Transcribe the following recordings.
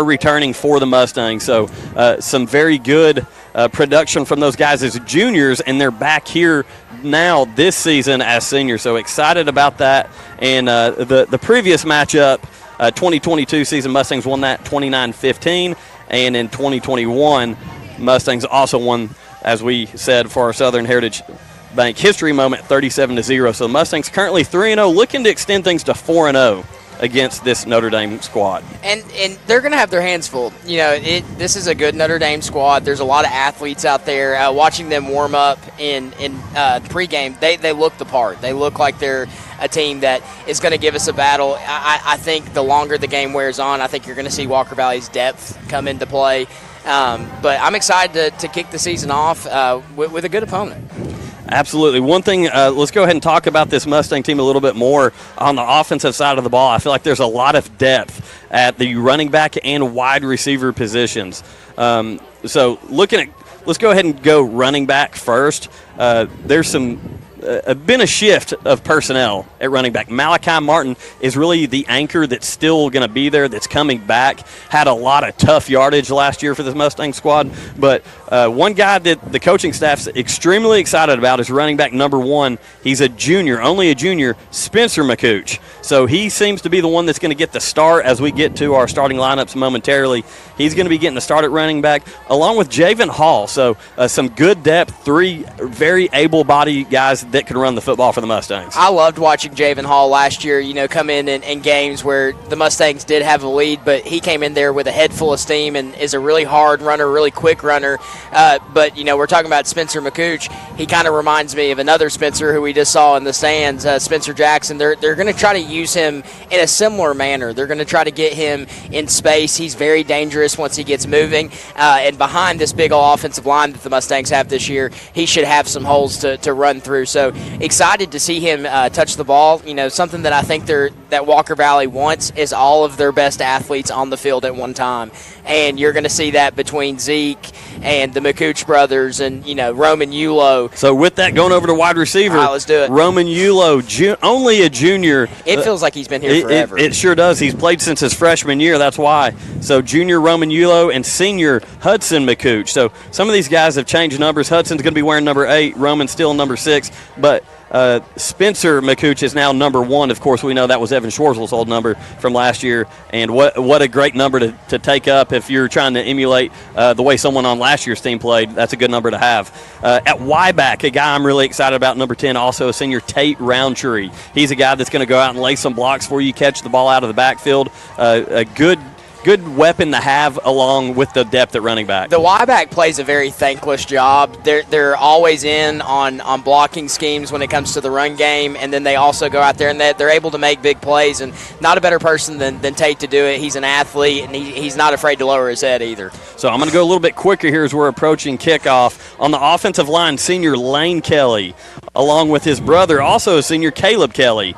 returning for the Mustangs. So some very good production from those guys as juniors, and they're back here now this season as seniors. So excited about that. And the previous matchup, 2022 season, Mustangs won that 29-15, and in 2021, Mustangs also won, as we said, for our Southern Heritage Bank history moment, 37-0. So the Mustangs currently 3-0, looking to extend things to 4-0 against this Notre Dame squad. And they're going to have their hands full. You know, this is a good Notre Dame squad. There's a lot of athletes out there. Watching them warm up in pregame, they look the part. They look like they're a team that is going to give us a battle. I think the longer the game wears on, I think you're going to see Walker Valley's depth come into play. But I'm excited to kick the season off with a good opponent. Absolutely. One thing, let's go ahead and talk about this Mustang team a little bit more on the offensive side of the ball. I feel like there's a lot of depth at the running back and wide receiver positions. So let's go ahead and go running back first. There's been a shift of personnel at running back. Malachi Martin is really the anchor that's still going to be there, that's coming back. Had a lot of tough yardage last year for this Mustang squad. But one guy that the coaching staff's extremely excited about is running back number 1. He's a junior, only a junior, Spencer McCooch. So he seems to be the one that's going to get the start as we get to our starting lineups momentarily. He's going to be getting the start at running back, along with Javen Hall. So some good depth, 3 very able-bodied guys that can run the football for the Mustangs. I loved watching Javen Hall last year, come in games where the Mustangs did have a lead, but he came in there with a head full of steam and is a really hard runner, really quick runner. But we're talking about Spencer McCooch. He kind of reminds me of another Spencer who we just saw in the stands, Spencer Jackson. They're going to try to use him in a similar manner. They're going to try to get him in space. He's very dangerous once he gets moving. And behind this big old offensive line that the Mustangs have this year, he should have some holes to run through. So excited to see him touch the ball. Something that I think that Walker Valley wants is all of their best athletes on the field at one time. And you're going to see that between Zeke and the McCooch brothers and, Roman Yulo. So with that, going over to wide receiver. All right, let's do it. Roman Yulo, only a junior. It feels like he's been here forever. It sure does. He's played since his freshman year. That's why. So junior Roman Yulo and senior Hudson McCooch. So some of these guys have changed numbers. Hudson's going to be wearing number 8. Roman's still number 6. But Spencer McCooch is now number 1. Of course, we know that was Evan Schwarzel's old number from last year. And what a great number to take up if you're trying to emulate the way someone on last year's team played. That's a good number to have. At Y-back, a guy I'm really excited about, number 10, also a senior, Tate Roundtree. He's a guy that's going to go out and lay some blocks for you, catch the ball out of the backfield. A good weapon to have along with the depth at running back. The Y-back plays a very thankless job. They're always in on blocking schemes when it comes to the run game, and then they also go out there and they're able to make big plays, and not a better person than Tate to do it. He's an athlete, and he's not afraid to lower his head either. So I'm going to go a little bit quicker here as we're approaching kickoff. On the offensive line, senior Lane Kelly, along with his brother, also a senior, Caleb Kelly.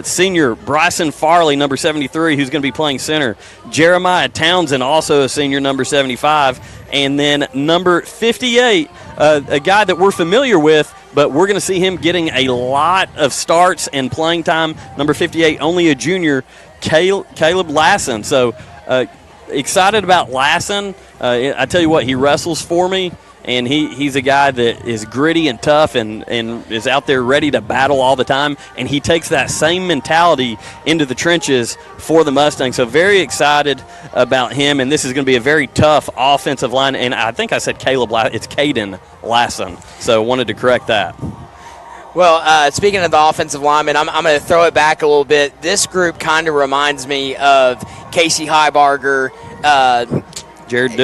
Senior Bryson Farley, number 73, who's going to be playing center. Jeremiah Townsend, also a senior, number 75. And then number 58, a guy that we're familiar with, but we're going to see him getting a lot of starts and playing time. Number 58, only a junior, Caleb Lassen. So excited about Lassen. I tell you what, he wrestles for me. And he's a guy that is gritty and tough and is out there ready to battle all the time. And he takes that same mentality into the trenches for the Mustangs. So very excited about him. And this is going to be a very tough offensive line. And I think I said it's Caden Lassen. So wanted to correct that. Well, speaking of the offensive lineman, I'm going to throw it back a little bit. This group kind of reminds me of Casey Heibarger, Jared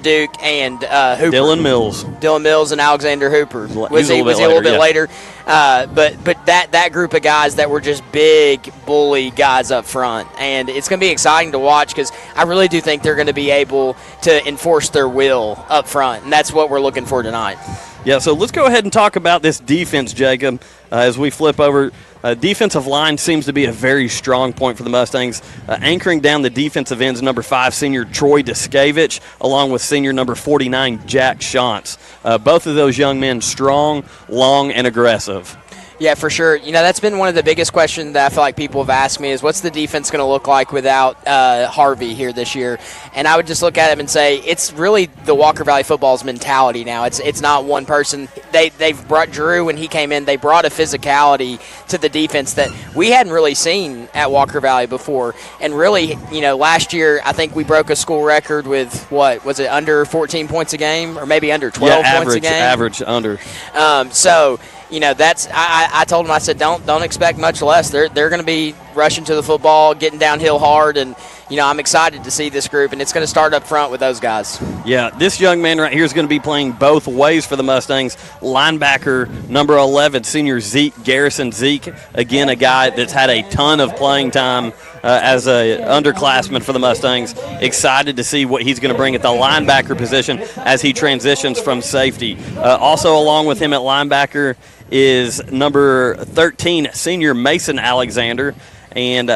Duke, and Hooper. Dylan Mills and Alexander Hooper. Was he a little bit later? But that group of guys that were just big, bully guys up front. And it's going to be exciting to watch because I really do think they're going to be able to enforce their will up front. And that's what we're looking for tonight. Yeah, so let's go ahead and talk about this defense, Jacob, as we flip over. Defensive line seems to be a very strong point for the Mustangs. Anchoring down the defensive ends, number 5, senior Troy Duskevich, along with senior number 49, Jack Shantz. Both of those young men strong, long, and aggressive. Yeah, for sure. That's been one of the biggest questions that I feel like people have asked me is what's the defense going to look like without Harvey here this year? And I would just look at him and say it's really the Walker Valley football's mentality now. It's not one person. They've brought Drew when he came in. They brought a physicality to the defense that we hadn't really seen at Walker Valley before. And really, last year I think we broke a school record with, what, was it under 14 points a game or maybe under 12 points a game? Average under. That's I told them, I said, don't expect much less. They're going to be rushing to the football, getting downhill hard, and I'm excited to see this group, and it's going to start up front with those guys. Yeah, this young man right here is going to be playing both ways for the Mustangs. Linebacker number 11, senior Zeke Garrison. Zeke, again, a guy that's had a ton of playing time as a underclassman for the Mustangs. Excited to see what he's going to bring at the linebacker position as he transitions from safety. Also along with him at linebacker is number 13, senior Mason Alexander. And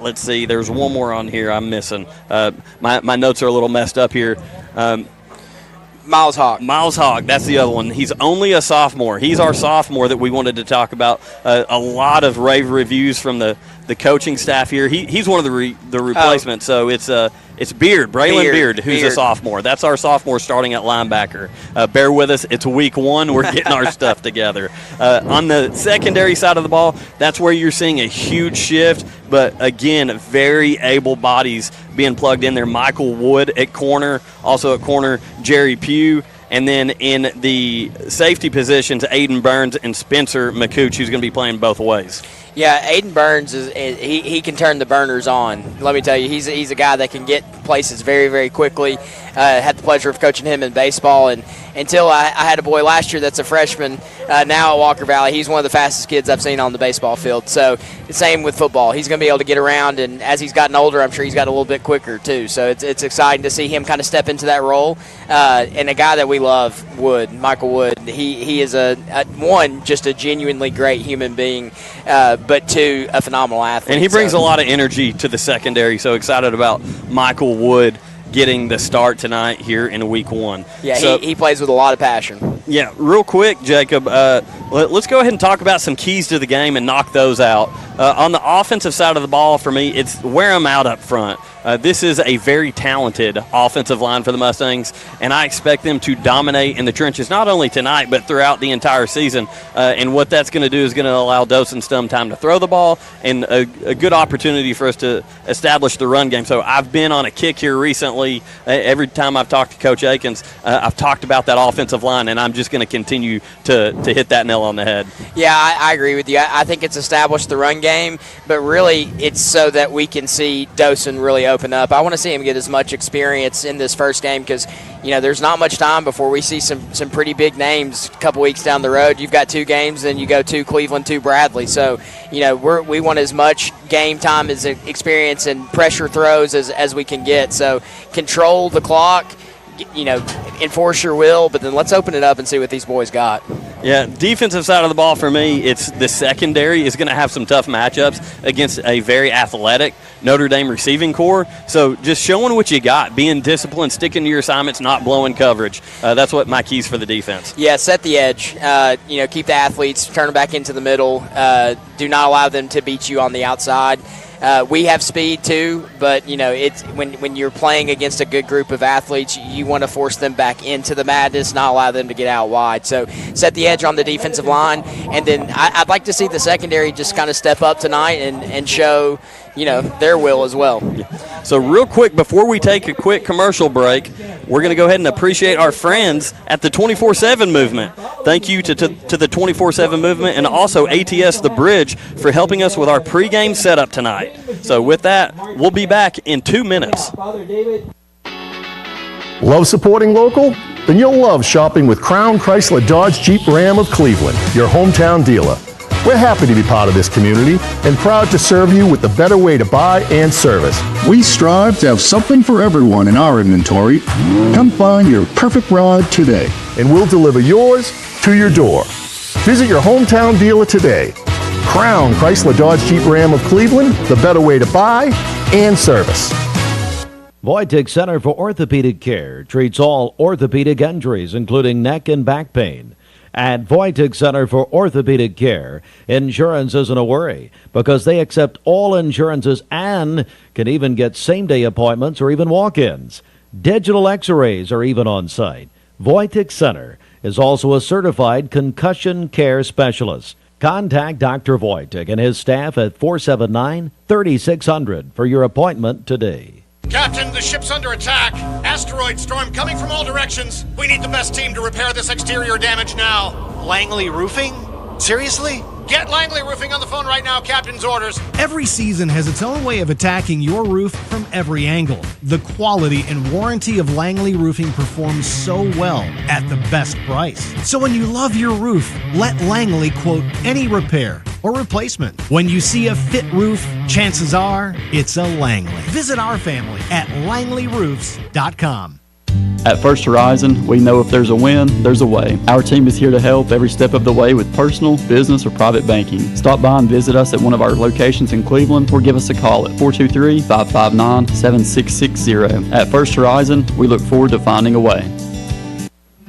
let's see, there's one more on here I'm missing. My notes are a little messed up here. Miles Hawk. Miles Hawk, that's the other one. He's only a sophomore. He's our sophomore that we wanted to talk about. A lot of rave reviews from the coaching staff here. He's one of the replacements, so it's Beard, Braylon Beard, who's a sophomore. That's our sophomore starting at linebacker. Bear with us. It's week 1. We're getting our stuff together. On the secondary side of the ball, that's where you're seeing a huge shift, but again, very able bodies being plugged in there. Michael Wood at corner, also at corner, Jerry Pugh. And then in the safety positions, Aiden Burns and Spencer McCooch, who's going to be playing both ways. Yeah, Aiden Burns he can turn the burners on. Let me tell you, he's a guy that can get places very, very quickly. Had the pleasure of coaching him in baseball, and until I had a boy last year that's a freshman now at Walker Valley. He's one of the fastest kids I've seen on the baseball field. So the same with football. He's going to be able to get around, and as he's gotten older, I'm sure he's got a little bit quicker too. So it's exciting to see him kind of step into that role. And a guy that we love, Michael Wood. He is just a genuinely great human being. But two, a phenomenal athlete. And he brings a lot of energy to the secondary, so excited about Michael Wood getting the start tonight here in week 1. Yeah, so, he plays with a lot of passion. Yeah, real quick, Jacob, let's go ahead and talk about some keys to the game and knock those out. On the offensive side of the ball, for me, it's wear them out up front. This is a very talented offensive line for the Mustangs, and I expect them to dominate in the trenches, not only tonight, but throughout the entire season. And what that's going to do is going to allow Dawson Stum time to throw the ball and a good opportunity for us to establish the run game. So I've been on a kick here recently. Every time I've talked to Coach Akins, I've talked about that offensive line, and I'm just going to continue to hit that nail on the head. Yeah, I agree with you. I think it's established the run game, but really it's so that we can see Dawson really open up. I want to see him get as much experience in this first game because, there's not much time before we see some pretty big names a couple weeks down the road. You've got 2 games, then you go to Cleveland, to Bradley. So, we want as much game time as experience and pressure throws as we can get. So control the clock, enforce your will, but then let's open it up and see what these boys got. Yeah, defensive side of the ball for me, it's the secondary is going to have some tough matchups against a very athletic Notre Dame receiving corps. So just showing what you got, being disciplined, sticking to your assignments, not blowing coverage. That's what my keys for the defense. Yeah, set the edge. Keep the athletes, turn them back into the middle. Do not allow them to beat you on the outside. We have speed too, but it's when you're playing against a good group of athletes, you want to force them back into the madness, not allow them to get out wide. So set the edge on the defensive line, and then I'd like to see the secondary just kind of step up tonight and show their will as well. So real quick, before we take a quick commercial break, we're going to go ahead and appreciate our friends at the 24/7 Movement. Thank you to the 24/7 Movement and also ATS The Bridge for helping us with our pregame setup tonight. So with that, we'll be back in 2 minutes. Love supporting local? Then you'll love shopping with Crown Chrysler Dodge Jeep Ram of Cleveland, your hometown dealer. We're happy to be part of this community and proud to serve you with the better way to buy and service. We strive to have something for everyone in our inventory. Come find your perfect ride today. And we'll deliver yours to your door. Visit your hometown dealer today. Crown Chrysler Dodge Jeep Ram of Cleveland, the better way to buy and service. Voitic Center for Orthopedic Care treats all orthopedic injuries, including neck and back pain. At Voitic Center for Orthopedic Care, insurance isn't a worry because they accept all insurances and can even get same-day appointments or even walk-ins. Digital x-rays are even on site. Voitic Center is also a certified concussion care specialist. Contact Dr. Voitic and his staff at 479-3600 for your appointment today. Captain, the ship's under attack. Asteroid storm coming from all directions. We need the best team to repair this exterior damage now. Langley Roofing? Seriously? Get Langley Roofing on the phone right now. Captain's orders. Every season has its own way of attacking your roof from every angle. The quality and warranty of Langley Roofing performs so well at the best price. So when you love your roof, let Langley quote any repair or replacement. When you see a fit roof, chances are it's a Langley. Visit our family at langleyroofs.com. At First Horizon, we know if there's a win, there's a way. Our team is here to help every step of the way with personal, business, or private banking. Stop by and visit us at one of our locations in Cleveland or give us a call at 423-559-7660. At First Horizon, we look forward to finding a way.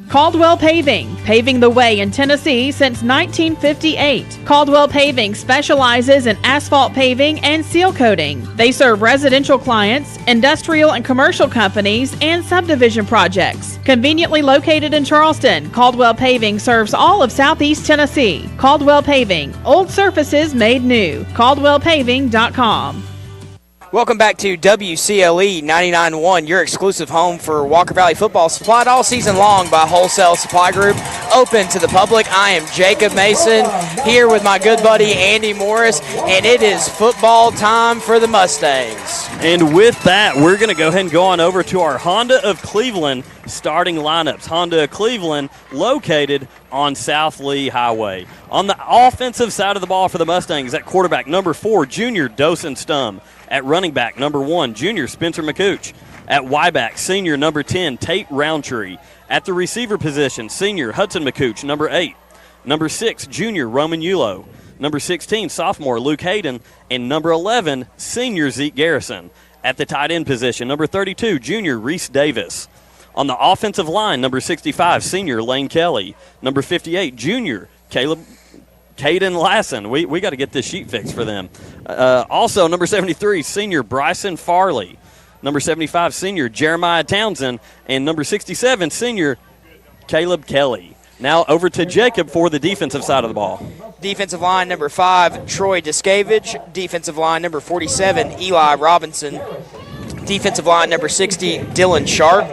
Caldwell Paving, paving the way in Tennessee since 1958. Caldwell Paving specializes in asphalt paving and seal coating. They serve residential clients, industrial and commercial companies, and subdivision projects. Conveniently located in Charleston, Caldwell Paving serves all of Southeast Tennessee. Caldwell Paving, old surfaces made new. CaldwellPaving.com. Welcome back to WCLE 99.1, your exclusive home for Walker Valley football, supplied all season long by Wholesale Supply Group, open to the public. I am Jacob Mason here with my good buddy Andy Morris, and it is football time for the Mustangs. And with that, we're going to go ahead and go on over to our Honda of Cleveland starting lineups. Honda of Cleveland located on South Lee Highway. On the offensive side of the ball for the Mustangs, at quarterback, number 4, junior Dosen Stum. At running back, number 1, junior Spencer McCooch. At Y-back, senior number 10, Tate Roundtree. At the receiver position, senior Hudson McCooch, number 8. Number 6, junior Roman Yulo. Number 16, sophomore Luke Hayden. And number 11, senior Zeke Garrison. At the tight end position, number 32, junior Reese Davis. On the offensive line, number 65, senior Lane Kelly. Number 58, junior Caden Lassen. We got to get this sheet fixed for them. Also, number 73, senior Bryson Farley. Number 75, senior Jeremiah Townsend. And number 67, senior Caleb Kelly. Now over to Jacob for the defensive side of the ball. Defensive line number 5, Troy Discavage. Defensive line number 47, Eli Robinson. Defensive line number 60, Dylan Sharp.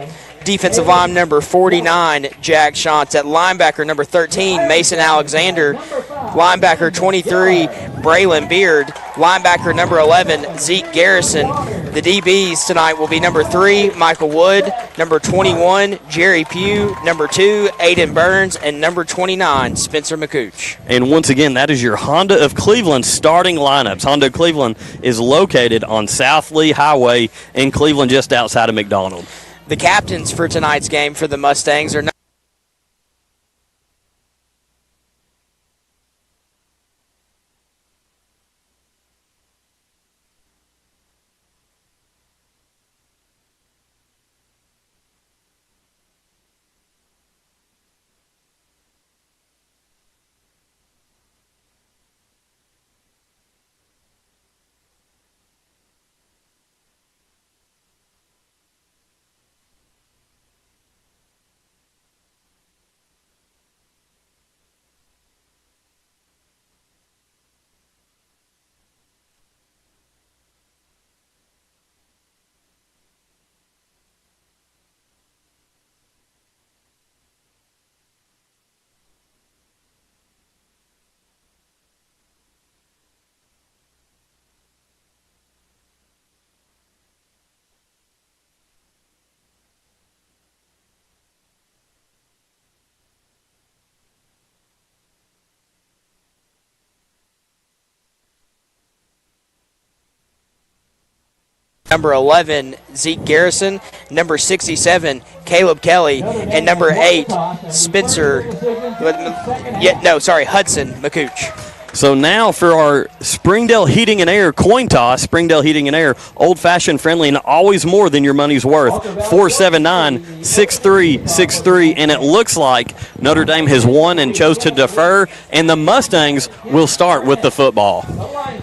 Defensive line number 49, Jack Shantz. At linebacker number 13, Mason Alexander. Linebacker 23, Braylon Beard. Linebacker number 11, Zeke Garrison. The DBs tonight will be number 3, Michael Wood. Number 21, Jerry Pugh. Number 2, Aiden Burns. And number 29, Spencer McCooch. And once again, that is your Honda of Cleveland starting lineups. Honda of Cleveland is located on South Lee Highway in Cleveland, just outside of McDonald. The captains for tonight's game for the Mustangs are number 11, Zeke Garrison, number 67, Caleb Kelly, and number 8, Hudson McCooch. So now for our Springdale Heating and Air coin toss, Springdale Heating and Air, old-fashioned, friendly, and always more than your money's worth. 479-6363, and it looks like Notre Dame has won and chose to defer, and the Mustangs will start with the football.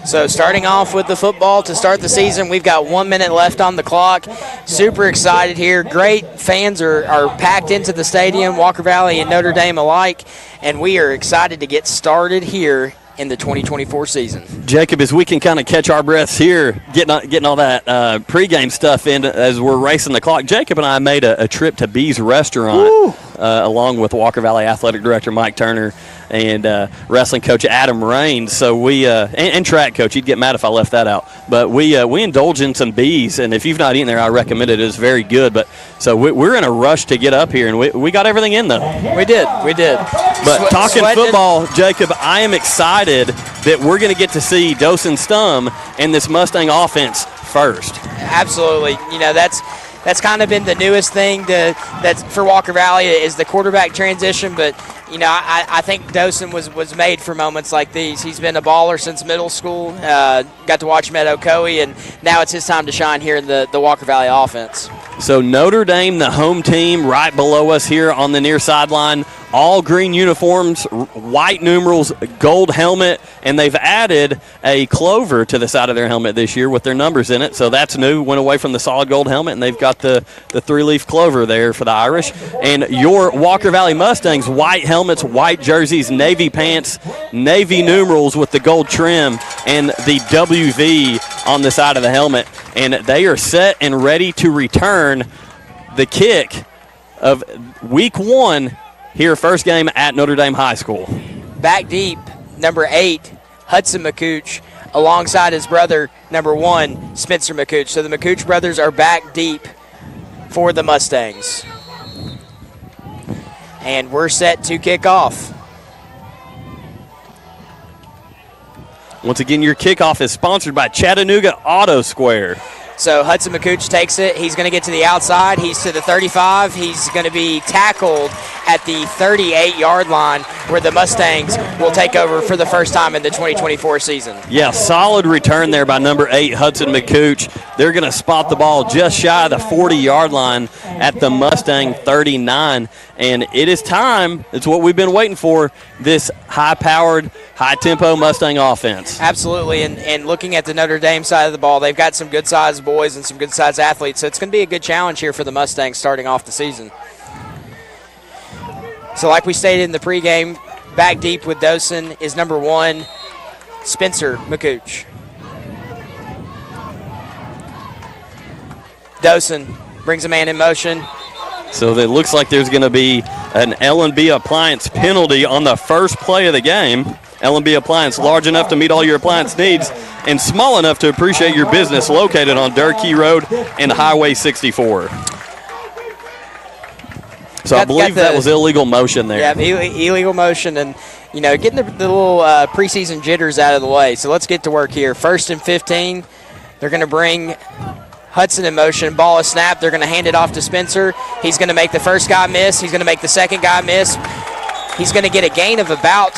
So starting off with the football to start the season, we've got 1 minute left on the clock. Super excited here. Great fans are packed into the stadium, Walker Valley and Notre Dame alike, and we are excited to get started here in the 2024 season. Jacob, as we can kind of catch our breaths here, getting all that pregame stuff in as we're racing the clock, Jacob and I made a trip to Bee's Restaurant along with Walker Valley Athletic Director Mike Turner and wrestling coach Adam Raines. So we and track coach, he'd get mad if I left that out. But we indulge in some Bees, and if you've not eaten there, I recommend it. It's very good. But so we're in a rush to get up here, and we got everything in though. We did. But talking football, Jacob, I am excited that we're going to get to see Dosen Stum and this Mustang offense first. Absolutely. That's kind of been the newest thing that's for Walker Valley is the quarterback transition, but I think Dosen was made for moments like these. He's been a baller since middle school. Got to watch him at Ocoee, and now it's his time to shine here in the Walker Valley offense. So Notre Dame, the home team, right below us here on the near sideline. All green uniforms, white numerals, gold helmet, and they've added a clover to the side of their helmet this year with their numbers in it. So that's new. Went away from the solid gold helmet, and they've got the three-leaf clover there for the Irish. And your Walker Valley Mustangs, white helmets, white jerseys, navy pants, navy numerals with the gold trim, and the WV on the side of the helmet. And they are set and ready to return the kick of Week 1 here, first game at Notre Dame High School. Back deep, number 8, Hudson McCooch, alongside his brother, number 1, Spencer McCooch. So the McCooch brothers are back deep for the Mustangs. And we're set to kick off. Once again, your kickoff is sponsored by Chattanooga Auto Square. So Hudson McCooch takes it. He's going to get to the outside. He's to the 35. He's going to be tackled at the 38-yard line where the Mustangs will take over for the first time in the 2024 season. Yeah, solid return there by number 8, Hudson McCooch. They're going to spot the ball just shy of the 40-yard line at the Mustang 39. And it is time. It's what we've been waiting for, this high-powered, high-tempo Mustang offense. Absolutely, and looking at the Notre Dame side of the ball, they've got some good-sized boys and some good-sized athletes, so it's going to be a good challenge here for the Mustangs starting off the season. So like we stated in the pregame, back deep with Dosen is number 1, Spencer McCooch. Dosen brings a man in motion. So it looks like there's going to be an L&B Appliance penalty on the first play of the game. L&B Appliance, large enough to meet all your appliance needs and small enough to appreciate your business, located on Durkee Road and Highway 64. So I believe that was illegal motion there. Yeah, illegal motion, and getting the little preseason jitters out of the way. So let's get to work here. 1st and 15. They're going to bring Hudson in motion. Ball is snapped. They're going to hand it off to Spencer. He's going to make the first guy miss. He's going to make the second guy miss. He's going to get a gain of about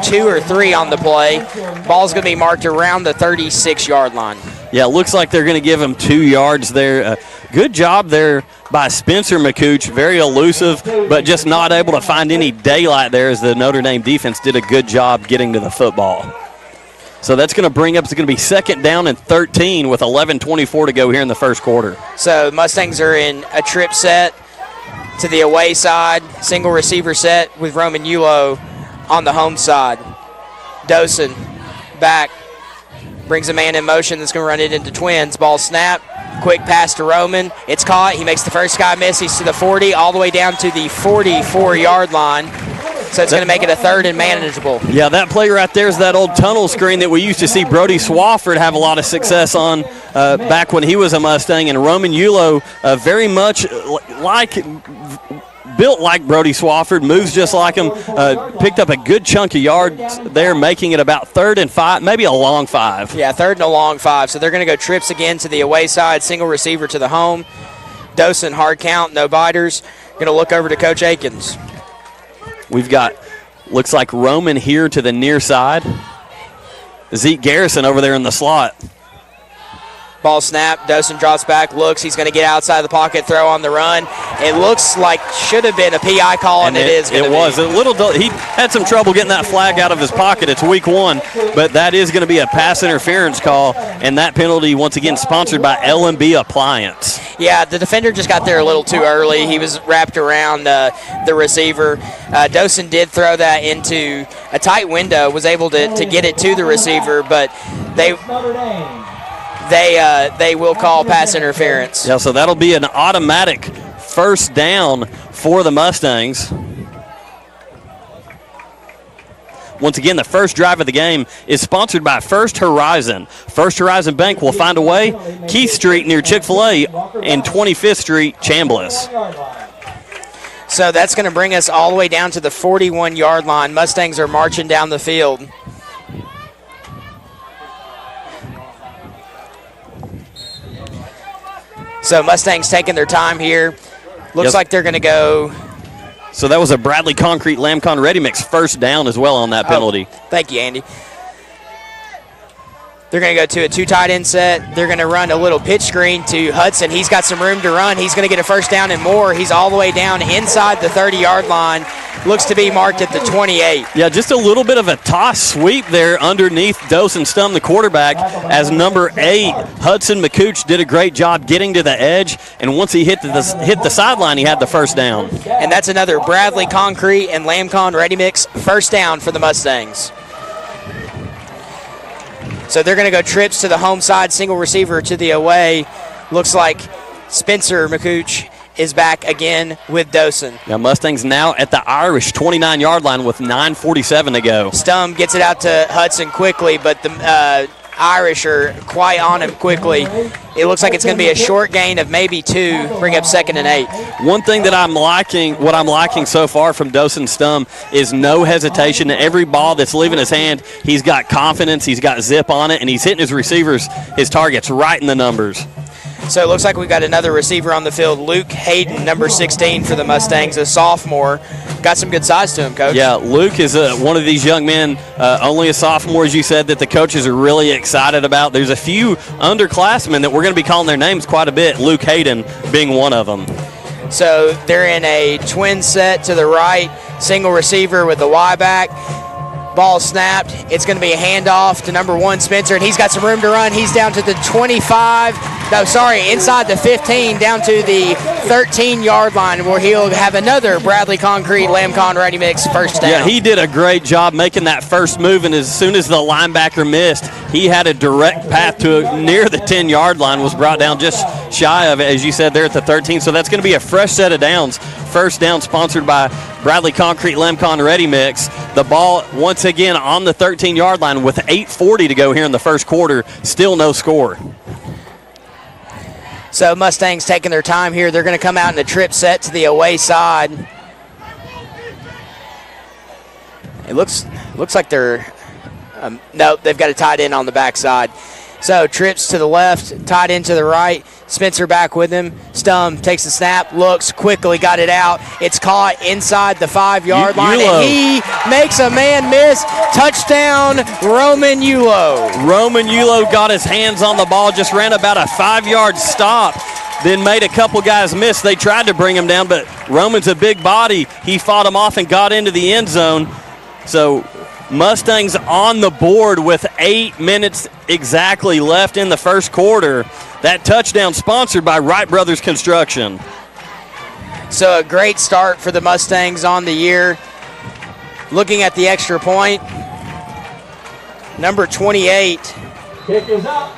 2 or 3 on the play. Ball's going to be marked around the 36-yard line. Yeah, it looks like they're going to give him 2 yards there. Good job there by Spencer McCooch. Very elusive, but just not able to find any daylight there as the Notre Dame defense did a good job getting to the football. So that's going to bring up, it's going to be 2nd down and 13 with 11:24 to go here in the first quarter. So Mustangs are in a trip set to the away side, single receiver set with Roman Yulo on the home side. Dosen back, brings a man in motion that's going to run it into twins. Ball snap, quick pass to Roman. It's caught. He makes the first guy miss. He's to the 40, all the way down to the 44-yard line. So it's going to make it a 3rd and manageable. Yeah, that play right there is that old tunnel screen that we used to see Brody Swafford have a lot of success on back when he was a Mustang. And Roman Yulo, very much built like Brody Swafford, moves just like him, picked up a good chunk of yards there, making it about 3rd and 5, maybe a long 5. Yeah, 3rd and a long 5. So they're going to go trips again to the away side, single receiver to the home. Dosen, hard count, no biters. Going to look over to Coach Akins. We've got, looks like Roman here to the near side. Zeke Garrison over there in the slot. Ball snap. Dosen drops back, looks. He's going to get outside the pocket, throw on the run. It looks like should have been a PI call, and it is going to be. It was. He had some trouble getting that flag out of his pocket. It's week 1, but that is going to be a pass interference call, and that penalty, once again, sponsored by L&B Appliance. Yeah, the defender just got there a little too early. He was wrapped around the receiver. Dosen did throw that into a tight window, was able to get it to the receiver, but they will call pass interference. Yeah, so that'll be an automatic first down for the Mustangs. Once again, the first drive of the game is sponsored by First Horizon. First Horizon Bank will find a way. Keith Street near Chick-fil-A and 25th Street, Chambliss. So that's going to bring us all the way down to the 41-yard line. Mustangs are marching down the field. So Mustangs taking their time here. Looks like they're going to go. So that was a Bradley Concrete Lamcon Ready Mix first down as well on that penalty. Thank you, Andy. They're going to go to a 2 tight end set. They're going to run a little pitch screen to Hudson. He's got some room to run. He's going to get a first down and more. He's all the way down inside the 30-yard line. Looks to be marked at the 28. Yeah, just a little bit of a toss sweep there underneath Dosen Stum, the quarterback, as number 8, Hudson McCooch, did a great job getting to the edge, and once he hit the sideline, he had the first down. And that's another Bradley Concrete and Lamcon Ready Mix first down for the Mustangs. So they're going to go trips to the home side, single receiver to the away. Looks like Spencer McCooch is back again with Dosen. Now Mustangs now at the Irish 29-yard line with 9:47 to go. Stum gets it out to Hudson quickly, but the Irish are quite on him quickly. It looks like it's going to be a short gain of maybe 2, bring up 2nd and 8. One thing that I'm liking so far from Dosen Stum is no hesitation. Every ball that's leaving his hand, he's got confidence, he's got zip on it, and he's hitting his receivers, his targets right in the numbers. So it looks like we've got another receiver on the field, Luke Hayden, number 16 for the Mustangs, a sophomore. Got some good size to him, Coach. Yeah, Luke is one of these young men, only a sophomore, as you said, that the coaches are really excited about. There's a few underclassmen that we're going to be calling their names quite a bit, Luke Hayden being one of them. So they're in a twin set to the right, single receiver with the Y back. Ball snapped. It's going to be a handoff to number 1, Spencer, and he's got some room to run. He's down to the 25. No, sorry, inside the 15, down to the 13-yard line, where he'll have another Bradley Concrete Lamcon Ready Mix first down. Yeah, he did a great job making that first move, and as soon as the linebacker missed, he had a direct path to near the 10-yard line, was brought down just shy of it, as you said, there at the 13. So that's going to be a fresh set of downs. First down sponsored by Bradley Concrete Lamcon Ready Mix. The ball once again on the 13-yard line with 8:40 to go here in the first quarter. Still no score. So Mustangs taking their time here. They're going to come out in a trip set to the away side. It looks like they're no, they've got a tight end on the backside. So trips to the left, tight end to the right. Spencer back with him. Stum takes the snap, looks, quickly got it out. It's caught inside the 5-yard line, and he makes a man miss. Touchdown, Roman Yulo. Roman Yulo got his hands on the ball, just ran about a 5-yard stop, then made a couple guys miss. They tried to bring him down, but Roman's a big body. He fought him off and got into the end zone. So Mustangs on the board with 8 minutes exactly left in the first quarter. That touchdown sponsored by Wright Brothers Construction. So a great start for the Mustangs on the year. Looking at the extra point, number 28. Kick is up.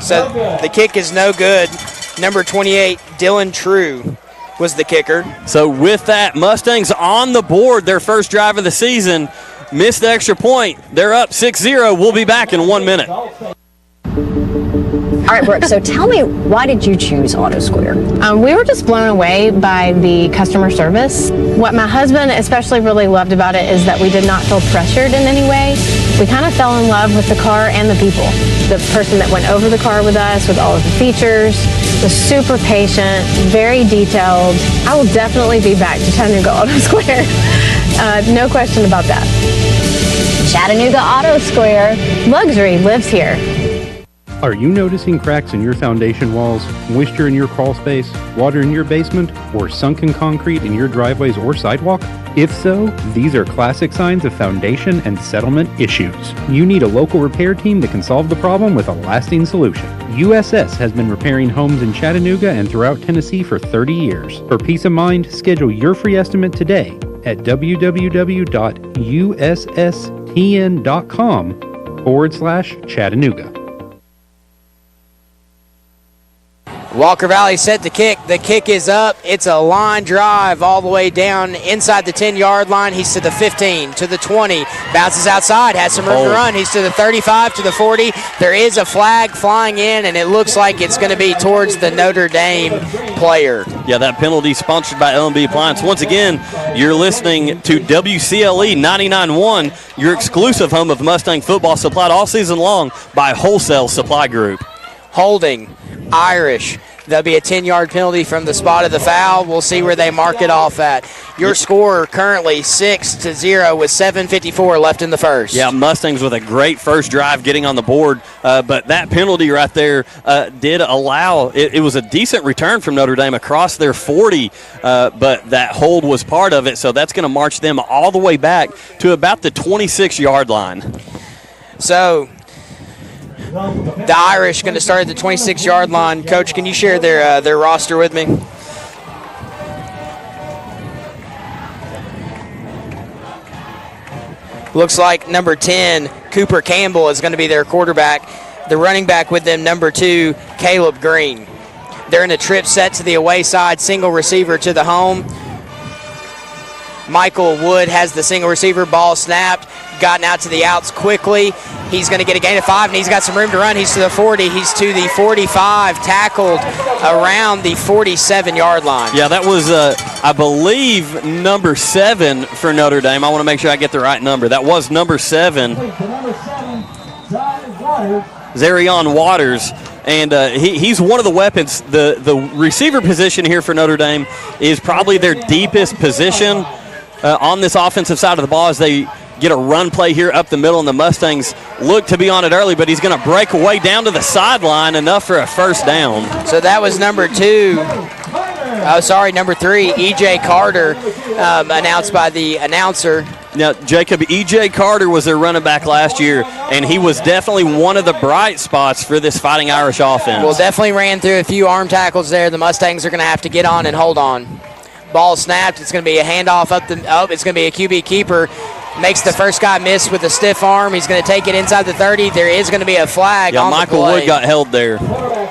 So the kick is no good. Number 28, Dylan True, was the kicker. So with that, Mustangs on the board, their first drive of the season, missed the extra point. They're up 6-0. We'll be back in 1 minute. All right, Brooke, so tell me, why did you choose Auto Square? We were just blown away by the customer service. What my husband especially really loved about it is that we did not feel pressured in any way. We kind of fell in love with the car and the people. The person that went over the car with us with all of the features was super patient, very detailed. I will definitely be back to Chattanooga Auto Square. No question about that. Chattanooga Auto Square. Luxury lives here. Are you noticing cracks in your foundation walls, moisture in your crawl space, water in your basement, or sunken concrete in your driveways or sidewalk? If so, these are classic signs of foundation and settlement issues. You need a local repair team that can solve the problem with a lasting solution. USS has been repairing homes in Chattanooga and throughout Tennessee for 30 years. For peace of mind, schedule your free estimate today at www.usstn.com/Chattanooga. Walker Valley set to kick. The kick is up. It's a line drive all the way down inside the 10-yard line. He's to the 15, to the 20. Bounces outside, has some room to run. He's to the 35, to the 40. There is a flag flying in, and it looks like it's going to be towards the Notre Dame player. Yeah, that penalty sponsored by L&B Appliance. Once again, you're listening to WCLE 99.1, your exclusive home of Mustang football, supplied all season long by Wholesale Supply Group. Holding, Irish. There'll be a 10-yard penalty from the spot of the foul. We'll see where they mark it off at. Your score currently 6-0 with 7:54 left in the first. Yeah, Mustangs with a great first drive getting on the board, but that penalty right there did allow, it was a decent return from Notre Dame across their 40, but that hold was part of it, so that's going to march them all the way back to about the 26-yard line. So the Irish going to start at the 26-yard line. Coach, can you share their roster with me? Looks like number 10, Cooper Campbell, is going to be their quarterback. The running back with them, number 2, Caleb Green. They're in a trip set to the away side, single receiver to the home. Michael Wood has the single receiver, ball snapped, gotten out to the outs quickly. He's going to get a gain of 5, and he's got some room to run. He's to the 40. He's to the 45, tackled around the 47-yard line. Yeah, that was, I believe, number 7 for Notre Dame. I want to make sure I get the right number. That was number 7, Zarion Waters. And he's one of the weapons. The receiver position here for Notre Dame is probably their deepest position on this offensive side of the ball as they get a run play here up the middle, and the Mustangs look to be on it early, but he's going to break away down to the sideline, enough for a first down. So that was number 3, E.J. Carter, announced by the announcer. Now, Jacob, E.J. Carter was their running back last year, and he was definitely one of the bright spots for this Fighting Irish offense. Well, definitely ran through a few arm tackles there. The Mustangs are going to have to get on and hold on. Ball snapped. It's going to be a handoff up. It's going to be a QB keeper. Makes the first guy miss with a stiff arm. He's going to take it inside the 30. There is going to be a flag on the play. Michael Wood got held there.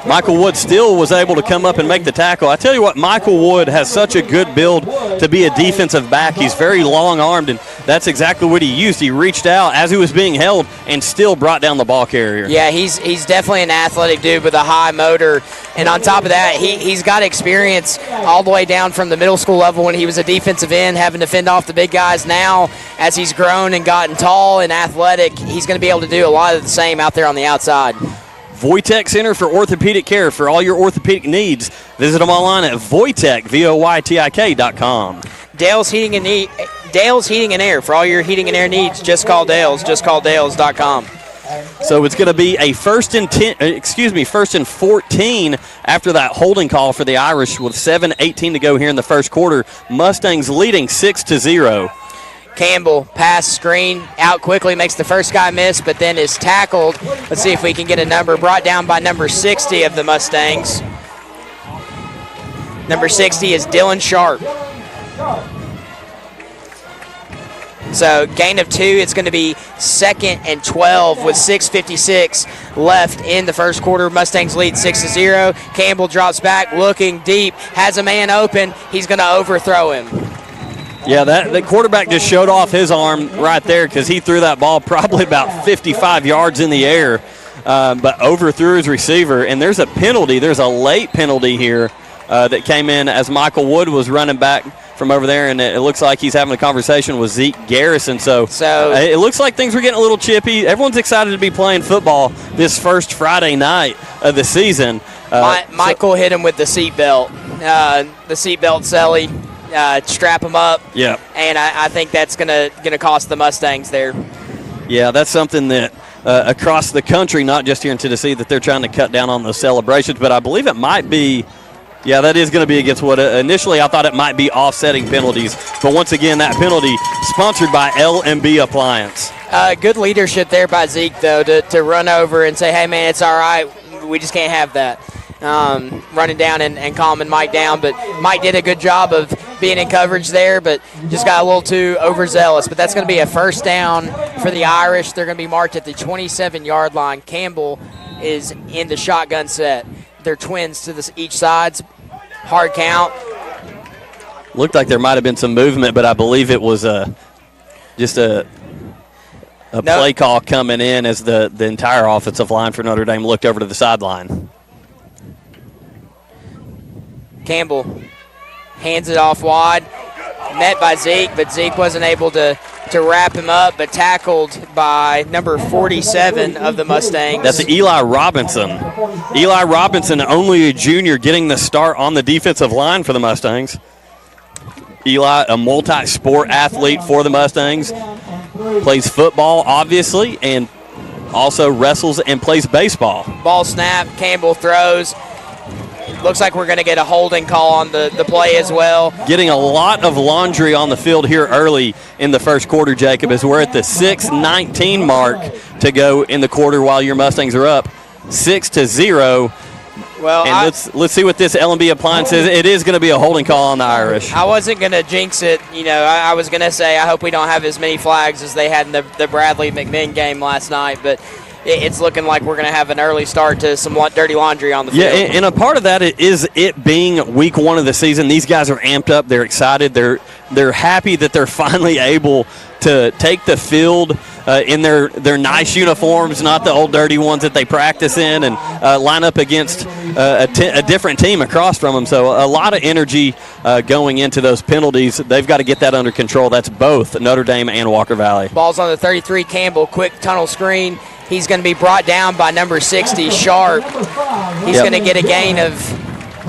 Michael Wood still was able to come up and make the tackle. I tell you what, Michael Wood has such a good build to be a defensive back. He's very long-armed, and that's exactly what he used. He reached out as he was being held and still brought down the ball carrier. Yeah, he's definitely an athletic dude with a high motor. And on top of that, he's got experience all the way down from the middle school level when he was a defensive end, having to fend off the big guys. Now, as he's grown and gotten tall and athletic, he's going to be able to do a lot of the same out there on the outside. Voitech Center for Orthopedic Care. For all your orthopedic needs, visit them online at voitech.com. Dale's Heating and Air. For all your heating and air needs, just call Dale's. Just call Dales.com. So it's going to be a first and 14 after that holding call for the Irish with 7:18 to go here in the first quarter. Mustangs leading 6-0. Campbell, pass screen, out quickly, makes the first guy miss, but then is tackled. Let's see if we can get a number. Brought down by number 60 of the Mustangs. Number 60 is Dylan Sharp. So gain of 2, it's going to be 2nd and 12 with 6:56 left in the first quarter. Mustangs lead 6-0. Campbell drops back, looking deep, has a man open. He's going to overthrow him. Yeah, the quarterback just showed off his arm right there because he threw that ball probably about 55 yards in the air, but overthrew his receiver. And there's a penalty. There's a late penalty here that came in as Michael Wood was running back from over there, and it looks like he's having a conversation with Zeke Garrison. So it looks like things were getting a little chippy. Everyone's excited to be playing football this first Friday night of the season. Michael hit him with the seatbelt. The seatbelt celly. Strap him up. Yeah. And I think that's gonna cost the Mustangs there. Yeah, that's something that across the country, not just here in Tennessee, that they're trying to cut down on those celebrations. But I believe it might be, yeah, that is going to be against what initially I thought it might be offsetting penalties. But once again, that penalty sponsored by L&B Appliance. Good leadership there by Zeke, though, to run over and say, hey, man, it's all right. We just can't have that. Running down and calming Mike down. But Mike did a good job of being in coverage there, but just got a little too overzealous. But that's going to be a first down for the Irish. They're going to be marked at the 27-yard line. Campbell is in the shotgun set. They're twins to each side's hard count. Looked like there might have been some movement, but I believe it was just a play call coming in as the entire offensive line for Notre Dame looked over to the sideline. Campbell hands it off wide, met by Zeke, but Zeke wasn't able to wrap him up, but tackled by number 47 of the Mustangs. That's Eli Robinson. Eli Robinson, only a junior, getting the start on the defensive line for the Mustangs. Eli, a multi-sport athlete for the Mustangs, plays football, obviously, and also wrestles and plays baseball. Ball snap, Campbell throws. Looks like we're going to get a holding call on the play as well. Getting a lot of laundry on the field here early in the first quarter, Jacob, as we're at the 6:19 mark to go in the quarter while your Mustangs are up 6-0. Well, and let's see what this L&B Appliance is. It is going to be a holding call on the Irish. I wasn't going to jinx it. I was going to say I hope we don't have as many flags as they had in the Bradley-McMinn game last night, but it's looking like we're going to have an early start to some dirty laundry on the field. Yeah, and a part of that is it being week one of the season. These guys are amped up. They're excited. They're happy that they're finally able to take the field in their nice uniforms, not the old dirty ones that they practice in, and line up against a different team across from them. So a lot of energy going into those penalties. They've got to get that under control. That's both Notre Dame and Walker Valley. Ball's on the 33, Campbell, quick tunnel screen. He's going to be brought down by number 60, Sharp. He's going to get a gain of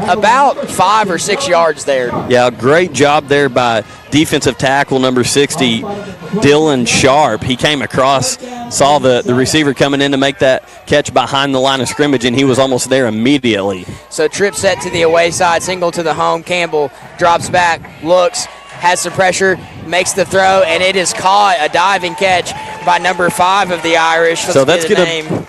about 5 or 6 yards there. Yeah, great job there by defensive tackle number 60, Dylan Sharp. He came across, saw the receiver coming in to make that catch behind the line of scrimmage, and he was almost there immediately. So trip set to the away side, single to the home. Campbell drops back, looks, has some pressure, makes the throw, and it is caught, a diving catch by number 5 of the Irish. So that's going to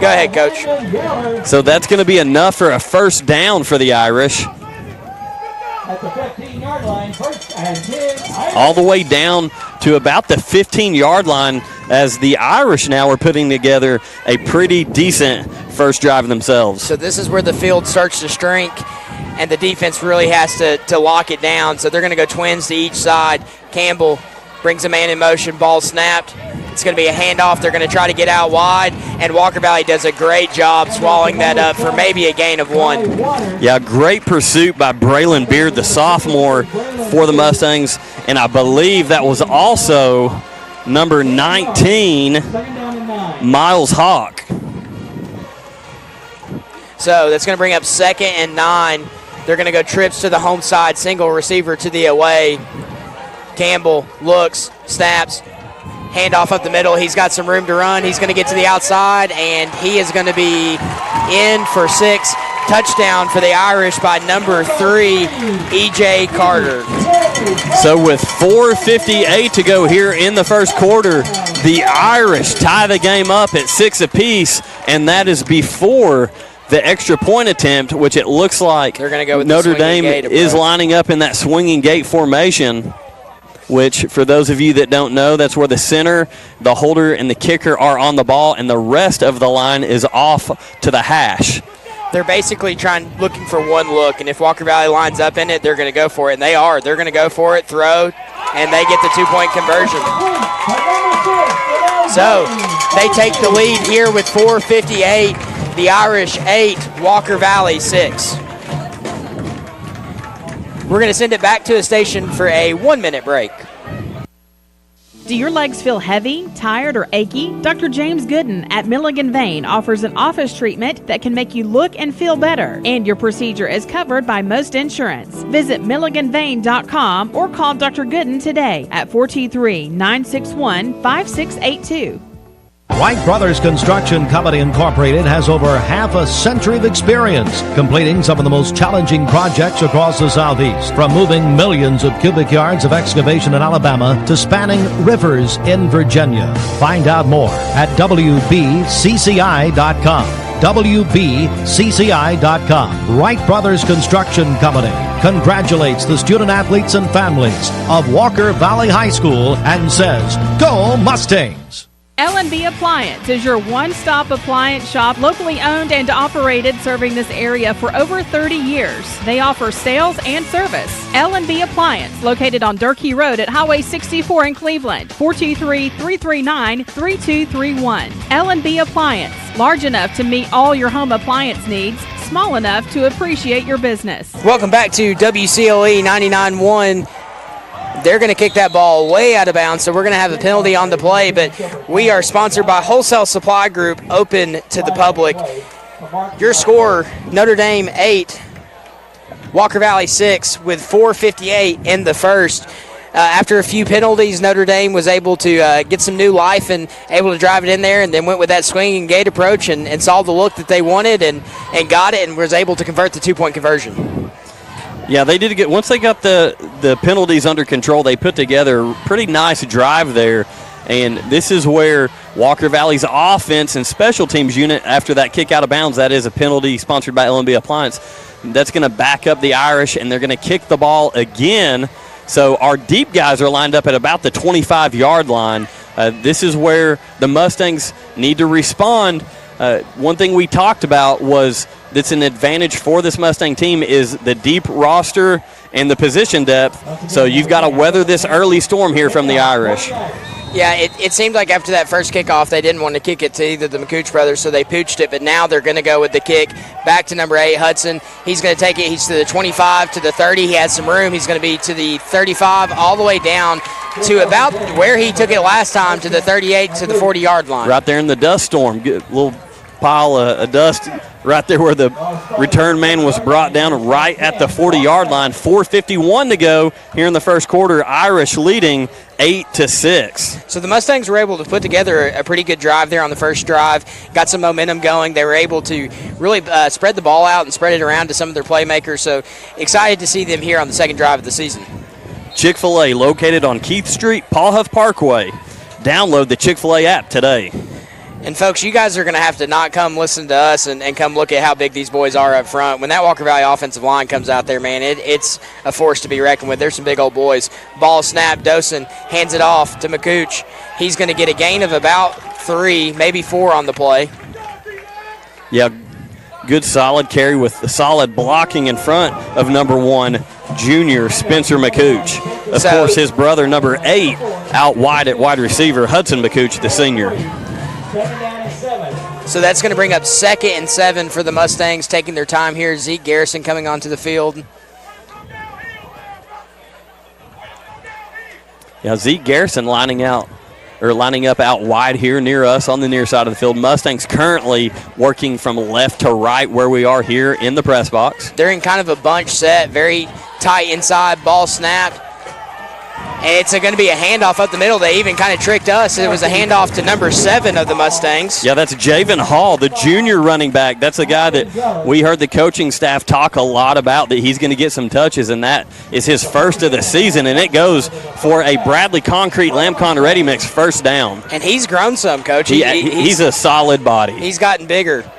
go ahead, Coach. So that's going to be enough for a first down for the Irish. At the 15-yard line, first and 10. All the way down to about the 15-yard line, as the Irish now are putting together a pretty decent first drive themselves. So this is where the field starts to shrink, and the defense really has to lock it down. So they're going to go twins to each side. Campbell brings a man in motion, ball snapped. It's going to be a handoff. They're going to try to get out wide, and Walker Valley does a great job swallowing that up for maybe a gain of 1. Yeah, great pursuit by Braylon Beard, the sophomore for the Mustangs, and I believe that was also number 19, Miles Hawk. So that's going to bring up 2nd and 9. They're going to go trips to the home side, single receiver to the away. Campbell looks, snaps, handoff up the middle. He's got some room to run. He's going to get to the outside, and he is going to be in for 6. Touchdown for the Irish by number 3, E.J. Carter. So with 4:58 to go here in the first quarter, the Irish tie the game up at 6 apiece, and that is before the extra point attempt, which it looks like they're going to go with Notre Dame is lining up in that swinging gate formation, which for those of you that don't know, that's where the center, the holder, and the kicker are on the ball, and the rest of the line is off to the hash. They're basically looking for one look, and if Walker Valley lines up in it, they're going to go for it, and they are. They're going to go for it, throw, and they get the 2-point conversion. So they take the lead here with 4:58. The Irish 8, Walker Valley 6. We're going to send it back to the station for a 1-minute break. Do your legs feel heavy, tired, or achy? Dr. James Gooden at Milligan Vein offers an office treatment that can make you look and feel better, and your procedure is covered by most insurance. Visit milliganvein.com or call Dr. Gooden today at 423-961-5682. Wright Brothers Construction Company Incorporated has over half a century of experience completing some of the most challenging projects across the Southeast, from moving millions of cubic yards of excavation in Alabama to spanning rivers in Virginia. Find out more at WBCCI.com. WBCCI.com. Wright Brothers Construction Company congratulates the student athletes and families of Walker Valley High School and says, "Go Mustangs!" L&B Appliance is your one-stop appliance shop, locally owned and operated, serving this area for over 30 years. They offer sales and service. L&B Appliance, located on Durkee Road at Highway 64 in Cleveland, 423-339-3231. L&B Appliance, large enough to meet all your home appliance needs, small enough to appreciate your business. Welcome back to WCLE 99.1. They're going to kick that ball way out of bounds, so we're going to have a penalty on the play, but we are sponsored by Wholesale Supply Group, open to the public. Your score, Notre Dame 8, Walker Valley 6, with 4:58 in the first. After a few penalties, Notre Dame was able to get some new life and able to drive it in there, and then went with that swing and gate approach and saw the look that they wanted and got it and was able to convert the two-point conversion. Yeah, they did get, once they got the penalties under control, they put together a pretty nice drive there. And this is where Walker Valley's offense and special teams unit, after that kick out of bounds, that is a penalty sponsored by L&B Appliance, that's going to back up the Irish, and they're going to kick the ball again. So our deep guys are lined up at about the 25-yard line. This is where the Mustangs need to respond. One thing we talked about was that's an advantage for this Mustang team is the deep roster and the position depth. So you've got to weather this early storm here from the Irish. Yeah, it seemed like after that first kickoff, they didn't want to kick it to either the McCooch brothers, so they pooched it. But now they're going to go with the kick back to number 8, Hudson. He's going to take it. He's to the 25, to the 30. He has some room. He's going to be to the 35, all the way down to about where he took it last time, to the 38, to the 40-yard line. Right there in the dust storm. Good little pile of dust right there where the return man was brought down, right at the 40-yard line. 4:51 to go here in the first quarter. Irish leading 8-6. So the Mustangs were able to put together a pretty good drive there on the first drive, got some momentum going. They were able to really spread the ball out and spread it around to some of their playmakers. So excited to see them here on the second drive of the season. Chick-fil-A, located on Keith Street, Paul Huff Parkway. Download the Chick-fil-A app today. And, folks, you guys are going to have to not come listen to us and come look at how big these boys are up front. When that Walker Valley offensive line comes out there, man, it's a force to be reckoned with. There's some big old boys. Ball snap, Dosen hands it off to McCooch. He's going to get a gain of about 3, maybe 4 on the play. Yeah, good solid carry with the solid blocking in front of number 1, junior Spencer McCooch. Of course, his brother, number 8, out wide at wide receiver, Hudson McCooch, the senior. So that's going to bring up 2nd and 7 for the Mustangs, taking their time here. Zeke Garrison coming onto the field. Yeah, Zeke Garrison lining up out wide here near us on the near side of the field. Mustangs currently working from left to right where we are here in the press box. They're in kind of a bunch set, very tight inside, ball snap. And it's going to be a handoff up the middle. They even kind of tricked us. It was a handoff to number 7 of the Mustangs. Yeah, that's Javen Hall, the junior running back. That's a guy that we heard the coaching staff talk a lot about, that he's going to get some touches, and that is his first of the season. And it goes for a Bradley Concrete Lamcon Ready Mix first down. And he's grown some, Coach. He's a solid body. He's gotten bigger.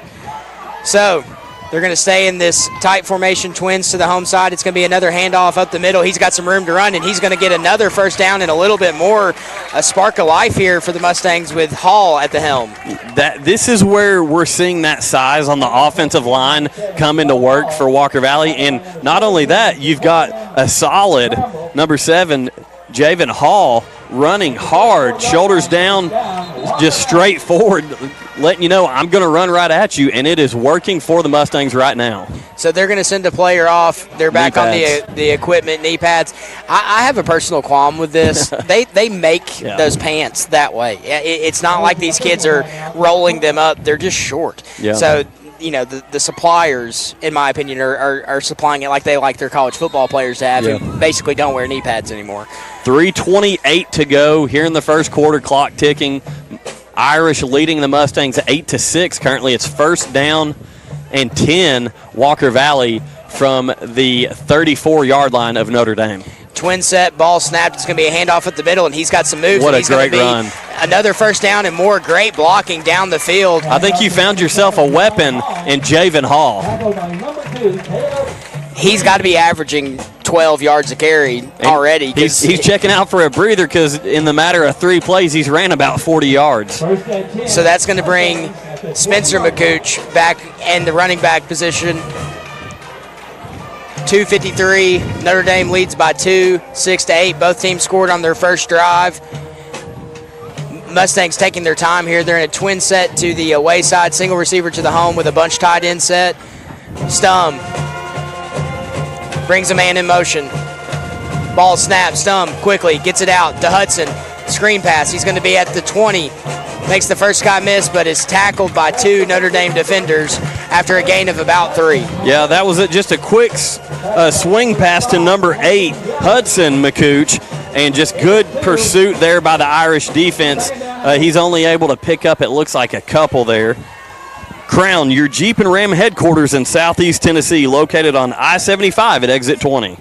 So they're going to stay in this tight formation, twins to the home side. It's going to be another handoff up the middle. He's got some room to run, and he's going to get another first down and a little bit more, a spark of life here for the Mustangs with Hall at the helm. This is where we're seeing that size on the offensive line come into work for Walker Valley. And not only that, you've got a solid number 7, Javen Hall, running hard, shoulders down, just straight forward. letting you know I'm going to run right at you, and it is working for the Mustangs right now. So they're going to send a player off. They're back on the equipment, knee pads. I have a personal qualm with this. they make those pants that way. It's not like these kids are rolling them up. They're just short. Yeah. So, the suppliers, in my opinion, are supplying it like they like their college football players to have who basically don't wear knee pads anymore. 3:28 to go here in the first quarter, clock ticking. Irish leading the Mustangs 8-6. Currently it's first down and 10, Walker Valley from the 34-yard line of Notre Dame. Twin set, ball snapped. It's going to be a handoff at the middle, and he's got some moves. What a he's going great to be run. Another first down and more great blocking down the field. I think you found yourself a weapon in Javen Hall. He's got to be averaging 12 yards a carry already. He's checking out for a breather because in the matter of 3 plays, he's ran about 40 yards. So that's going to bring Spencer McCooch back in the running back position. 2:53. Notre Dame leads by 2, 6-8. Both teams scored on their first drive. Mustangs taking their time here. They're in a twin set to the away side, single receiver to the home with a bunch tight end set. Stum brings a man in motion. Ball snaps. Stum quickly gets it out to Hudson. Screen pass. He's going to be at the 20. Makes the first guy miss, but is tackled by 2 Notre Dame defenders after a gain of about 3. Yeah, that was just a quick swing pass to number 8, Hudson McCooch, and just good pursuit there by the Irish defense. He's only able to pick up, it looks like, a couple there. Crown, your Jeep and Ram headquarters in Southeast Tennessee, located on I-75 at exit 20.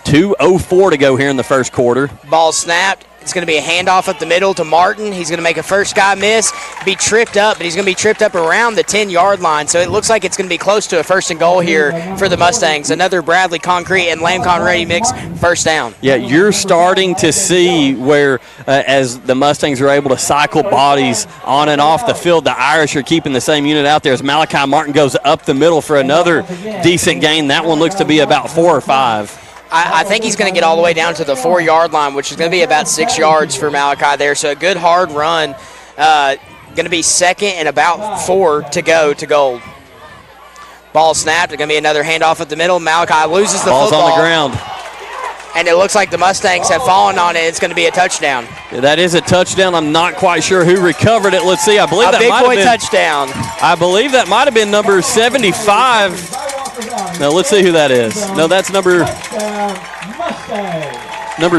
2:04 to go here in the first quarter. Ball snapped. It's going to be a handoff up the middle to Martin. He's going to make a first guy miss, be tripped up, but he's going to be tripped up around the 10-yard line. So it looks like it's going to be close to a first and goal here for the Mustangs. Another Bradley Concrete and Lamcon Ready mix first down. Yeah, you're starting to see where as the Mustangs are able to cycle bodies on and off the field, the Irish are keeping the same unit out there as Malachi Martin goes up the middle for another decent gain. That one looks to be about 4 or 5. I think he's going to get all the way down to the 4-yard line, which is going to be about 6 yards for Malachi there. So a good hard run. Going to be second and about 4 to go to goal. Ball snapped. It's going to be another handoff at the middle. Malachi loses the Ball's football. On the ground. And it looks like the Mustangs have fallen on it. It's going to be a touchdown. That is a touchdown. I'm not quite sure who recovered it. Let's see. I believe that might have been a big boy touchdown. I believe that might have been number 75. No, let's see who that is. No, that's number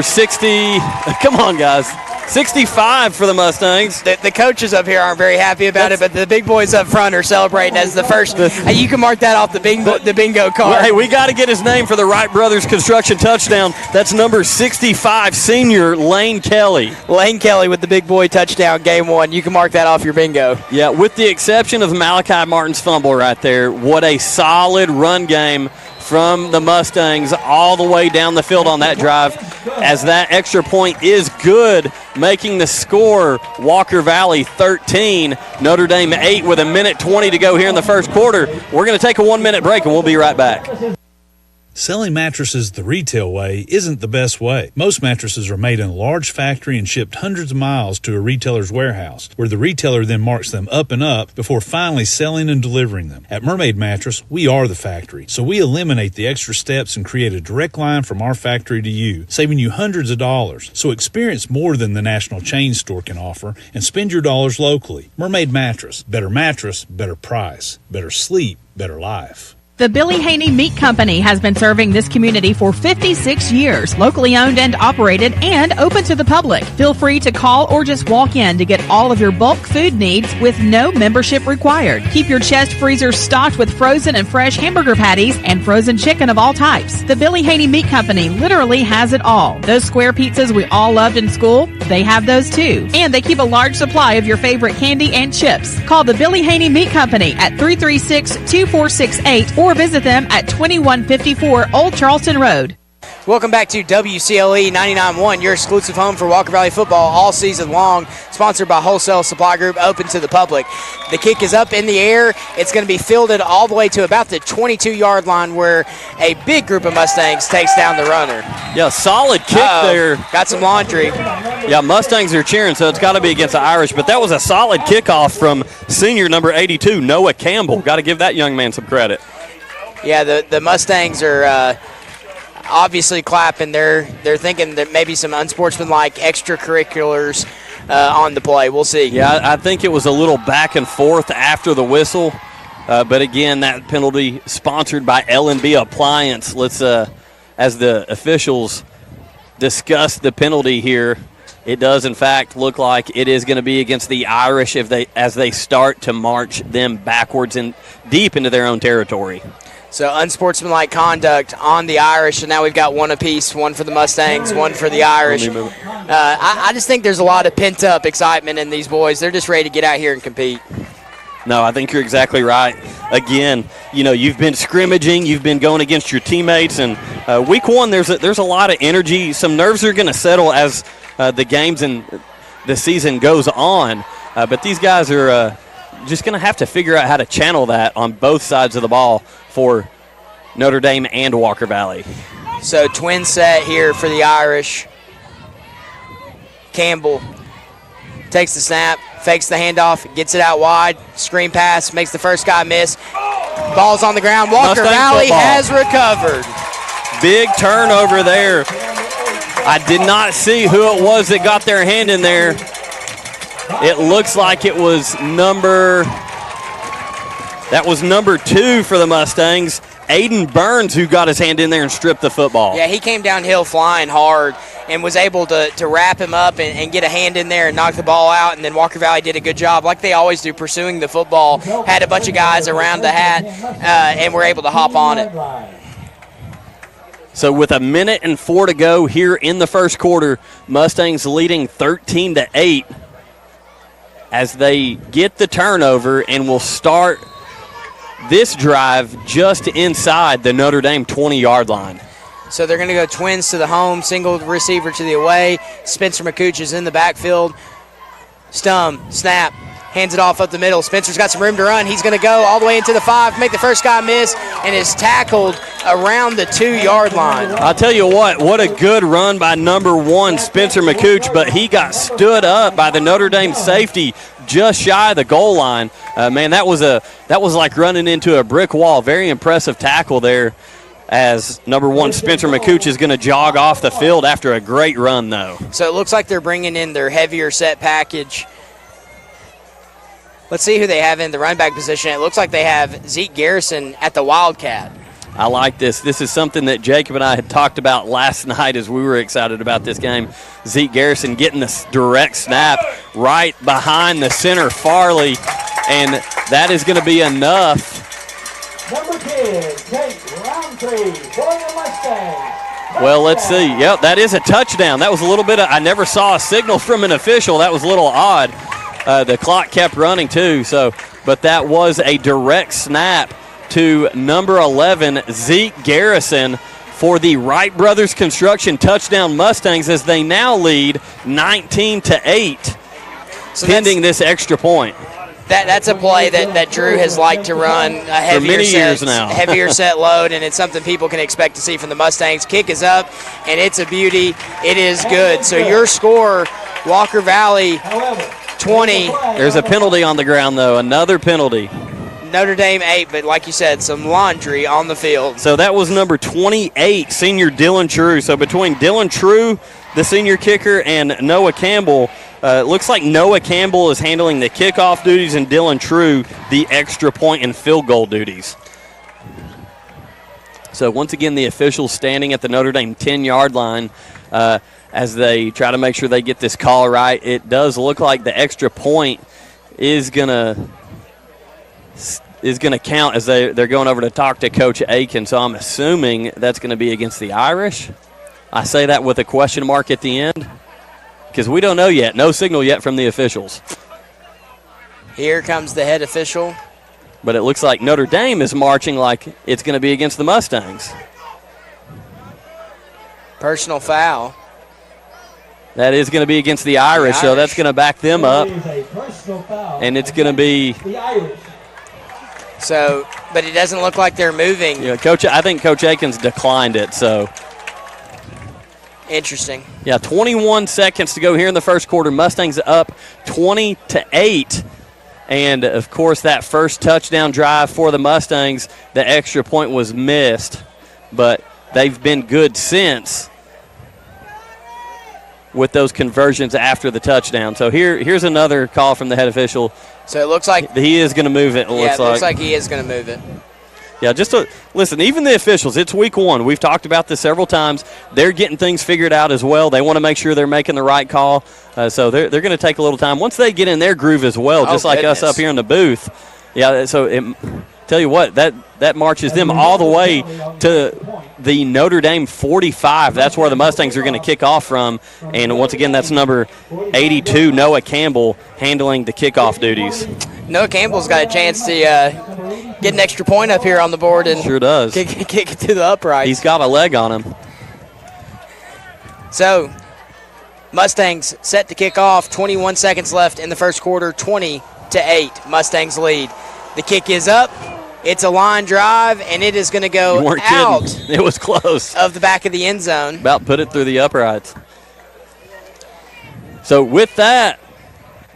60. Come on, guys. 65 for the Mustangs. The coaches up here aren't very happy about it, but the big boys up front are celebrating as the first. You can mark that off the bingo card. Well, hey, we got to get his name for the Wright Brothers construction touchdown. That's number 65, senior Lane Kelly. Lane Kelly with the big boy touchdown, game 1. You can mark that off your bingo. Yeah, with the exception of Malachi Martin's fumble right there, what a solid run game from the Mustangs all the way down the field on that drive, as that extra point is good, making the score Walker Valley 13, Notre Dame 8 with 1:20 to go here in the first quarter. We're going to take a 1-minute break, and we'll be right back. Selling mattresses the retail way isn't the best way. Most mattresses are made in a large factory and shipped hundreds of miles to a retailer's warehouse, where the retailer then marks them up and up before finally selling and delivering them. At Mermaid Mattress, we are the factory, so we eliminate the extra steps and create a direct line from our factory to you, saving you hundreds of dollars. So experience more than the national chain store can offer and spend your dollars locally. Mermaid Mattress. Better mattress, better price. Better sleep, better life. The Billy Haney Meat Company has been serving this community for 56 years, locally owned and operated and open to the public. Feel free to call or just walk in to get all of your bulk food needs with no membership required. Keep your chest freezer stocked with frozen and fresh hamburger patties and frozen chicken of all types. The Billy Haney Meat Company literally has it all. Those square pizzas we all loved in school, they have those too. And they keep a large supply of your favorite candy and chips. Call the Billy Haney Meat Company at 336-2468 or visit them at 2154 Old Charleston Road. Welcome back to WCLE 99.1, your exclusive home for Walker Valley football all season long, sponsored by Wholesale Supply Group, open to the public. The kick is up in the air. It's going to be fielded all the way to about the 22-yard line, where a big group of Mustangs takes down the runner. Yeah, solid kick there. Got some laundry. Yeah, Mustangs are cheering, so it's got to be against the Irish. But that was a solid kickoff from senior number 82, Noah Campbell. Got to give that young man some credit. Yeah, the Mustangs are obviously clapping. They're thinking that maybe some unsportsmanlike extracurriculars on the play. We'll see. Yeah, I think it was a little back and forth after the whistle. But again, that penalty sponsored by L&B Appliance. Let's, as the officials discuss the penalty here, it does in fact look like it is going to be against the Irish as they start to march them backwards and deep into their own territory. So unsportsmanlike conduct on the Irish, and now we've got one apiece, one for the Mustangs, one for the Irish. I just think there's a lot of pent-up excitement in these boys. They're just ready to get out here and compete. No, I think you're exactly right. Again, you've been scrimmaging, you've been going against your teammates, and week one there's a lot of energy. Some nerves are going to settle as the games and the season goes on, but these guys are just going to have to figure out how to channel that on both sides of the ball for Notre Dame and Walker Valley. So twin set here for the Irish. Campbell takes the snap, fakes the handoff, gets it out wide, screen pass, makes the first guy miss. Ball's on the ground. Walker Valley has recovered. Big turnover there. I did not see who it was that got their hand in there. It looks like it was number 2 for the Mustangs, Aiden Burns, who got his hand in there and stripped the football. Yeah, he came downhill flying hard and was able to wrap him up and get a hand in there and knock the ball out. And then Walker Valley did a good job, like they always do, pursuing the football. Had a bunch of guys around the hat and were able to hop on it. So with 1:04 to go here in the first quarter, Mustangs leading 13-8 as they get the turnover and will start this drive just inside the Notre Dame 20-yard line. So they're going to go twins to the home, single receiver to the away. Spencer McCooch is in the backfield. Stum, snap, hands it off up the middle. Spencer's got some room to run. He's going to go all the way into the 5, make the first guy miss, and is tackled around the 2-yard line. I'll tell you what a good run by number 1, Spencer McCooch, but he got stood up by the Notre Dame safety just shy of the goal line. Man, that was like running into a brick wall. Very impressive tackle there, as number 1, Spencer McCooch, is going to jog off the field after a great run, though. So it looks like they're bringing in their heavier set package. Let's see who they have in the running back position. It looks like they have Zeke Garrison at the Wildcat. I like this. This is something that Jacob and I had talked about last night as we were excited about this game. Zeke Garrison getting this direct snap right behind the center, Farley, and that is going to be enough. Number 10, Jake Roundtree for the Mustangs. Well, let's see. Yep, that is a touchdown. That was a little bit I never saw a signal from an official. That was a little odd. The clock kept running too, but that was a direct snap to number 11, Zeke Garrison, for the Wright Brothers Construction touchdown Mustangs, as they now lead 19-8, pending this extra point. That's a play that Drew has liked to run a heavier set load, and it's something people can expect to see from the Mustangs. Kick is up, and it's a beauty. It is good. So your score, Walker Valley 20. There's a penalty on the ground, though, another penalty. Notre Dame 8, but like you said, some laundry on the field. So that was number 28, senior Dylan True. So between Dylan True, the senior kicker, and Noah Campbell, it looks like Noah Campbell is handling the kickoff duties and Dylan True the extra point and field goal duties. So once again, the officials standing at the Notre Dame 10-yard line as they try to make sure they get this call right. It does look like the extra point is going to count as they're going over to talk to Coach Aiken. So I'm assuming that's going to be against the Irish. I say that with a question mark at the end because we don't know yet. No signal yet from the officials. Here comes the head official. But it looks like Notre Dame is marching like it's going to be against the Mustangs. Personal foul. That is going to be against the Irish, so that's going to back them up. And it's going to be the Irish. So, but it doesn't look like they're moving. Yeah, I think Coach Aikens declined it, so. Interesting. Yeah, 21 seconds to go here in the first quarter. Mustangs up 20-8. And, of course, that first touchdown drive for the Mustangs, the extra point was missed. But they've been good since with those conversions after the touchdown. So here's another call from the head official. So it looks like he is going to move it. Looks like he is going to move it. Yeah, listen, even the officials, it's week 1. We've talked about this several times. They're getting things figured out as well. They want to make sure they're making the right call. So they're going to take a little time. Once they get in their groove as well, just like us up here in the booth. Yeah, so tell you what, that marches them all the way to the Notre Dame 45. That's where the Mustangs are going to kick off from. And once again, that's number 82, Noah Campbell, handling the kickoff duties. Noah Campbell's got a chance to get an extra point up here on the board and sure does. Kick it to the upright. He's got a leg on him. So, Mustangs set to kick off. 21 seconds left in the first quarter. 20-8. Mustangs lead. The kick is up. It's a line drive, and it is going to go out. Kidding. It was close. Of the back of the end zone. About put it through the uprights. So with that,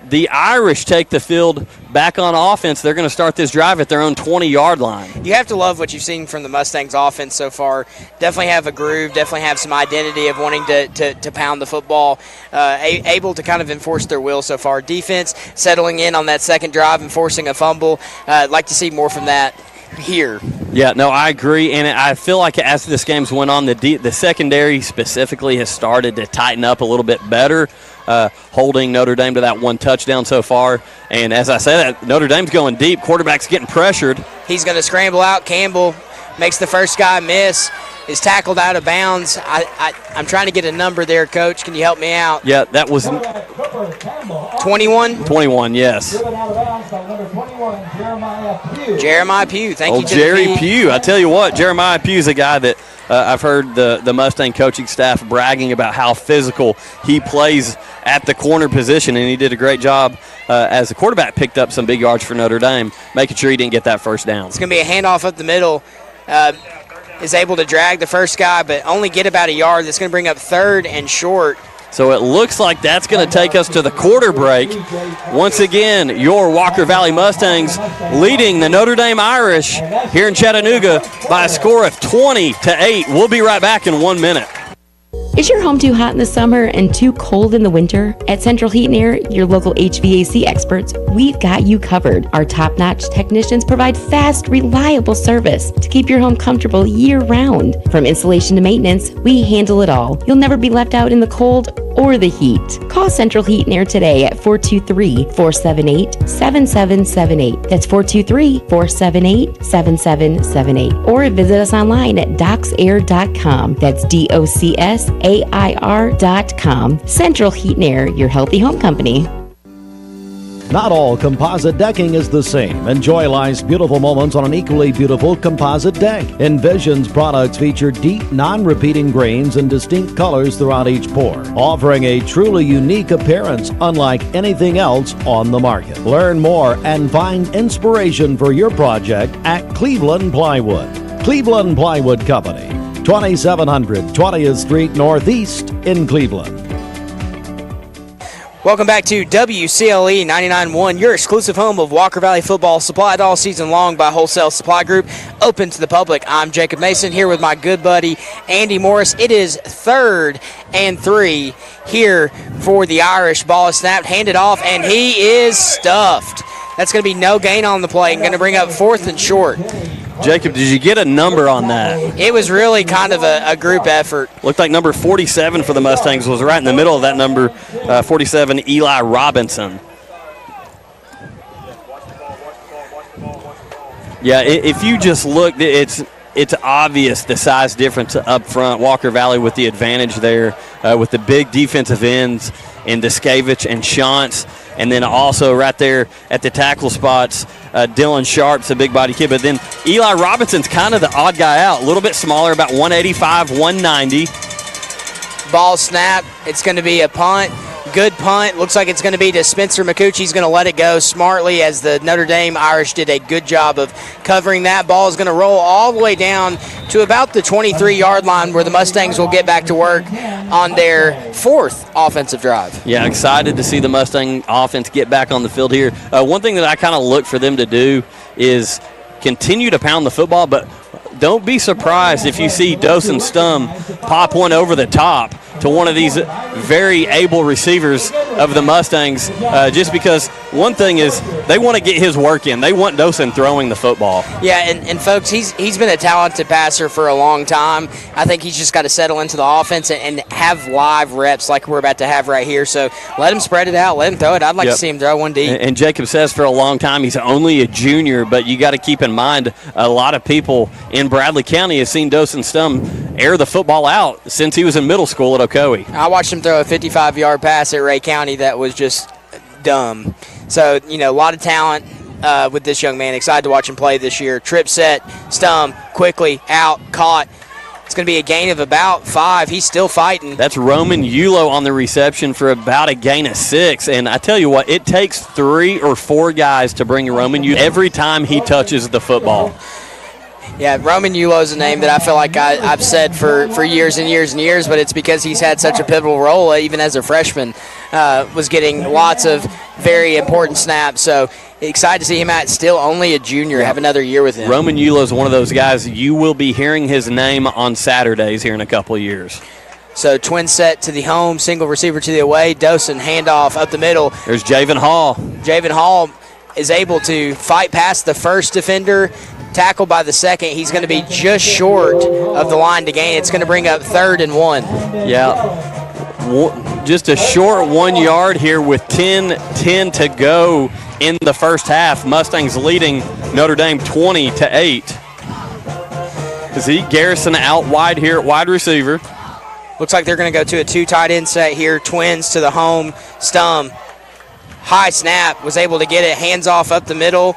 the Irish take the field back on offense. They're going to start this drive at their own 20-yard line. You have to love what you've seen from the Mustangs offense so far. Definitely have a groove, definitely have some identity of wanting to pound the football, able to kind of enforce their will so far. Defense settling in on that second drive and forcing a fumble. I'd like to see more from that here. Yeah, no, I agree, and I feel like as this game's went on, the secondary specifically has started to tighten up a little bit better, holding Notre Dame to that one touchdown so far. And as I said, Notre Dame's going deep. Quarterback's getting pressured. He's going to scramble out. Campbell makes the first guy miss, is tackled out of bounds. I'm trying to get a number there, Coach. Can you help me out? Yeah, that was 21? 21, yes. Jeremiah Pugh. Thank you, Jerry Pugh. I tell you what, Jeremiah Pugh's a guy that I've heard the Mustang coaching staff bragging about how physical he plays at the corner position, and he did a great job as the quarterback. Picked up some big yards for Notre Dame, making sure he didn't get that first down. It's going to be a handoff up the middle. Is able to drag the first guy, but only get about a yard. That's going to bring up third and short. So it looks like that's going to take us to the quarter break. Once again, your Walker Valley Mustangs leading the Notre Dame Irish here in Chattanooga by a score of 20-8. We'll be right back in 1 minute. Is your home too hot in the summer and too cold in the winter? At Central Heat and Air, your local HVAC experts, we've got you covered. Our top-notch technicians provide fast, reliable service to keep your home comfortable year-round. From installation to maintenance, we handle it all. You'll never be left out in the cold or the heat. Call Central Heat and Air today at 423-478-7778. That's 423-478-7778. Or visit us online at docsair.com. That's DOCSAIR.com. Central Heat and Air, your healthy home company. Not all composite decking is the same. Enjoy life's beautiful moments on an equally beautiful composite deck. Envision's products feature deep, non-repeating grains and distinct colors throughout each pour, offering a truly unique appearance unlike anything else on the market. Learn more and find inspiration for your project at Cleveland Plywood. Cleveland Plywood Company, 2700 20th Street Northeast in Cleveland. Welcome back to WCLE 99.1, your exclusive home of Walker Valley football, supplied all season long by Wholesale Supply Group, open to the public. I'm Jacob Mason here with my good buddy Andy Morris. It is 3rd and 3 here for the Irish. Ball is snapped, handed off, and he is stuffed. That's going to be no gain on the play and going to bring up 4th and short. Jacob, did you get a number on that? It was really kind of a group effort. Looked like number 47 for the Mustangs was right in the middle of that number, 47, Eli Robinson. Yeah, if you just look, it's obvious the size difference up front. Walker Valley with the advantage there with the big defensive ends in Deskevich and Shantz. And then also right there at the tackle spots, Dylan Sharp's a big body kid. But then Eli Robinson's kind of the odd guy out, a little bit smaller, about 185, 190. Ball snap. It's going to be a punt. Good punt. Looks like it's going to be to Spencer McCooch. He's going to let it go smartly as the Notre Dame Irish did a good job of covering that. Ball is going to roll all the way down to about the 23-yard line where the Mustangs will get back to work on their 4th offensive drive. Yeah, excited to see the Mustang offense get back on the field here. One thing that I kind of look for them to do is continue to pound the football, but don't be surprised if you see Dawson Stum pop one over the top to one of these very able receivers of the Mustangs, just because one thing is they want to get his work in. They want Dawson throwing the football. Yeah, and folks, he's been a talented passer for a long time. I think he's just got to settle into the offense and have live reps like we're about to have right here. So let him spread it out. Let him throw it. I'd like to see him throw one deep. And Jacob says for a long time he's only a junior, but you got to keep in mind a lot of people in Bradley County have seen Dawson Stum air the football out since he was in middle school at Ocoee. I watched him throw a 55-yard pass at Ray County that was just dumb. So, a lot of talent with this young man. Excited to watch him play this year. Trip set, Stum, quickly, out, caught. It's going to be a gain of about 5. He's still fighting. That's Roman Yulo on the reception for about a gain of 6. And I tell you what, it takes 3 or 4 guys to bring Roman Yulo every time he touches the football. Yeah, Roman Yulo is a name that I feel like I've said for years and years and years, but it's because he's had such a pivotal role even as a freshman, was getting lots of very important snaps. So excited to see him still only a junior, have another year with him. Roman Yulo is one of those guys you will be hearing his name on Saturdays here in a couple of years. So twin set to the home, single receiver to the away. Dawson handoff up the middle. There's Javen Hall. Javen Hall is able to fight past the first defender, tackled by the second. He's going to be just short of the line to gain. It's going to bring up 3rd and 1. Yeah, just a short 1 yard here with 10 to go in the first half. Mustangs leading Notre Dame 20-8. Zeke Garrison out wide here at wide receiver. Looks like they're going to go to a 2 tight end set here. Twins to the home. Stum. High snap, was able to get it, hands off up the middle,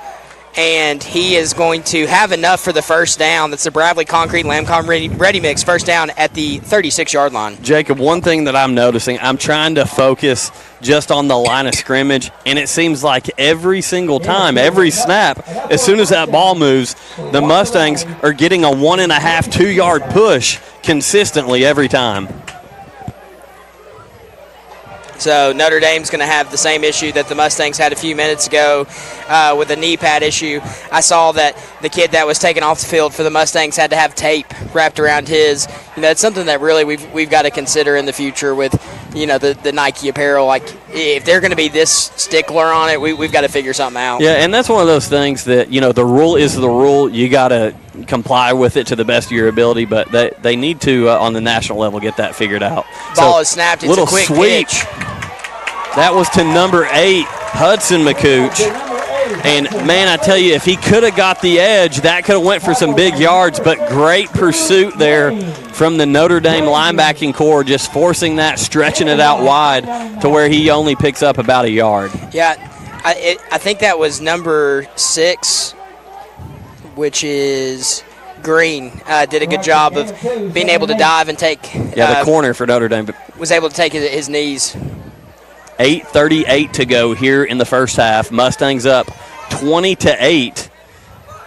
and he is going to have enough for the first down. That's the Bradley Concrete Lamcom Ready Mix first down at the 36-yard line. Jacob, one thing that I'm noticing, I'm trying to focus just on the line of scrimmage, and it seems like every single time, every snap, as soon as that ball moves, the Mustangs are getting a 1.5, 2 yard push consistently every time. So Notre Dame's going to have the same issue that the Mustangs had a few minutes ago with the knee pad issue. I saw that the kid that was taken off the field for the Mustangs had to have tape wrapped around his. It's something that really we've got to consider in the future with, the Nike apparel. Like, if they're going to be this stickler on it, we've got to figure something out. Yeah, and that's one of those things that, the rule is the rule. You got to comply with it to the best of your ability, but they need to, on the national level, get that figured out. Ball is snapped. It's little a quick sweep. pitch. That was to number 8, Hudson McCooch. And, man, I tell you, if he could have got the edge, that could have went for some big yards, but great pursuit there from the Notre Dame linebacking core, just forcing that, stretching it out wide to where he only picks up about a yard. Yeah, I think that was number 6, which is Green. Did a good job of being able to dive and take. The corner for Notre Dame. Was able to take his knees. 8:38 to go here in the first half. Mustangs up 20-8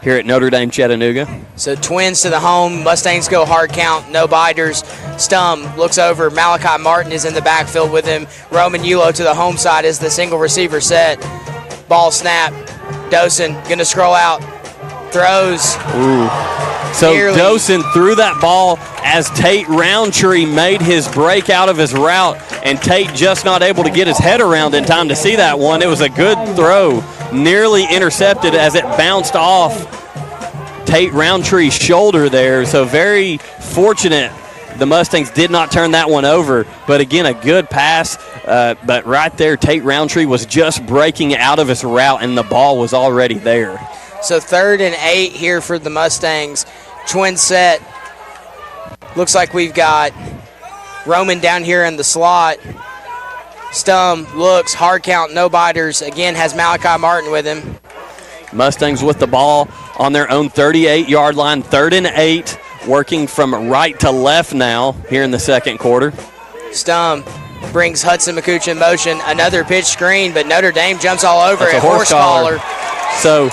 here at Notre Dame Chattanooga. So Twins to the home. Mustangs go hard count. No biters. Stum looks over. Malachi Martin is in the backfield with him. Roman Yulo to the home side is the single receiver set. Ball snap. Dawson going to scroll out. Throws. Ooh. So Dawson threw that ball as Tate Roundtree made his break out of his route, and Tate just not able to get his head around in time to see that one. It was a good throw, nearly intercepted as it bounced off Tate Roundtree's shoulder there. So very fortunate the Mustangs did not turn that one over. But again, a good pass. But right there, Tate Roundtree was just breaking out of his route, and the ball was already there. So 3rd and 8 here for the Mustangs. Twin set. Looks like we've got Roman down here in the slot. Stum looks, hard count, no biters. Again, has Malachi Martin with him. Mustangs with the ball on their own 38-yard line. 3rd and 8, working from right to left now here in the second quarter. Stum brings Hudson McCooch in motion. Another pitch screen, but Notre Dame jumps all over That's it. a horse collar. So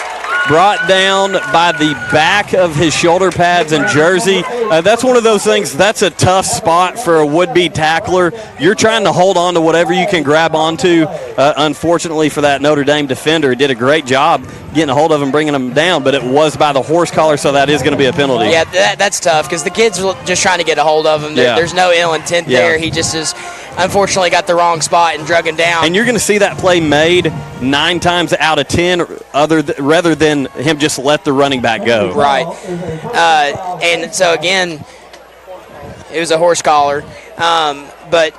brought down by the back of his shoulder pads and jersey. That's one of those things, that's a tough spot for a would-be tackler. You're trying to hold on to whatever you can grab onto. Unfortunately for that Notre Dame defender, did a great job getting a hold of him, bringing him down, but it was by the horse collar, so that is going to be a penalty. Yeah, that's tough because the kid's just trying to get a hold of him. There's no ill intent there. He just is unfortunately got the wrong spot and drug him down. And you're going to see that play made 9 times out of 10 rather than him just let the running back go. Right. And so, again, it was a horse collar. But,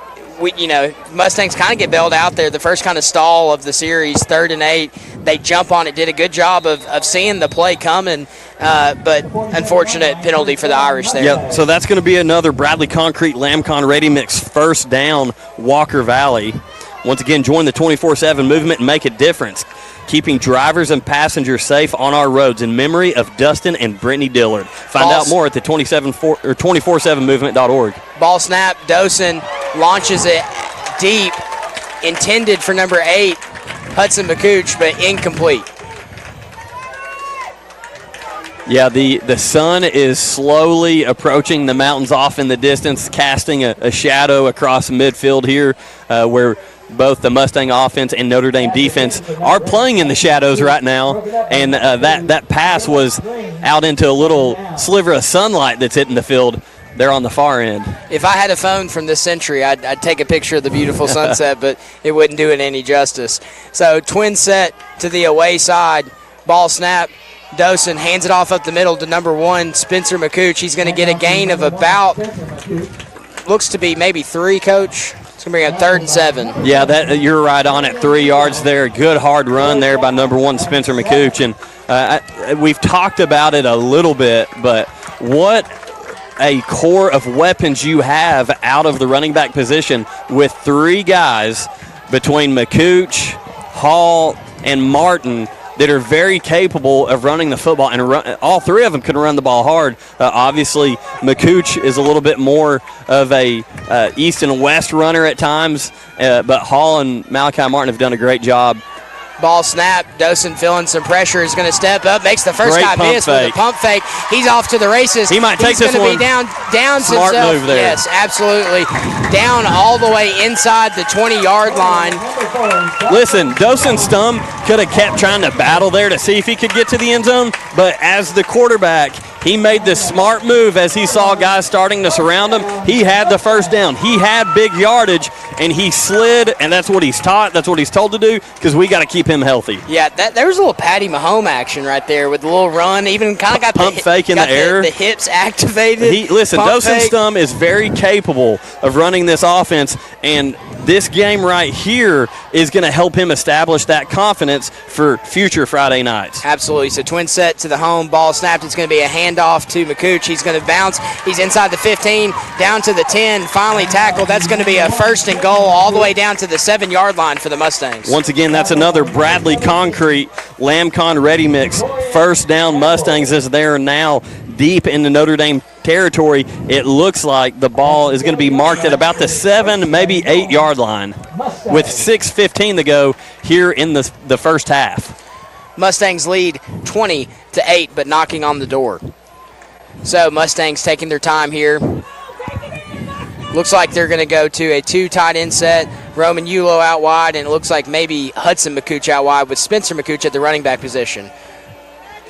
Mustangs kind of get bailed out there. The first kind of stall of the series, 3rd and 8. They jump on it, did a good job of seeing the play coming, but unfortunate penalty for the Irish there. Yep, so that's going to be another Bradley Concrete Lamcon Ready Mix first down, Walker Valley. Once again, join the 24/7 movement and make a difference, keeping drivers and passengers safe on our roads in memory of Dustin and Brittany Dillard. Find out more at the 247movement.org. Ball snap, Dosen launches it deep, intended for number 8, Hudson McCooch, but incomplete. Yeah, the sun is slowly approaching the mountains off in the distance, casting a shadow across midfield here where both the Mustang offense and Notre Dame defense are playing in the shadows right now, and that pass was out into a little sliver of sunlight that's hitting the field there on the far end. If I had a phone from this century, I'd take a picture of the beautiful sunset, but it wouldn't do it any justice. So twin set to the away side, ball snap. Dosen hands it off up the middle to number 1, Spencer McCooch. He's going to get a gain of about, looks to be maybe 3, Coach. It's going to bring up 3rd and 7. Yeah, you're right on it. 3 yards there. Good hard run there by number 1, Spencer McCooch. And we've talked about it a little bit, but what a core of weapons you have out of the running back position with 3 guys between McCooch, Hall, and Martin that are very capable of running the football, and all 3 of them can run the ball hard. Obviously, McCooch is a little bit more of a east and west runner at times, but Hall and Malachi Martin have done a great job. Ball snap, Dosen feeling some pressure, is going to step up, makes the first guy miss with a pump fake. He's off to the races. He might take this one. He's going to be down Smart himself. move there. Yes, absolutely. Down all the way inside the 20-yard line. Listen, Dosen Stum could have kept trying to battle there to see if he could get to the end zone, but as the quarterback, he made this smart move as he saw guys starting to surround him. He had the first down. He had big yardage, and he slid, and that's what he's taught. That's what he's told to do, because we got to keep him healthy. Yeah, there was a little Patty Mahomes action right there with the little run, even kind of got pump fake in the air. The hips activated. Dosen Stum is very capable of running this offense, and this game right here is going to help him establish that confidence for future Friday nights. Absolutely. So twin set to the home, ball snapped. It's going to be a handoff to McCooch. He's going to bounce. He's inside the 15, down to the 10, finally tackled. That's going to be a 1st and goal all the way down to the 7-yard line for the Mustangs. Once again, that's another Bradley Concrete Lamcon Ready Mix. First down Mustangs as they're now deep in the Notre Dame territory. It looks like the ball is going to be marked at about the 7, maybe 8-yard line with 6:15 to go here in the first half. Mustangs lead 20-8, but knocking on the door. So Mustangs taking their time here. Looks like they're going to go to a 2 tight end set. Roman Yulo out wide, and it looks like maybe Hudson McCooch out wide with Spencer McCooch at the running back position.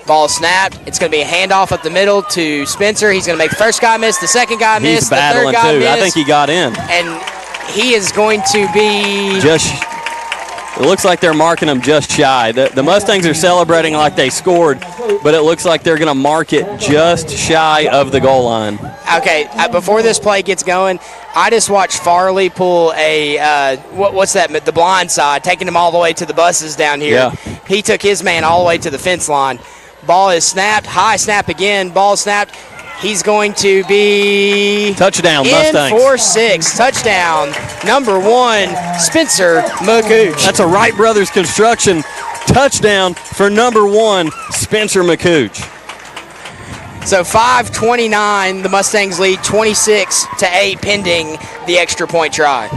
Ball snapped. It's going to be a handoff up the middle to Spencer. He's going to make the first guy miss, the second guy miss, the third guy miss. I think he got in. And he is going to be... It looks like they're marking him just shy. The Mustangs are celebrating like they scored, but it looks like they're going to mark it just shy of the goal line. Okay, before this play gets going, I just watched Farley pull a, what's that, the blind side, taking him all the way to the buses down here. Yeah. He took his man all the way to the fence line. Ball is snapped, high snap again, ball snapped. He's going to be touchdown, Mustangs. In for 6. Touchdown, number 1, Spencer McCooch. That's a Wright Brothers Construction touchdown for number 1, Spencer McCooch. So 5:29, the Mustangs lead 26-8 pending the extra point try.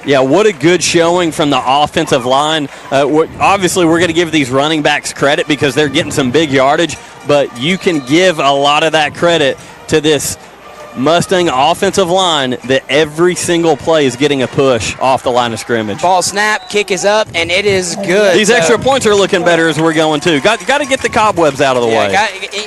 Yeah, what a good showing from the offensive line. Obviously, we're going to give these running backs credit because they're getting some big yardage, but you can give a lot of that credit to this Mustang offensive line that every single play is getting a push off the line of scrimmage. Ball snap, kick is up, and it is good. These extra points are looking better as we're going, too. Got to get the cobwebs out of the way.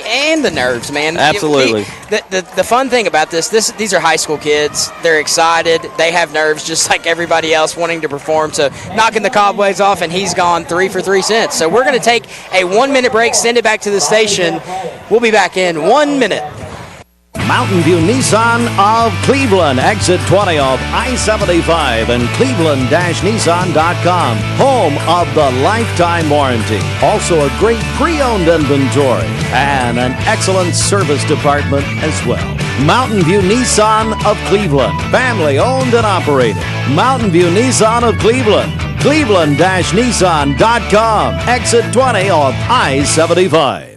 And the nerves, man. Absolutely. The fun thing about these are high school kids. They're excited. They have nerves just like everybody else wanting to perform. So knocking the cobwebs off, and he's gone 3 for 3 cents. So we're going to take a 1-minute break, send it back to the station. We'll be back in 1 minute. Mountain View Nissan of Cleveland, exit 20 off I-75 and cleveland-nissan.com, home of the lifetime warranty. Also a great pre-owned inventory and an excellent service department as well. Mountain View Nissan of Cleveland, family owned and operated. Mountain View Nissan of Cleveland, cleveland-nissan.com, exit 20 off I-75.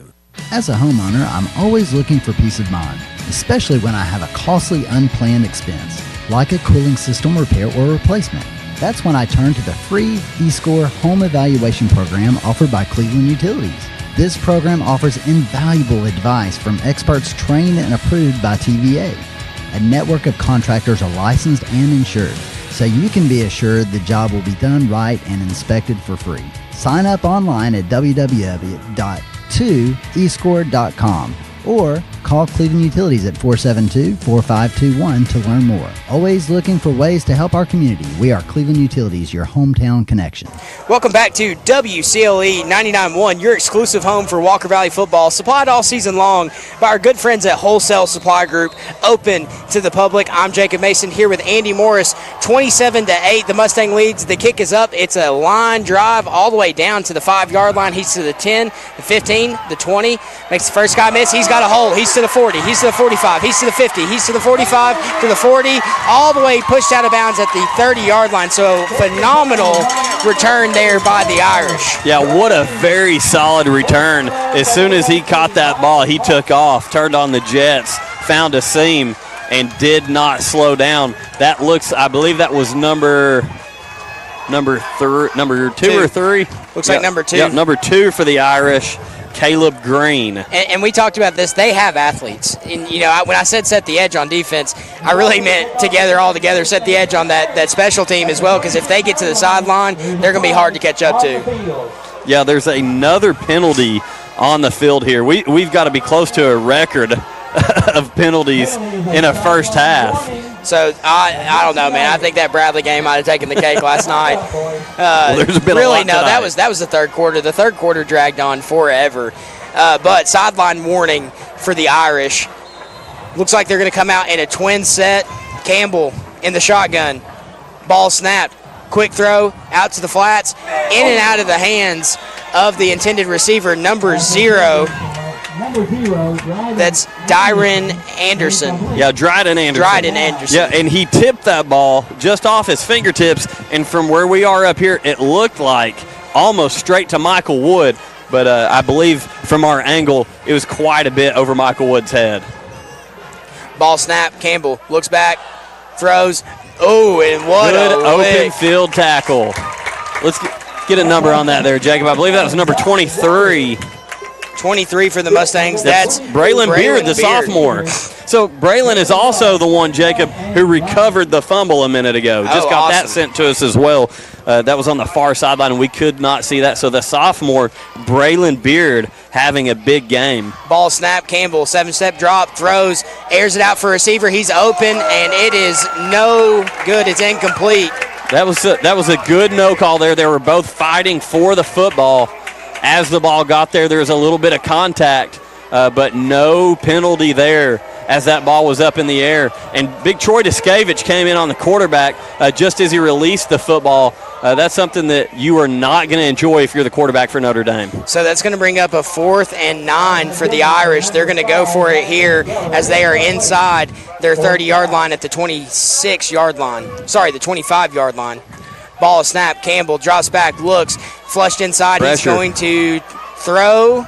As a homeowner, I'm always looking for peace of mind, especially when I have a costly unplanned expense, like a cooling system repair or replacement. That's when I turn to the free eScore home evaluation program offered by Cleveland Utilities. This program offers invaluable advice from experts trained and approved by TVA. A network of contractors are licensed and insured, so you can be assured the job will be done right and inspected for free. Sign up online at www.2escore.com or call Cleveland Utilities at 472-4521 to learn more. Always looking for ways to help our community. We are Cleveland Utilities, your hometown connection. Welcome back to WCLE 99.1, your exclusive home for Walker Valley football, supplied all season long by our good friends at Wholesale Supply Group, open to the public. I'm Jacob Mason here with Andy Morris. 27-8, the Mustang leads. The kick is up. It's a line drive all the way down to the 5-yard line. He's to the 10, the 15, the 20. Makes the first guy miss. He's got a hole. He's to the 40. He's to the 45. He's to the 50. He's to the 45, to the 40, all the way pushed out of bounds at the 30-yard line. So phenomenal return there by the Irish. Yeah, what a very solid return. As soon as he caught that ball, he took off, turned on the jets, found a seam, and did not slow down. That looks, I believe that was number 2 or 3. Looks like number 2. Yep, number 2 for the Irish, Caleb Green. And we talked about this. They have athletes. And, when I said set the edge on defense, I really meant all together, set the edge on that special team as well, because if they get to the sideline, they're going to be hard to catch up to. Yeah, there's another penalty on the field here. We've got to be close to a record of penalties in a first half. So, I don't know, man. I think that Bradley game might have taken the cake last night. There's been really, a lot that was the third quarter. The third quarter dragged on forever. But sideline warning for the Irish. Looks like they're going to come out in a twin set. Campbell in the shotgun. Ball snapped. Quick throw out to the flats. In and out of the hands of the intended receiver, number 0. That's Dyron Anderson. Yeah, Dryden Anderson. Yeah, and he tipped that ball just off his fingertips, and from where we are up here, it looked like almost straight to Michael Wood, but I believe from our angle, it was quite a bit over Michael Wood's head. Ball snap, Campbell looks back, throws. Oh, and what good a open lick. field tackle. Let's get a number on that there, Jacob. I believe that was number 23. 23 for the Mustangs. That's Braylon Beard, the sophomore. So Braylon is also the one, Jacob, who recovered the fumble a minute ago. Just got that sent to us as well. That was on the far sideline, and we could not see that. So the sophomore, Braylon Beard, having a big game. Ball snap, Campbell, 7-step drop, throws, airs it out for a receiver. He's open, and it is no good. It's incomplete. That was a good no call there. They were both fighting for the football. As the ball got there, there was a little bit of contact, but no penalty there as that ball was up in the air. And Big Troy Duskevich came in on the quarterback just as he released the football. That's something that you are not going to enjoy if you're the quarterback for Notre Dame. So that's going to bring up a 4th and 9 for the Irish. They're going to go for it here as they are inside their 30-yard line at the 26-yard line. Sorry, the 25-yard line. Ball snap, Campbell drops back, looks, flushed inside. Pressure. He's going to throw.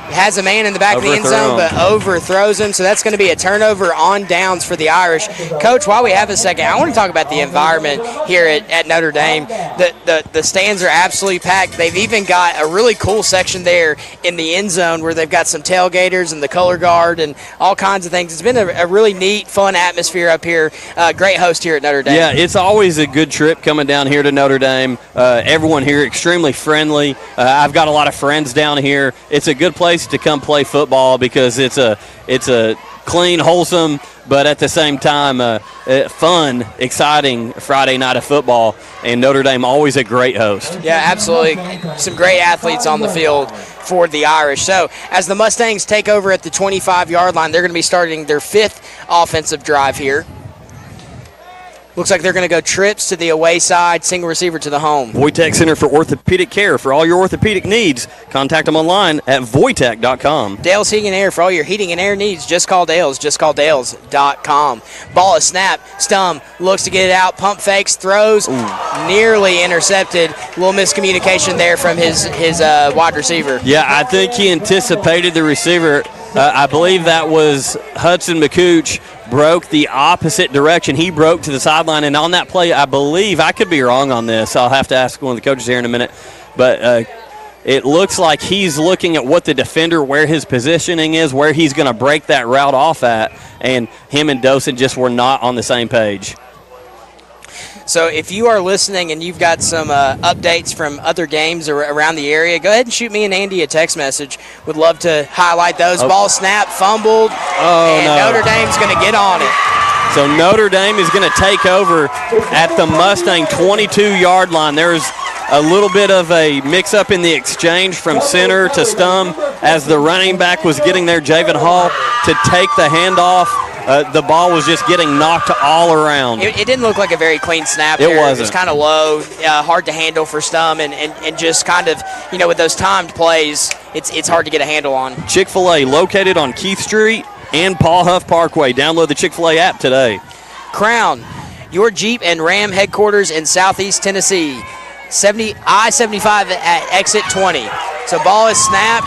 has a man in the back of the end zone, but overthrows him. So that's going to be a turnover on downs for the Irish. Coach, while we have a second, I want to talk about the environment here at Notre Dame. The stands are absolutely packed. They've even got a really cool section there in the end zone where they've got some tailgaters and the color guard and all kinds of things. It's been a really neat, fun atmosphere up here. Great host here at Notre Dame. Yeah, it's always a good trip coming down here to Notre Dame. Everyone here extremely friendly. I've got a lot of friends down here. It's a good place to come play football because it's a clean, wholesome, but at the same time fun, exciting Friday night of football, and Notre Dame always a great host. Yeah, absolutely. Some great athletes on the field for the Irish. So as the Mustangs take over at the 25-yard line, they're going to be starting their 5th offensive drive here. Looks like they're going to go trips to the away side, single receiver to the home. Wojtek Center for Orthopedic Care. For all your orthopedic needs, contact them online at Wojtek.com. Dale's Heating and Air. For all your heating and air needs, just call Dale's. Just call Dales.com. Ball is snapped. Stum looks to get it out. Pump fakes. Throws. Nearly intercepted. A little miscommunication there from his wide receiver. Yeah, I think he anticipated the receiver. I believe that was Hudson McCooch broke the opposite direction. He broke to the sideline, and on that play, I believe, I could be wrong on this. I'll have to ask one of the coaches here in a minute. But it looks like he's looking at what the defender, where his positioning is, where he's going to break that route off at, and him and Dosen just were not on the same page. So if you are listening and you've got some updates from other games around the area, go ahead and shoot me and Andy a text message. Would love to highlight those. Ball snap, fumbled, and Notre Dame's going to get on it. So Notre Dame is going to take over at the Mustang 22-yard line. There's a little bit of a mix-up in the exchange from center to Stum as the running back was getting there, Javen Hall, to take the handoff. The ball was just getting knocked all around. It didn't look like a very clean snap. It wasn't. It was kind of low, hard to handle for Stum, and just kind of, with those timed plays, it's hard to get a handle on. Chick-fil-A located on Keith Street and Paul Huff Parkway. Download the Chick-fil-A app today. Crown, your Jeep and Ram headquarters in Southeast Tennessee. I-75 at exit 20. So ball is snapped,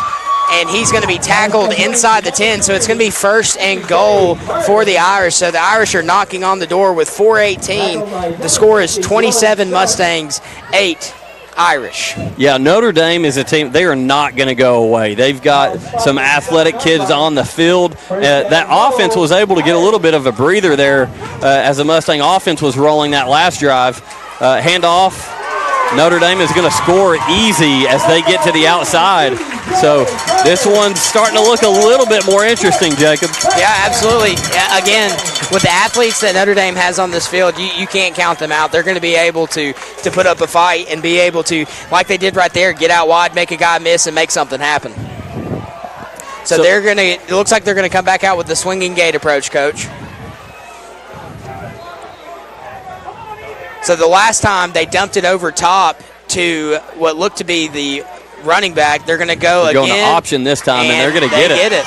and he's going to be tackled inside the 10, so it's going to be 1st and goal for the Irish. So the Irish are knocking on the door with 4:18. The score is 27 Mustangs, 8 Irish. Yeah, Notre Dame is a team, they are not going to go away. They've got some athletic kids on the field. That offense was able to get a little bit of a breather there as the Mustang offense was rolling that last drive. Handoff. Notre Dame is going to score easy as they get to the outside. So this one's starting to look a little bit more interesting, Jacob. Yeah, absolutely. Again, with the athletes that Notre Dame has on this field, you can't count them out. They're going to be able to put up a fight and be able to, like they did right there, get out wide, make a guy miss, and make something happen. So they're going to, it looks like they're going to come back out with the swinging gate approach, Coach. So the last time they dumped it over top to what looked to be the running back, they're going to go again. Going to option this time, and they're going to get it.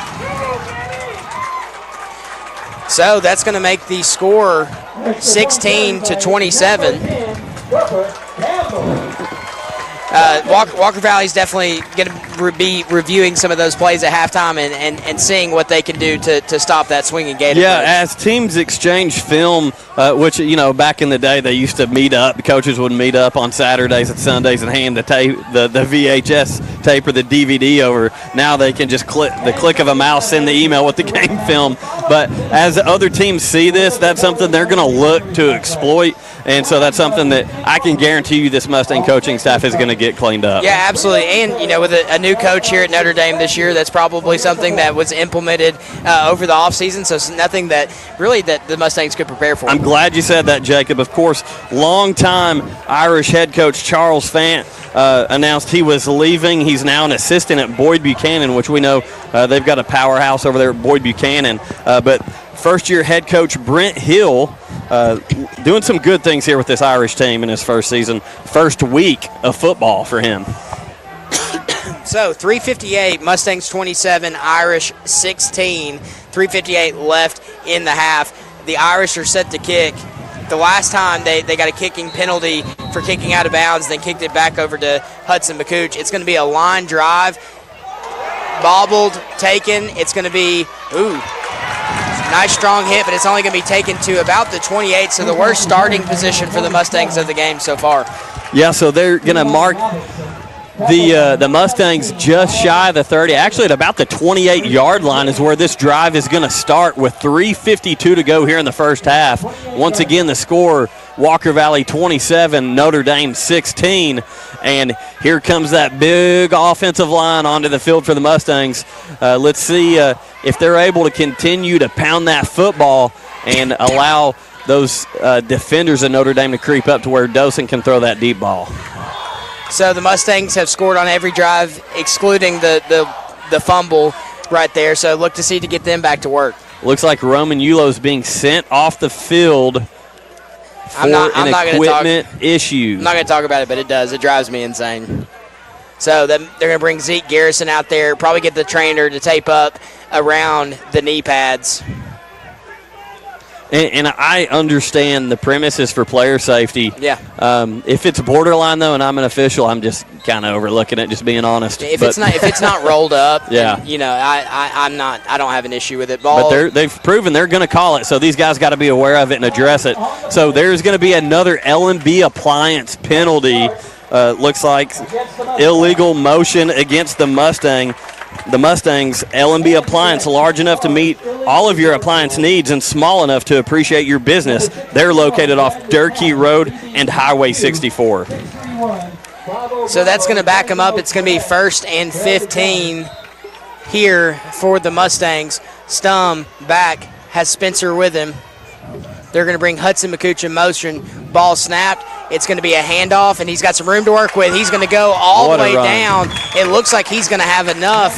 So that's going to make the score 16-27. Walker Valley's definitely going to be reviewing some of those plays at halftime and seeing what they can do to stop that swinging gate approach. Yeah, as teams exchange film, which, back in the day they used to meet up. The coaches would meet up on Saturdays and Sundays and hand the tape, the VHS tape or the DVD over. Now they can just click of a mouse, send the email with the game film. But as other teams see this, that's something they're going to look to exploit. And so that's something that I can guarantee you this Mustang coaching staff is going to get cleaned up. Yeah, absolutely. And, with a new coach here at Notre Dame this year, that's probably something that was implemented over the offseason. So it's nothing that the Mustangs could prepare for. I'm glad you said that, Jacob. Of course, longtime Irish head coach Charles Fant announced he was leaving. He's now an assistant at Boyd Buchanan, which we know they've got a powerhouse over there at Boyd Buchanan. But first-year head coach Brent Hill doing some good things here with this Irish team in his first season, first week of football for him. So 3:58, Mustangs 27, Irish 16. 3:58 left in the half. The Irish are set to kick. The last time they got a kicking penalty for kicking out of bounds, then kicked it back over to Hudson McCooch. It's going to be a line drive. bobbled, taken. It's going to be, nice strong hit, but it's only going to be taken to about the 28, so the worst starting position for the Mustangs of the game so far. Yeah, so they're going to mark the Mustangs just shy of the 30. Actually, at about the 28-yard line is where this drive is going to start with 3:52 to go here in the first half. Once again, the score, Walker Valley 27, Notre Dame 16. And here comes that big offensive line onto the field for the Mustangs. Let's see if they're able to continue to pound that football and allow those defenders of Notre Dame to creep up to where Dosen can throw that deep ball. So the Mustangs have scored on every drive, excluding the fumble right there. So look to see to get them back to work. Looks like Roman Yulo is being sent off the field for an equipment issue. I'm not going to talk about it, but it does. It drives me insane. So they're going to bring Zeke Garrison out there, probably get the trainer to tape up around the knee pads. And I understand the premise is for player safety. Yeah. If it's borderline, though, and I'm an official, I'm just kind of overlooking it, just being honest. If it's not rolled up, yeah. Then, I don't have an issue with it. But they've proven they're going to call it, so these guys got to be aware of it and address it. So there's going to be another L&B appliance penalty. Looks like illegal motion against the Mustang. The Mustangs, L&B appliance, large enough to meet all of your appliance needs and small enough to appreciate your business. They're located off Durkee Road and Highway 64. So that's going to back them up. It's going to be 1st and 15 here for the Mustangs. Stum back, has Spencer with him. They're going to bring Hudson McCooch in motion. Ball snapped. It's going to be a handoff, and he's got some room to work with. He's going to go all the way down. It looks like he's going to have enough.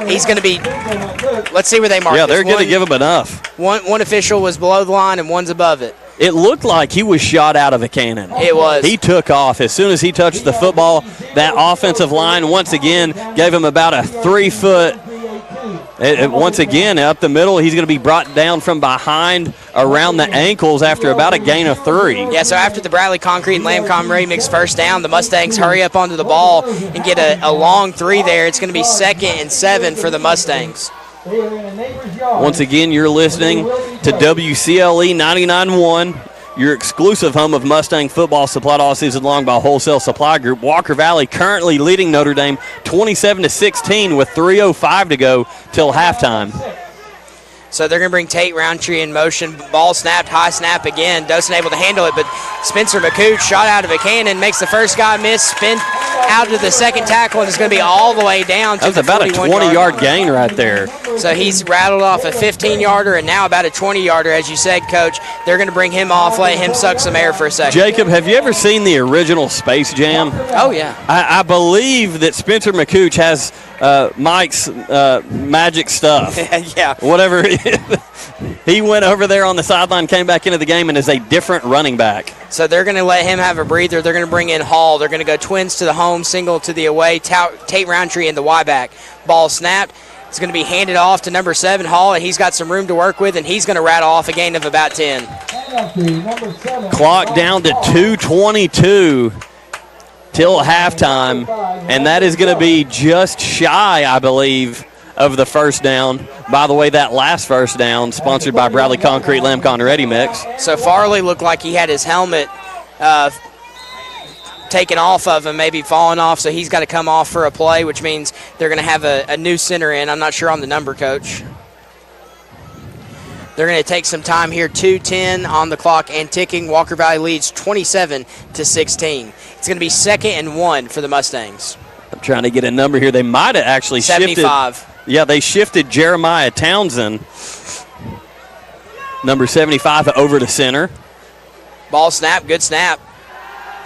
He's going to be – let's see where they mark this. Yeah, they're going to give him enough. One official was below the line and one's above it. It looked like he was shot out of a cannon. It was. He took off. As soon as he touched the football, that offensive line once again gave him about a 3-foot – once again, up the middle, he's going to be brought down from behind around the ankles after about a gain of 3. Yeah, so after the Bradley Concrete and Lamcom remix first down, the Mustangs hurry up onto the ball and get a long 3 there. It's going to be 2nd and 7 for the Mustangs. Once again, you're listening to WCLE 99.1. Your exclusive home of Mustang football, supplied all season long by Wholesale Supply Group. Walker Valley currently leading Notre Dame 27-16 with 3:05 to go till halftime. So they're going to bring Tate Roundtree in motion. Ball snapped, high snap again. Dosen able to handle it, but Spencer McCooch shot out of a cannon, makes the first guy miss, spin out to the second tackle, and it's going to be all the way down to the 41-yard line. That's about a 20-yard gain right there. So he's rattled off a 15-yarder and now about a 20-yarder, as you said, Coach. They're going to bring him off, let him suck some air for a second. Jacob, have you ever seen the original Space Jam? Oh, yeah. I believe that Spencer McCooch has Mike's magic stuff. Yeah. Whatever. He went over there on the sideline, came back into the game, and is a different running back. So they're going to let him have a breather. They're going to bring in Hall. They're going to go twins to the home, single to the away. Tate Roundtree in the Y-back. Ball snapped. It's going to be handed off to number 7, Hall, and he's got some room to work with, and he's going to rattle off a gain of about 10. Clock down to 2:22 till halftime, and that is going to be just shy, I believe, of the first down. By the way, that last first down, sponsored by Bradley Concrete Lamcon Ready Mix. So Farley looked like he had his helmet taken off of him, maybe falling off, so he's got to come off for a play, which means they're going to have a new center in. I'm not sure on the number, Coach. They're going to take some time here, 2:10 on the clock and ticking. Walker Valley leads 27-16. It's going to be 2nd and 1 for the Mustangs. I'm trying to get a number here. They might have actually 75. Shifted. Yeah, they shifted Jeremiah Townsend, number 75, over to center. Ball snap, good snap.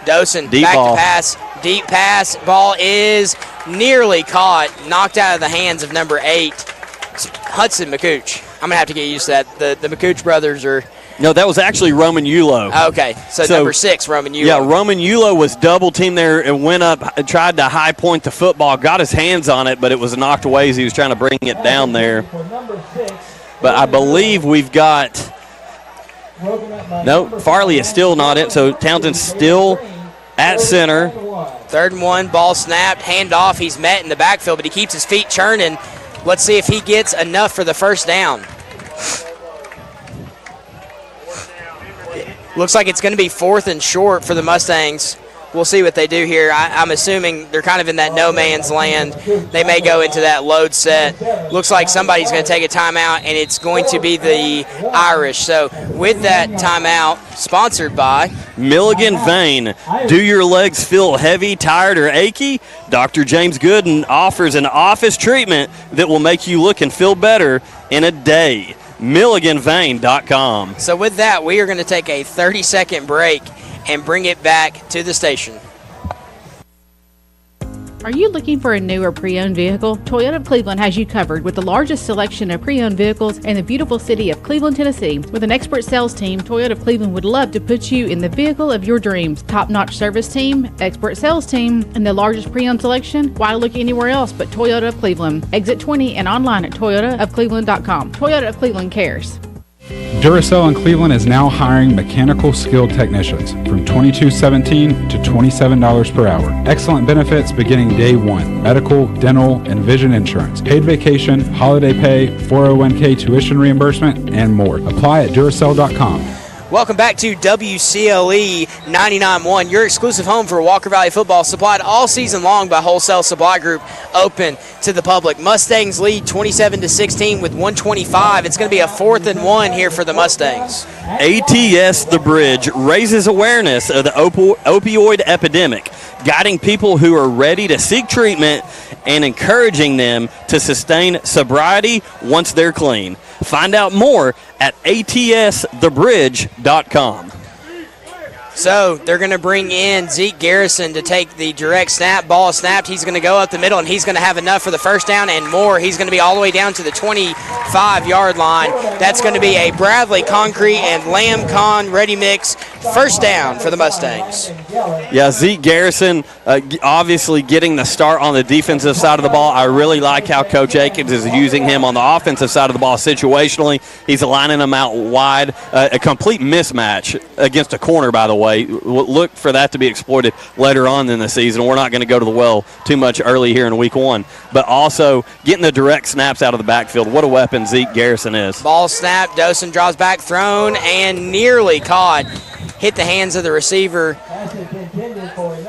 Dosen, deep back ball. To pass. Deep pass. Ball is nearly caught, knocked out of the hands of number 8, Hudson McCooch. I'm going to have to get used to that. The McCooch brothers are... No, that was actually Roman Yulo. Okay, so number 6, Roman Yulo. Yeah, Roman Yulo was double-teamed there and went up and tried to high point the football, got his hands on it, but it was knocked away as he was trying to bring it down there. But I believe we've got – no, Farley is still not in, so Townsend's still at center. 3rd and 1, ball snapped, handoff. He's met in the backfield, but he keeps his feet churning. Let's see if he gets enough for the first down. Looks like it's going to be 4th and short for the Mustangs. We'll see what they do here. I'm assuming they're kind of in that no man's land. They may go into that load set. Looks like somebody's going to take a timeout, and it's going to be the Irish. So with that timeout, sponsored by Milligan Vane. Do your legs feel heavy, tired, or achy? Dr. James Gooden offers an office treatment that will make you look and feel better in a day. MilliganVane.com. So with that, we are going to take a 30-second break and bring it back to the station. Are you looking for a new or pre-owned vehicle? Toyota of Cleveland has you covered with the largest selection of pre-owned vehicles in the beautiful city of Cleveland, Tennessee. With an expert sales team, Toyota of Cleveland would love to put you in the vehicle of your dreams. Top-notch service team, expert sales team, and the largest pre-owned selection? Why look anywhere else but Toyota of Cleveland? Exit 20 and online at toyotaofcleveland.com. Toyota of Cleveland cares. Duracell in Cleveland is now hiring mechanical skilled technicians from $22.17 to $27 per hour. Excellent benefits beginning day one: medical, dental, and vision insurance, paid vacation, holiday pay, 401k tuition reimbursement, and more. Apply at Duracell.com. Welcome back to WCLE 99.1, your exclusive home for Walker Valley football, supplied all season long by Wholesale Supply Group, open to the public. Mustangs lead 27-16 with 1:25. It's going to be a 4th and 1 here for the Mustangs. ATS The Bridge raises awareness of the opioid epidemic, guiding people who are ready to seek treatment and encouraging them to sustain sobriety once they're clean. Find out more at atsthebridge.com. So they're going to bring in Zeke Garrison to take the direct snap. Ball snapped. He's going to go up the middle, and he's going to have enough for the first down and more. He's going to be all the way down to the 25-yard line. That's going to be a Bradley Concrete and Lamb Con ready mix first down for the Mustangs. Yeah, Zeke Garrison obviously getting the start on the defensive side of the ball. I really like how Coach Akins is using him on the offensive side of the ball situationally. He's lining him out wide. A complete mismatch against a corner, by the way. Look for that to be exploited later on in the season. We're not going to go to the well too much early here in week one. But also getting the direct snaps out of the backfield. What a weapon Zeke Garrison is. Ball snap. Dosen draws back, thrown, and nearly caught. Hit the hands of the receiver.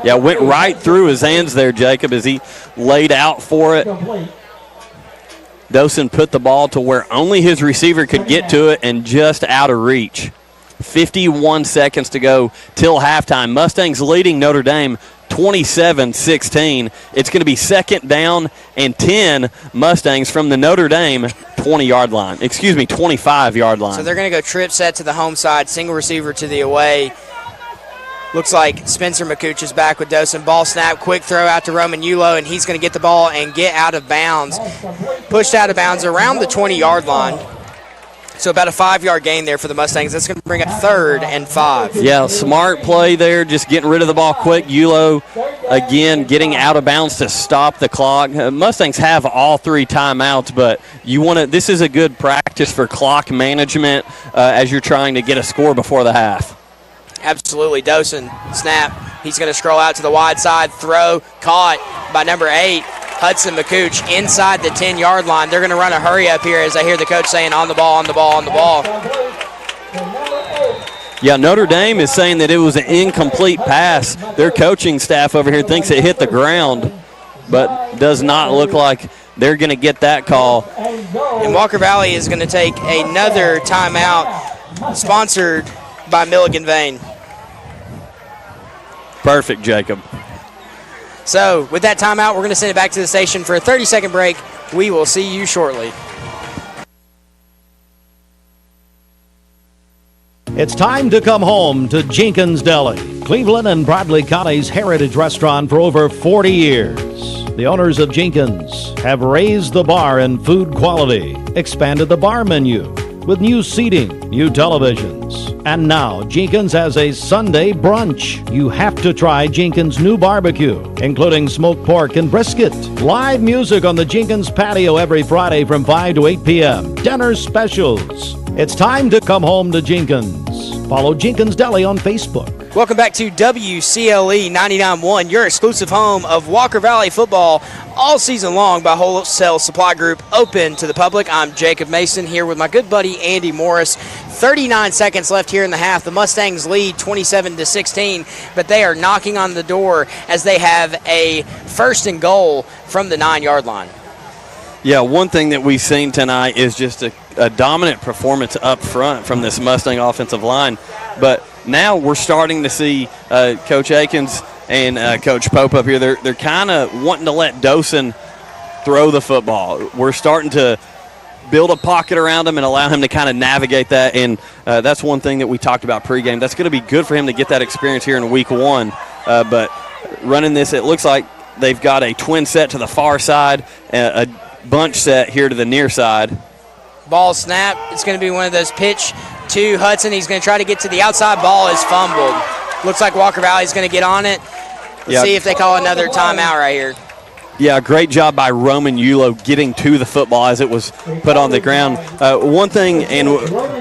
Yeah, went right through his hands there, Jacob, as he laid out for it. Dosen put the ball to where only his receiver could get to it and just out of reach. 51 seconds to go till halftime. Mustangs leading Notre Dame 27-16. It's going to be 2nd down and 10 Mustangs from the Notre Dame 25-yard line. So they're going to go trip set to the home side, single receiver to the away. Looks like Spencer McCooch is back with Dosen. Ball snap, quick throw out to Roman Yulo, and he's going to get the ball and get out of bounds. Pushed out of bounds around the 20-yard line. So about a 5-yard gain there for the Mustangs. That's going to bring up 3rd and 5. Yeah, smart play there, just getting rid of the ball quick. Yulo, again, getting out of bounds to stop the clock. Mustangs have all 3 timeouts, but this is a good practice for clock management as you're trying to get a score before the half. Absolutely. Dosen, snap. He's going to scroll out to the wide side. Throw, caught by number 8, Hudson McCooch, inside the 10-yard line. They're going to run a hurry up here as I hear the coach saying on the ball, on the ball, on the ball. Yeah, Notre Dame is saying that it was an incomplete pass. Their coaching staff over here thinks it hit the ground, but does not look like they're going to get that call. And Walker Valley is going to take another timeout, sponsored by Milligan Vane. Perfect, Jacob. So with that timeout, we're going to send it back to the station for a 30-second break. We will see you shortly. It's time to come home to Jenkins Deli, Cleveland and Bradley County's heritage restaurant for over 40 years. The owners of Jenkins have raised the bar in food quality, expanded the bar menu with new seating, new televisions. And now Jenkins has a Sunday brunch. You have to try Jenkins' new barbecue, including smoked pork and brisket. Live music on the Jenkins patio every Friday from 5 to 8 p.m. Dinner specials. It's time to come home to Jenkins. Follow Jenkins Deli on Facebook. Welcome back to WCLE 99.1, your exclusive home of Walker Valley football all season long by Wholesale Supply Group, open to the public. I'm Jacob Mason here with my good buddy Andy Morris. 39 seconds left here in the half. The Mustangs lead 27-16, but they are knocking on the door as they have a first and goal from the 9-yard line. Yeah, one thing that we've seen tonight is just a dominant performance up front from this Mustang offensive line. But now we're starting to see Coach Akins and Coach Pope up here. They're kind of wanting to let Dosen throw the football. We're starting to build a pocket around him and allow him to kind of navigate that. And that's one thing that we talked about pregame. That's going to be good for him to get that experience here in week 1. But running this, it looks like they've got a twin set to the far side, a bunch set here to the near side. Ball snap. It's going to be one of those pitch to Hudson. He's going to try to get to the outside. Ball is fumbled. Looks like Walker Valley's going to get on it. Let's see if they call another timeout right here. Yeah, great job by Roman Yulo getting to the football as it was put on the ground. One thing, and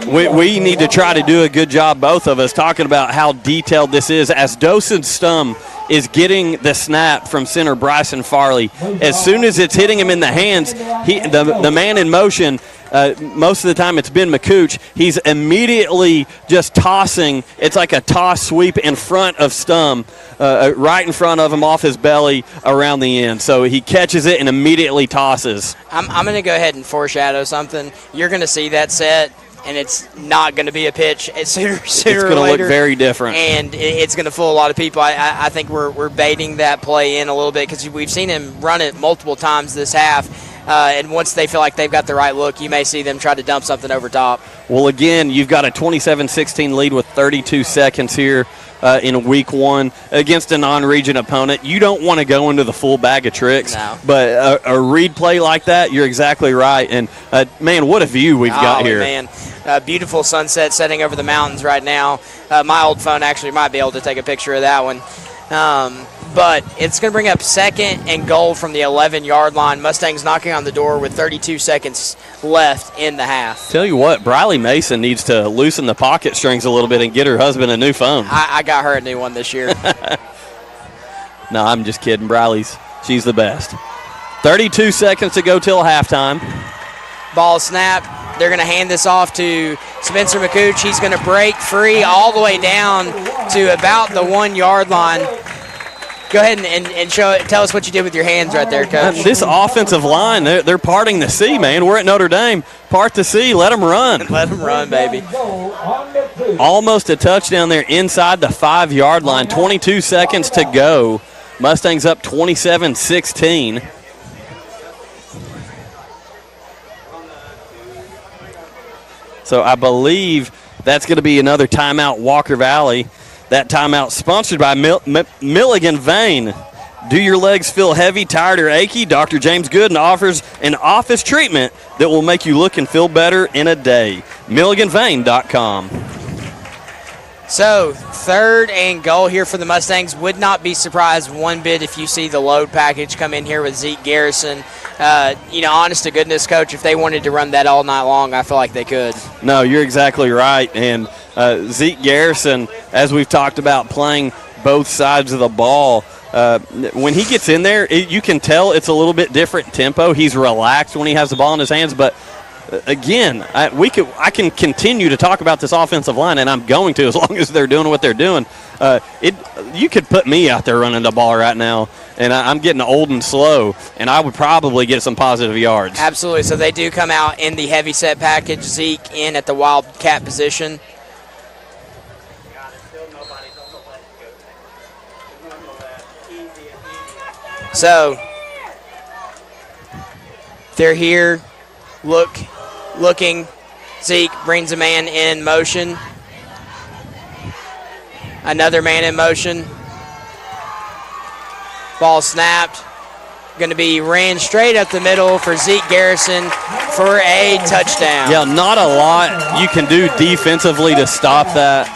we need to try to do a good job, both of us, talking about how detailed this is. As Dosen Stum is getting the snap from center Bryson Farley, as soon as it's hitting him in the hands, the man in motion, most of the time it's Ben McCooch, he's immediately just tossing. It's like a toss sweep in front of Stum, right in front of him off his belly around the end. So he catches it and immediately tosses. I'm going to go ahead and foreshadow something. You're going to see that set, and it's not going to be a pitch. Sooner it's or going to later, look very different. And it's going to fool a lot of people. I think we're baiting that play in a little bit because we've seen him run it multiple times this half. And once they feel like they've got the right look, you may see them try to dump something over top. Well, again, you've got a 27-16 lead with 32 seconds here in week 1 against a non-region opponent. You don't want to go into the full bag of tricks. No. But a read play like that, you're exactly right. And, man, what a view we've got here. Man. Beautiful sunset setting over the mountains right now. My old phone actually might be able to take a picture of that one. But it's going to bring up second and goal from the 11-yard line. Mustangs knocking on the door with 32 seconds left in the half. Tell you what, Briley Mason needs to loosen the pocket strings a little bit and get her husband a new phone. I got her a new one this year. No, I'm just kidding. She's the best. 32 seconds to go till halftime. Ball snap. They're going to hand this off to Spencer McCooch. He's going to break free all the way down to about the 1-yard line. Go ahead and tell us what you did with your hands right there, Coach. This offensive line, they're parting the sea, man. We're at Notre Dame. Part the sea. Let them run. Let them run, baby. Almost a touchdown there inside the 5-yard line. 22 seconds to go. Mustangs up 27-16. So I believe that's going to be another timeout, Walker Valley. That timeout sponsored by Milligan Vane. Do your legs feel heavy, tired, or achy? Dr. James Gooden offers an office treatment that will make you look and feel better in a day. MilliganVane.com. So, third and goal here for the Mustangs. Would not be surprised one bit if you see the load package come in here with Zeke Garrison. Honest to goodness, Coach, if they wanted to run that all night long, I feel like they could. No, you're exactly right. And Zeke Garrison, as we've talked about, playing both sides of the ball, when he gets in there, you can tell it's a little bit different tempo. He's relaxed when he has the ball in his hands, but again, I can continue to talk about this offensive line, and I'm going to as long as they're doing what they're doing. You could put me out there running the ball right now, and I'm getting old and slow, and I would probably get some positive yards. Absolutely. So they do come out in the heavy set package. Zeke in at the wildcat position. So they're here, looking. Zeke brings a man in motion. Another man in motion. Ball snapped. Going to be ran straight up the middle for Zeke Garrison for a touchdown. Yeah, not a lot you can do defensively to stop that.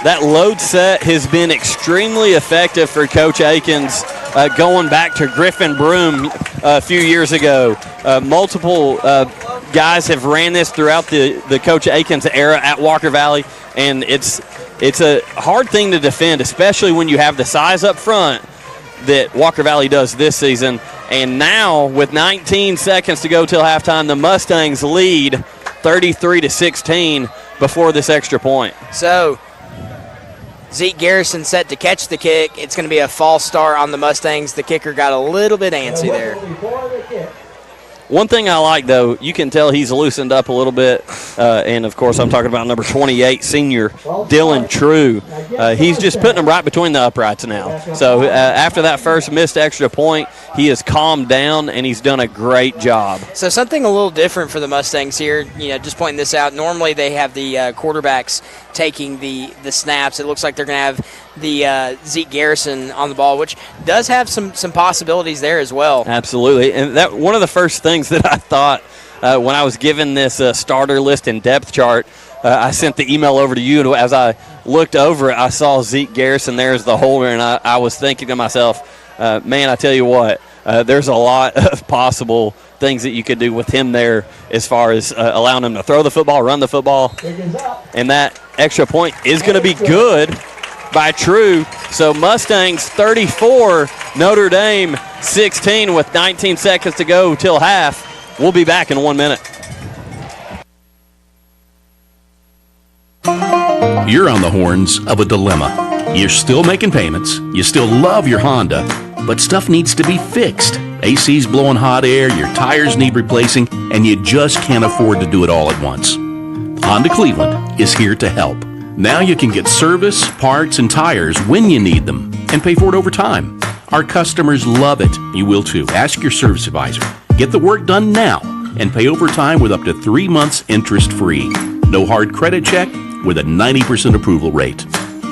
That load set has been extremely effective for Coach Akins, going back to Griffin Broom a few years ago. Multiple guys have ran this throughout the Coach Aikens era at Walker Valley, and it's a hard thing to defend, especially when you have the size up front that Walker Valley does this season. And now, with 19 seconds to go till halftime, the Mustangs lead 33-16 before this extra point. So Zeke Garrison set to catch the kick. It's going to be a false start on the Mustangs. The kicker got a little bit antsy there. One thing I like, though, you can tell he's loosened up a little bit. And, of course, I'm talking about number 28, senior Dylan True. He's just putting him right between the uprights now. So after that first missed extra point, he has calmed down, and he's done a great job. So something a little different for the Mustangs here, just pointing this out. Normally they have the quarterbacks taking the snaps. It looks like they're going to have the Zeke Garrison on the ball, which does have some possibilities there as well. Absolutely. And that one of the first things that I thought when I was given this starter list and depth chart, I sent the email over to you, and as I looked over it, I saw Zeke Garrison there as the holder, and I was thinking to myself, man, I tell you what, there's a lot of possible things that you could do with him there as far as allowing him to throw the football, run the football. And that extra point is going to be good by True. So Mustangs 34, Notre Dame 16 with 19 seconds to go till half. We'll be back in 1 minute. You're on the horns of a dilemma. You're still making payments, you still love your Honda, but stuff needs to be fixed. AC's blowing hot air, your tires need replacing, and you just can't afford to do it all at once. Honda Cleveland is here to help. Now you can get service, parts, and tires when you need them and pay for it over time. Our customers love it. You will too. Ask your service advisor. Get the work done now and pay over time with up to 3 months interest-free. No hard credit check with a 90% approval rate.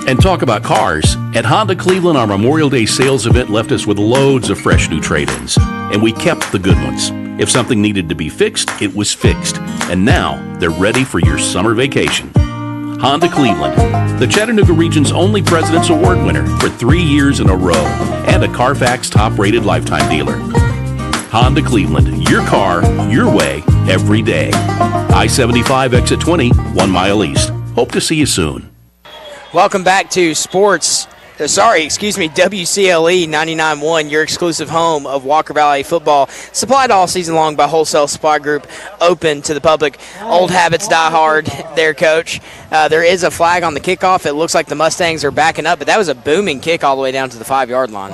And talk about cars. At Honda Cleveland, our Memorial Day sales event left us with loads of fresh new trade-ins, and we kept the good ones. If something needed to be fixed, it was fixed. And now they're ready for your summer vacation. Honda Cleveland, the Chattanooga region's only President's Award winner for 3 years in a row, and a Carfax top-rated lifetime dealer. Honda Cleveland, your car, your way, every day. I-75 exit 20, 1 mile east. Hope to see you soon. Welcome back to WCLE 99.1, your exclusive home of Walker Valley football. Supplied all season long by Wholesale Supply Group, open to the public. Old habits die hard there, Coach. There is a flag on the kickoff. It looks like the Mustangs are backing up, but that was a booming kick all the way down to the 5-yard line.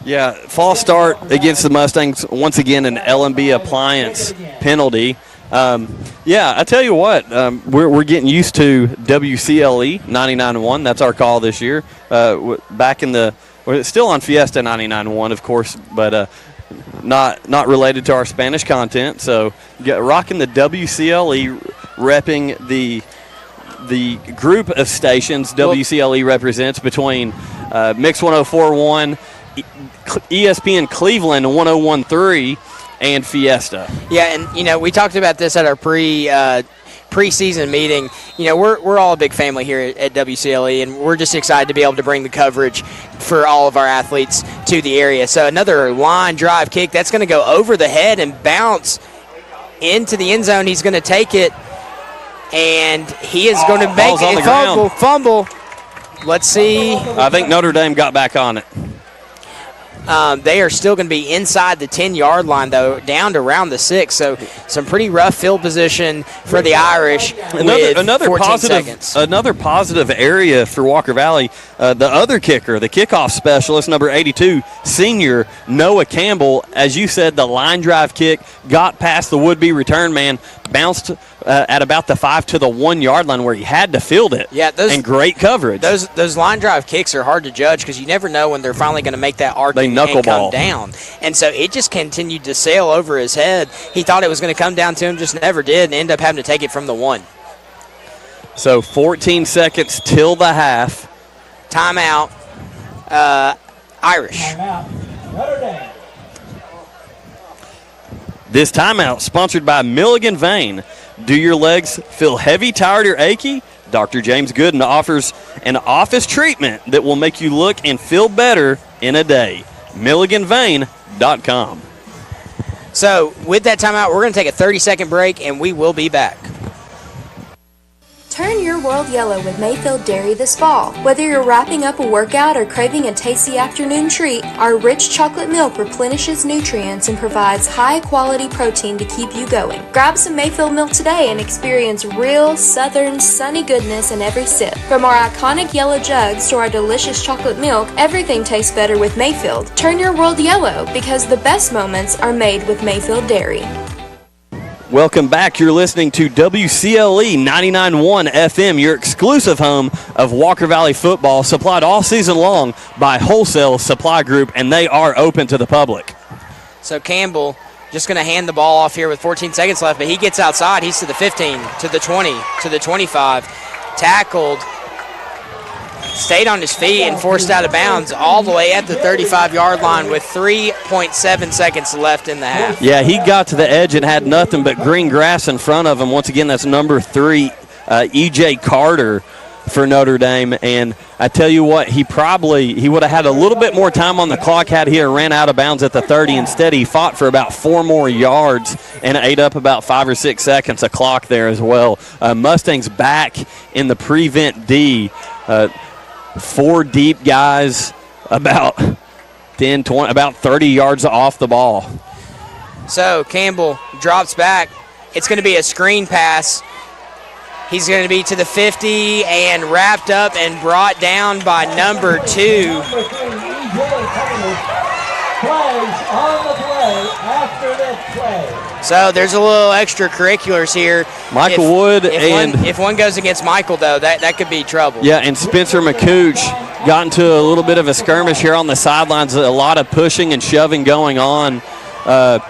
Yeah, false start against the Mustangs. Once again, an LMB appliance penalty. I tell you what, we're getting used to WCLE 99.1. That's our call this year. We're still on Fiesta 99.1, of course, but not related to our Spanish content. So rocking the WCLE, repping the group of stations WCLE represents between Mix 104.1, ESPN Cleveland 101.3, and Fiesta. Yeah, and we talked about this at our preseason meeting. We're all a big family here at WCLE, and we're just excited to be able to bring the coverage for all of our athletes to the area. So another line drive kick that's going to go over the head and bounce into the end zone. He's going to take it, and he is going to make it fumble. Let's see. I think Notre Dame got back on it. They are still going to be inside the 10-yard line, though, down to around the 6. So some pretty rough field position for the Irish. Another positive area for Walker Valley. The other kicker, the kickoff specialist, number 82, senior Noah Campbell. As you said, the line drive kick got past the would-be return man, bounced at about the 5 to the 1 yard line where he had to field it. Yeah, and great coverage. Those line drive kicks are hard to judge because you never know when they're finally going to make that arc and come down. And so it just continued to sail over his head. He thought it was going to come down to him, just never did, and ended up having to take it from the 1. So 14 seconds till the half. Timeout. Irish. Timeout. Notre Dame. This timeout sponsored by Milligan Vein. Do your legs feel heavy, tired, or achy? Dr. James Gooden offers an office treatment that will make you look and feel better in a day. MilliganVein.com. So with that timeout, we're going to take a 30-second break, and we will be back. Turn your world yellow with Mayfield Dairy this fall. Whether you're wrapping up a workout or craving a tasty afternoon treat, our rich chocolate milk replenishes nutrients and provides high-quality protein to keep you going. Grab some Mayfield milk today and experience real, southern, sunny goodness in every sip. From our iconic yellow jugs to our delicious chocolate milk, everything tastes better with Mayfield. Turn your world yellow because the best moments are made with Mayfield Dairy. Welcome back. You're listening to WCLE 99.1 FM, your exclusive home of Walker Valley football, supplied all season long by Wholesale Supply Group, and they are open to the public. So Campbell just going to hand the ball off here with 14 seconds left, but he gets outside. He's to the 15, to the 20, to the 25, tackled, stayed on his feet and forced out of bounds all the way at the 35-yard line with 3.7 seconds left in the half. Yeah, he got to the edge and had nothing but green grass in front of him. Once again, that's number 3, E.J. Carter for Notre Dame. And I tell you what, he would have had a little bit more time on the clock had he ran out of bounds at the 30. Instead, he fought for about 4 more yards and ate up about 5 or 6 seconds of clock there as well. Mustangs back in the prevent D. 4 deep guys, about 10, 20, about 30 yards off the ball. So Campbell drops back. It's going to be a screen pass. He's going to be to the 50 and wrapped up and brought down by number 2. So there's a little extracurriculars here. Michael Wood if one goes against Michael, though, that could be trouble. Yeah, and Spencer McCooch got into a little bit of a skirmish here on the sidelines. A lot of pushing and shoving going on. The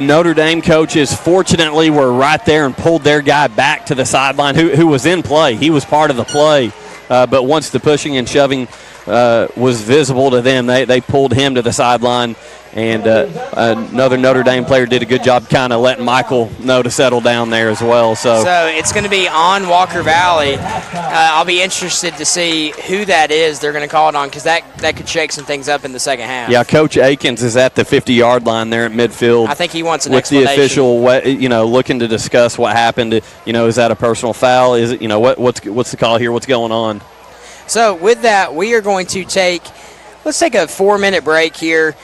Notre Dame coaches, fortunately, were right there and pulled their guy back to the sideline, who was in play. He was part of the play. But once the pushing and shoving was visible to them, they pulled him to the sideline. And another Notre Dame player did a good job kind of letting Michael know to settle down there as well. So it's going to be on Walker Valley. I'll be interested to see who that is they're going to call it on, because that could shake some things up in the second half. Yeah, Coach Akins is at the 50-yard line there at midfield. I think he wants an with explanation. The official, looking to discuss what happened. Is that a personal foul? Is it, what's the call here? What's going on? So with that, we are going to let's take a 4-minute break here.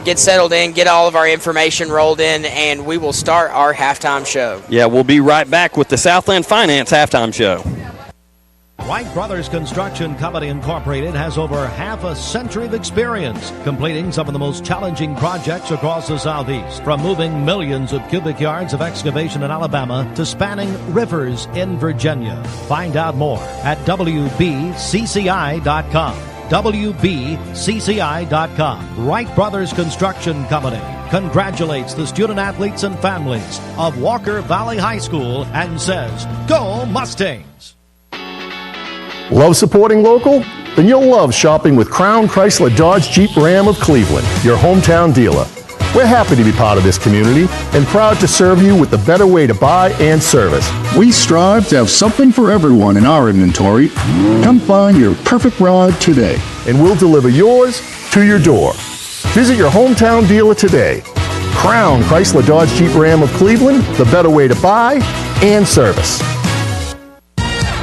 Get settled in, get all of our information rolled in, and we will start our halftime show. Yeah, we'll be right back with the Southland Finance halftime show. Wright Brothers Construction Company Incorporated has over half a century of experience completing some of the most challenging projects across the Southeast, from moving millions of cubic yards of excavation in Alabama to spanning rivers in Virginia. Find out more at WBCCI.com. WBCCI.com. Wright Brothers Construction Company congratulates the student athletes and families of Walker Valley High School and says, "Go Mustangs!" Love supporting local? Then you'll love shopping with Crown Chrysler Dodge Jeep Ram of Cleveland, your hometown dealer. We're happy to be part of this community and proud to serve you with the better way to buy and service. We strive to have something for everyone in our inventory. Come find your perfect ride today. And we'll deliver yours to your door. Visit your hometown dealer today. Crown Chrysler Dodge Jeep Ram of Cleveland, the better way to buy and service.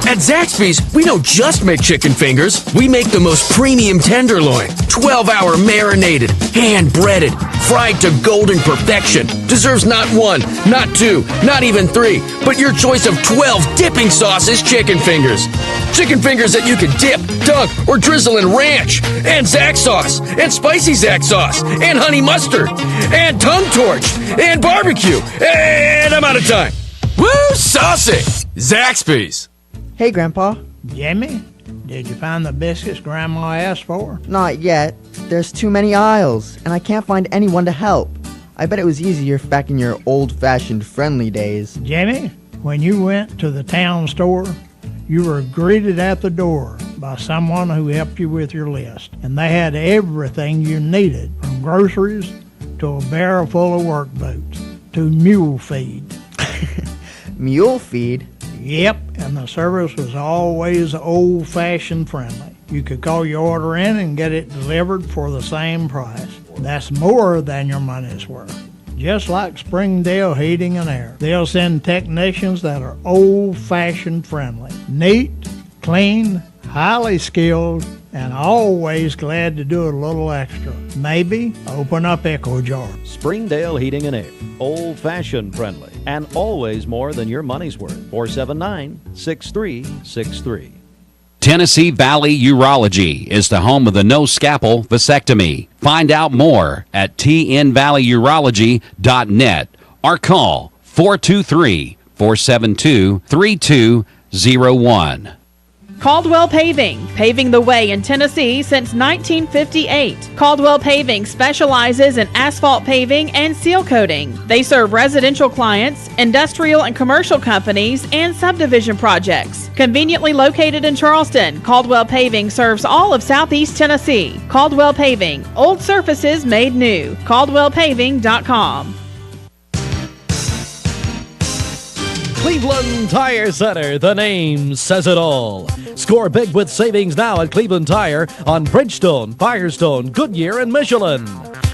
At Zaxby's, we don't just make chicken fingers. We make the most premium tenderloin, 12-hour marinated, hand-breaded, fried to golden perfection. Deserves not 1, not 2, not even 3, but your choice of 12 dipping sauces chicken fingers. Chicken fingers that you can dip, dunk, or drizzle in ranch, and Zax sauce, and spicy Zax sauce, and honey mustard, and tongue torch, and barbecue, and I'm out of time. Woo, saucy! Zaxby's. Hey, Grandpa. Jimmy, did you find the biscuits Grandma asked for? Not yet. There's too many aisles, and I can't find anyone to help. I bet it was easier back in your old-fashioned friendly days. Jimmy, when you went to the town store, you were greeted at the door by someone who helped you with your list. And they had everything you needed, from groceries to a barrel full of work boots to mule feed. Mule feed? Yep, and the service was always old-fashioned friendly. You could call your order in and get it delivered for the same price. That's more than your money's worth. just like Springdale Heating and Air. They'll send technicians that are old-fashioned friendly, neat, clean, highly skilled, and always glad to do a little extra. Maybe open up Echo Jar. Springdale Heating and Air. Old-fashioned friendly and always more than your money's worth. 479-6363. Tennessee Valley Urology is the home of the no scalpel vasectomy. Find out more at tnvalleyurology.net or call 423-472-3201. Caldwell Paving, paving the way in Tennessee since 1958. Caldwell Paving specializes in asphalt paving and seal coating. They serve residential clients, industrial and commercial companies, and subdivision projects. Conveniently located in Charleston, Caldwell Paving serves all of Southeast Tennessee. Caldwell Paving, old surfaces made new. CaldwellPaving.com. Cleveland Tire Center, the name says it all. Score big with savings now at Cleveland Tire on Bridgestone, Firestone, Goodyear, and Michelin.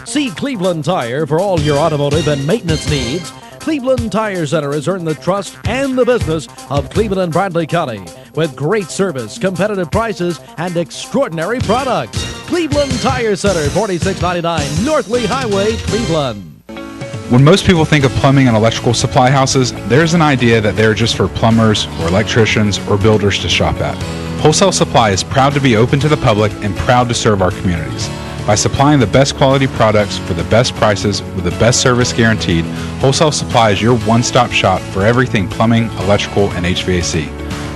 See Cleveland Tire for all your automotive and maintenance needs. Cleveland Tire Center has earned the trust and the business of Cleveland and Bradley County with great service, competitive prices, and extraordinary products. Cleveland Tire Center, 4699 North Lee Highway, Cleveland. When most people think of plumbing and electrical supply houses, there's an idea that they're just for plumbers or electricians or builders to shop at. Wholesale Supply is proud to be open to the public and proud to serve our communities. By supplying the best quality products for the best prices with the best service guaranteed, Wholesale Supply is your one-stop shop for everything plumbing, electrical, and HVAC.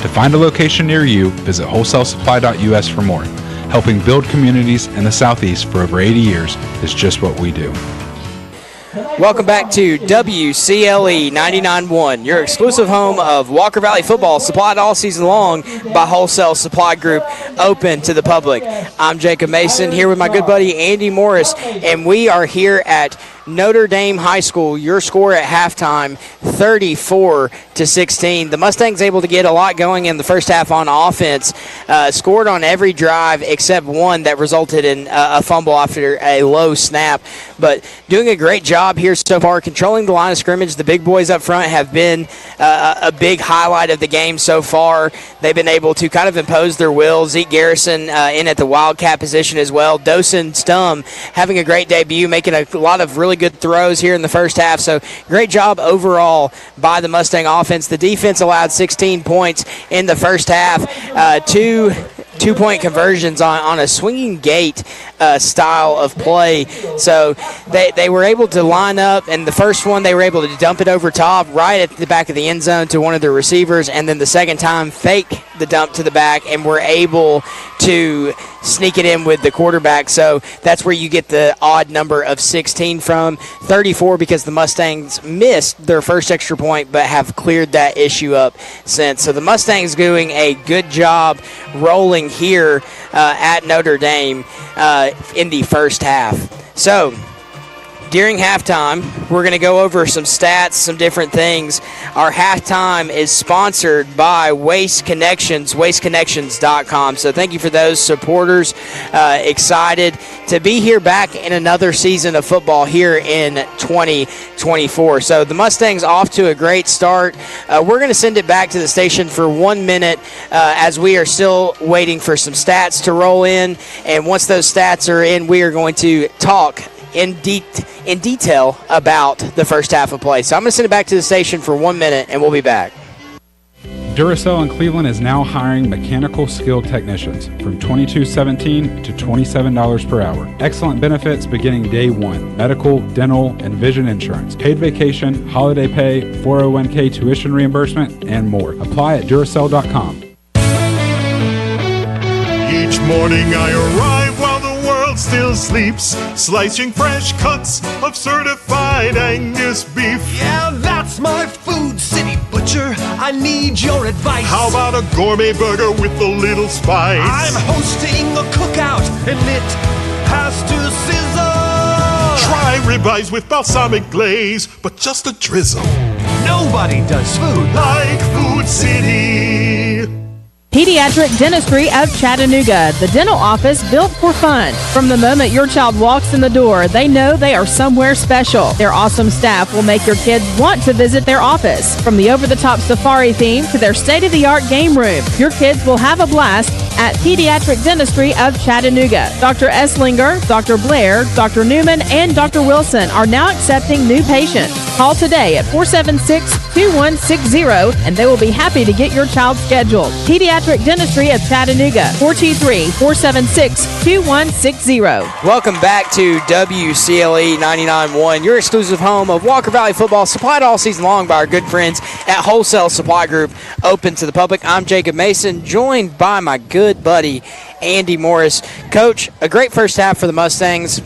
To find a location near you, visit wholesalesupply.us for more. Helping build communities in the Southeast for over 80 years is just what we do. Welcome back to WCLE 99.1, your exclusive home of Walker Valley football, supplied all season long by Wholesale Supply Group, open to the public. I'm Jacob Mason, here with my good buddy Andy Morris, and we are here at Notre Dame High School. Your score at halftime, 34-16. The Mustangs able to get a lot going in the first half on offense. Scored on every drive except one that resulted in a fumble after a low snap. But doing a great job here so far, controlling the line of scrimmage. The big boys up front have been a big highlight of the game so far. They've been able to kind of impose their will. Zeke Garrison in at the wildcat position as well. Dosen Stum having a great debut, making a lot of really good throws here in the first half. So great job overall by the Mustang offense. The defense allowed 16 points in the first half. Two-point conversions on a swinging gate style of play. So they were able to line up, and the first one they were able to dump it over top right at the back of the end zone to one of their receivers, and then the second time fake the dump to the back and were able to sneak it in with the quarterback. So that's where you get the odd number of 16 from. 34 because the Mustangs missed their first extra point but have cleared that issue up since. So the Mustangs doing a good job rolling here at Notre Dame in the first half. So during halftime, we're going to go over some stats, some different things. Our halftime is sponsored by Waste Connections, wasteconnections.com. So thank you for those supporters. Excited to be here back in another season of football here in 2024. So the Mustangs off to a great start. We're going to send it back to the station for 1 minute as we are still waiting for some stats to roll in. And once those stats are in, we are going to talk in detail about the first half of play. So I'm going to send it back to the station for 1 minute, and we'll be back. Duracell in Cleveland is now hiring mechanical skilled technicians from $22.17 to $27 per hour. Excellent benefits beginning day one. Medical, dental, and vision insurance. Paid vacation, holiday pay, 401k tuition reimbursement, and more. Apply at Duracell.com. Each morning I arrive while the world still sleeps, slicing fresh cuts of certified Angus beef. Yeah, that's my food, city butcher. I need your advice. How about a gourmet burger with a little spice? I'm hosting a cookout and it has to sizzle. Try ribeyes with balsamic glaze, but just a drizzle. Nobody does food like Food City. Pediatric Dentistry of Chattanooga, the dental office built for fun. From the moment your child walks in the door, they know they are somewhere special. Their awesome staff will make your kids want to visit their office. From the over-the-top safari theme to their state-of-the-art game room, your kids will have a blast at Pediatric Dentistry of Chattanooga. Dr. Esslinger, Dr. Blair, Dr. Newman, and Dr. Wilson are now accepting new patients. Call today at 476-2160 and they will be happy to get your child scheduled. Pediatric Dentistry of Chattanooga, 423-476-2160. Welcome back to WCLE 99.1, your exclusive home of Walker Valley football, supplied all season long by our good friends at Wholesale Supply Group, open to the public. I'm Jacob Mason, joined by my good buddy Andy Morris. Coach, a great first half for the Mustangs.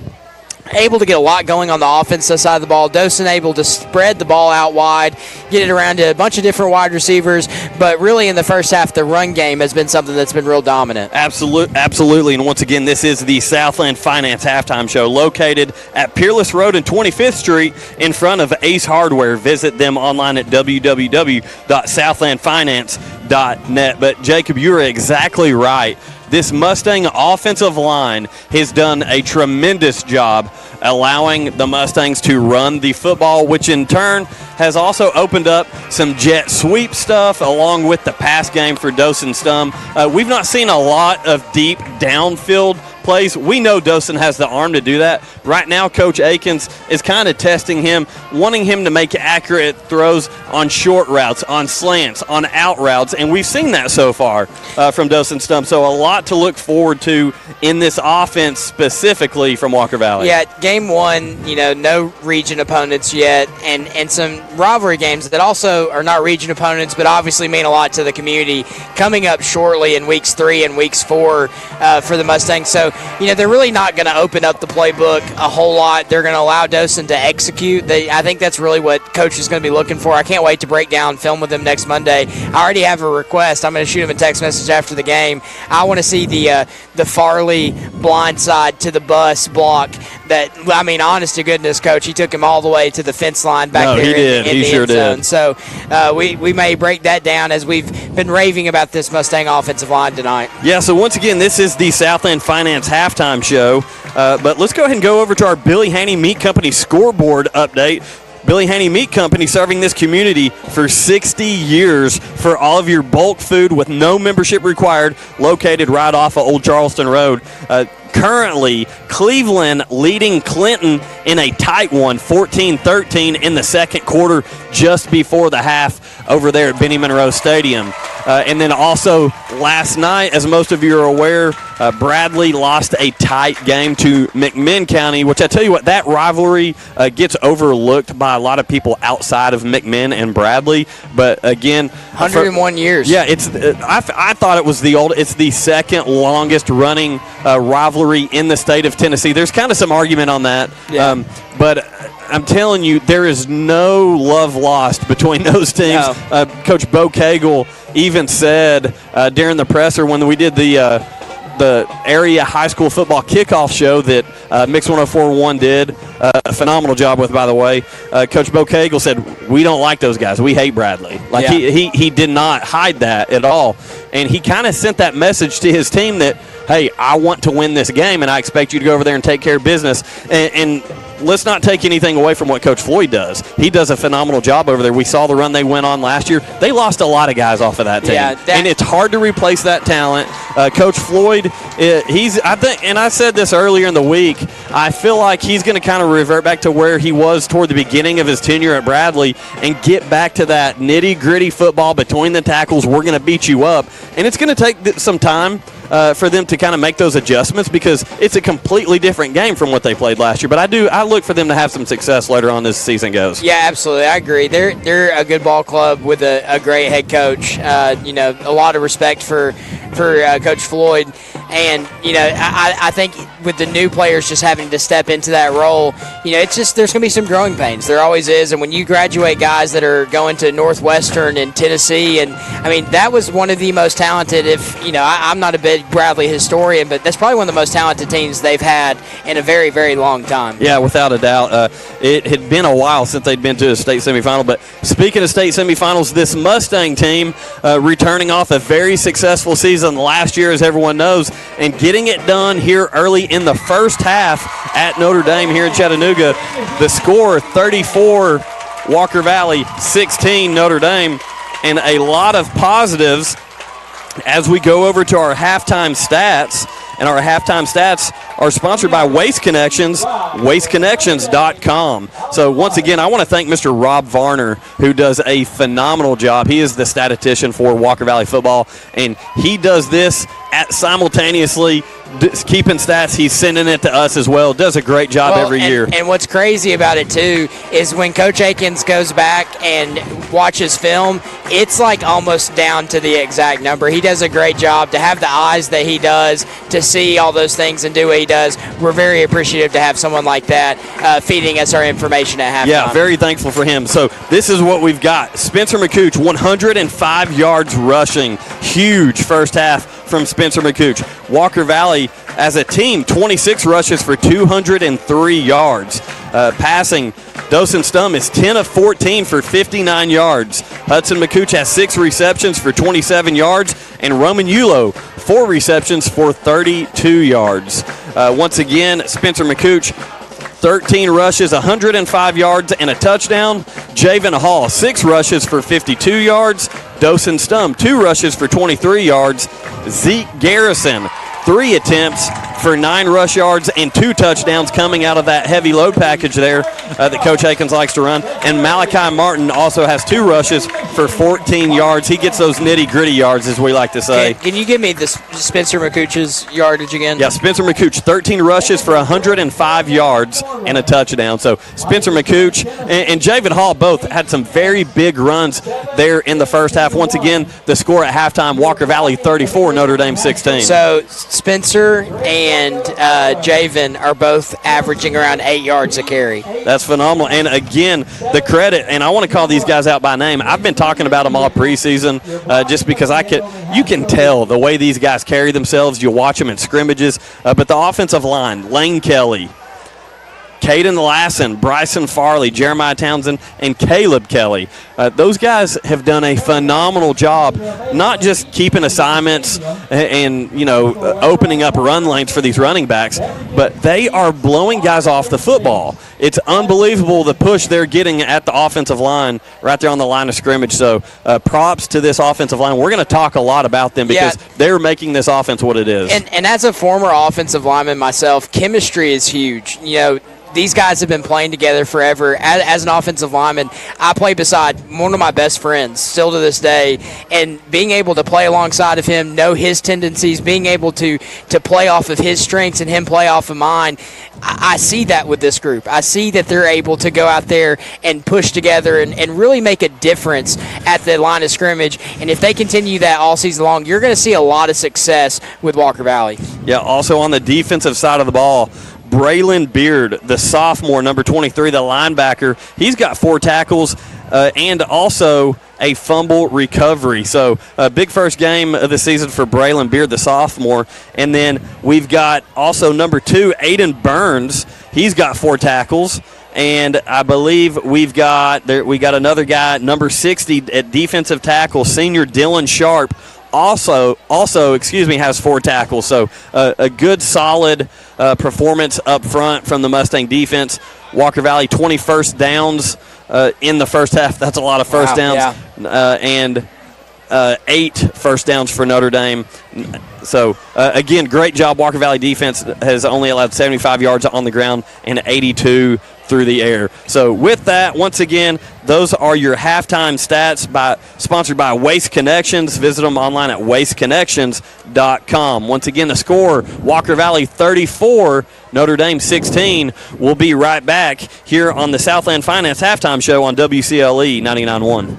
Able to get a lot going on the offensive side of the ball. Dosen able to spread the ball out wide, get it around to a bunch of different wide receivers, but really in the first half, the run game has been something that's been real dominant. Absolutely, and once again, this is the Southland Finance Halftime Show, located at Peerless Road and 25th Street in front of Ace Hardware. Visit them online at www.southlandfinance.net. But, Jacob, you're exactly right. This Mustang offensive line has done a tremendous job allowing the Mustangs to run the football, which in turn has also opened up some jet sweep stuff along with the pass game for Dosen Stum. We've not seen a lot of deep downfield plays. We know Dosen has the arm to do that. Right now, Coach Akins is kind of testing him, wanting him to make accurate throws on short routes, on slants, on out routes, and we've seen that so far from Dosen Stump. So a lot to look forward to in this offense specifically from Walker Valley. Yeah, game one, no region opponents yet, and some rivalry games that also are not region opponents, but obviously mean a lot to the community coming up shortly in weeks 3 and weeks 4 for the Mustangs. So, they're really not going to open up the playbook a whole lot. They're going to allow Dosen to execute. I think that's really what Coach is going to be looking for. I can't wait to break down film with him next Monday. I already have a request. I'm going to shoot him a text message after the game. I want to see the Farley blindside to the bus block. Honest to goodness, Coach, he took him all the way to the fence line back there in the sure end zone. did. So we may break that down as we've been raving about this Mustang offensive line tonight. Yeah, so once again, this is the Southland Finance Halftime Show. But let's go ahead and go over to our Billy Haney Meat Company scoreboard update. Billy Haney Meat Company serving this community for 60 years for all of your bulk food with no membership required, located right off of Old Charleston Road. Currently, Cleveland leading Clinton in a tight one, 14-13 in the second quarter, just before the half over there at Benny Monroe Stadium. And then also last night, as most of you are aware, Bradley lost a tight game to McMinn County, which I tell you what, that rivalry gets overlooked by a lot of people outside of McMinn and Bradley. But again, 101 years. Yeah, it's. I thought it was it's the second longest running rivalry in the state of Tennessee. There's kind of some argument on that. Yeah. But I'm telling you, there is no love lost between those teams. No. Coach Bo Cagle even said during the presser when we did the area high school football kickoff show that Mix 104.1 did a phenomenal job with, by the way. Coach Bo Cagle said, we don't like those guys. We hate Bradley. He did not hide that at all. And he kind of sent that message to his team that, hey, I want to win this game, and I expect you to go over there and take care of business. And let's not take anything away from what Coach Floyd does. He does a phenomenal job over there. We saw the run they went on last year. They lost a lot of guys off of that team. And it's hard to replace that talent. Coach Floyd, I think, and I said this earlier in the week, I feel like he's going to kind of revert back to where he was toward the beginning of his tenure at Bradley and get back to that nitty-gritty football between the tackles. We're going to beat you up. And it's going to take some time for them to kind of make those adjustments because it's a completely different game from what they played last year. But I look for them to have some success later on as the season goes. Yeah, absolutely. I agree. They're a good ball club with a great head coach. A lot of respect for Coach Floyd. And, I think with the new players just having to step into that role, it's just there's going to be some growing pains. There always is. And when you graduate guys that are going to Northwestern and Tennessee, and, that was one of the most talented, I'm not a big Bradley historian, but that's probably one of the most talented teams they've had in a very, very long time. Yeah, without a doubt. It had been a while since they'd been to a state semifinal. But speaking of state semifinals, this Mustang team returning off a very successful season last year, as everyone knows, and getting it done here early in the first half at Notre Dame here in Chattanooga. The score, 34 Walker Valley, 16 Notre Dame, and a lot of positives as we go over to our halftime stats. And our halftime stats are sponsored by Waste Connections, wasteconnections.com. So once again, I want to thank Mr. Rob Varner, who does a phenomenal job. He is the statistician for Walker Valley football, and he does this simultaneously keeping stats. He's sending it to us as well. Does a great job every year. And what's crazy about it, too, is when Coach Akins goes back and watches film, it's like almost down to the exact number. He does a great job. To have the eyes that he does, to see all those things and do what he does, we're very appreciative to have someone like that feeding us our information at halftime. Yeah, very thankful for him. So this is what we've got. Spencer McCooch, 105 yards rushing. Huge first half from Spencer McCooch. Walker Valley, as a team, 26 rushes for 203 yards. Passing, Dosen Stum is 10 of 14 for 59 yards. Hudson McCooch has 6 receptions for 27 yards. And Roman Yulo, 4 receptions for 32 yards. Once again, Spencer McCooch, 13 rushes, 105 yards, and a touchdown. Javen Hall, 6 rushes for 52 yards. Dosen Stum, 2 rushes for 23 yards. Zeke Garrison, 3 attempts for 9 rush yards and 2 touchdowns coming out of that heavy load package there that Coach Akins likes to run. And Malachi Martin also has 2 rushes for 14 yards. He gets those nitty-gritty yards, as we like to say. Can you give me the Spencer McCooch's yardage again? Yeah, Spencer McCooch, 13 rushes for 105 yards and a touchdown. So Spencer McCooch and Javen Hall both had some very big runs there in the first half. Once again, the score at halftime, Walker Valley 34, Notre Dame 16. So Spencer and Javen are both averaging around 8 yards a carry. That's phenomenal. And again, the credit, and I want to call these guys out by name. I've been talking about them all preseason just because you can tell the way these guys carry themselves. You watch them in scrimmages. But the offensive line, Lane Kelly, Caden Lassen, Bryson Farley, Jeremiah Townsend, and Caleb Kelly. Those guys have done a phenomenal job, not just keeping assignments and opening up run lanes for these running backs, but they are blowing guys off the football. It's unbelievable the push they're getting at the offensive line right there on the line of scrimmage. So props to this offensive line. We're going to talk a lot about them because they're making this offense what it is. And as a former offensive lineman myself, chemistry is huge. These guys have been playing together forever. As an offensive lineman, I play beside one of my best friends still to this day, and being able to play alongside of him, know his tendencies, being able to play off of his strengths and him play off of mine, I see that with this group. I see that they're able to go out there and push together and really make a difference at the line of scrimmage. And if they continue that all season long, you're going to see a lot of success with Walker Valley. Yeah, also on the defensive side of the ball, Braylon Beard, the sophomore, number 23, the linebacker, he's got 4 tackles and also a fumble recovery. So a big first game of the season for Braylon Beard, the sophomore. And then we've got also number 2, Aiden Burns. He's got 4 tackles. And I believe we got another guy, number 60 at defensive tackle, senior Dylan Sharp. Also, has 4 tackles. So a good, solid performance up front from the Mustang defense. Walker Valley, 20 first downs in the first half. That's a lot of first downs. Yeah. And 8 first downs for Notre Dame. So, again, great job. Walker Valley defense has only allowed 75 yards on the ground and 82 through the air. So with that, once again, those are your halftime stats sponsored by Waste Connections. Visit them online at wasteconnections.com. Once again, the score, Walker Valley 34, Notre Dame 16. We'll be right back here on the Southland Finance Halftime Show on WCLE 99.1.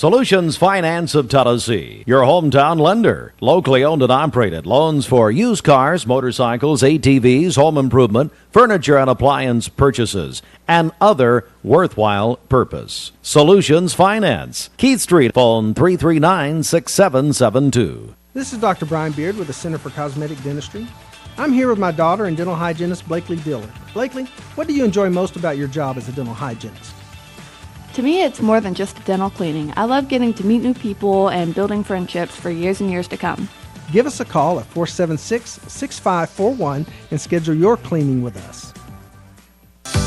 Solutions Finance of Tennessee, your hometown lender. Locally owned and operated. Loans for used cars, motorcycles, ATVs, home improvement, furniture and appliance purchases, and other worthwhile purpose. Solutions Finance. Keith Street, phone 339-6772. This is Dr. Brian Beard with the Center for Cosmetic Dentistry. I'm here with my daughter and dental hygienist, Blakely Diller. Blakely, what do you enjoy most about your job as a dental hygienist? To me, it's more than just dental cleaning. I love getting to meet new people and building friendships for years and years to come. Give us a call at 476-6541 and schedule your cleaning with us.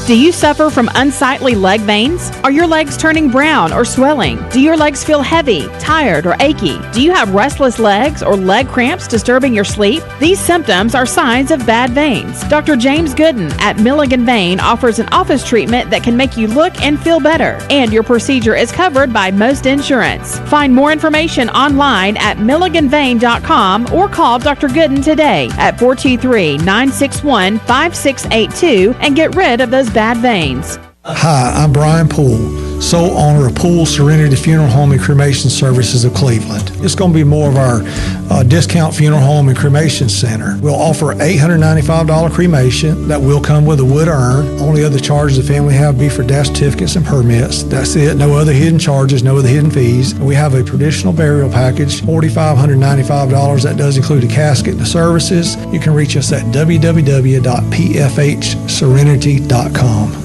Do you suffer from unsightly leg veins? Are your legs turning brown or swelling? Do your legs feel heavy, tired, or achy? Do you have restless legs or leg cramps disturbing your sleep? These symptoms are signs of bad veins. Dr. James Gooden at Milligan Vein offers an office treatment that can make you look and feel better, and your procedure is covered by most insurance. Find more information online at milliganvein.com or call Dr. Gooden today at 423-961-5682 and get rid of those bad veins. Hi, I'm Brian Poole, sole owner of Poole Serenity Funeral Home and Cremation Services of Cleveland. It's going to be more of our discount funeral home and cremation center. We'll offer $895 cremation that will come with a wood urn. Only other charges the family have be for death certificates and permits. That's it. No other hidden charges, no other hidden fees. We have a traditional burial package, $4,595. That does include a casket and the services. You can reach us at www.pfhserenity.com.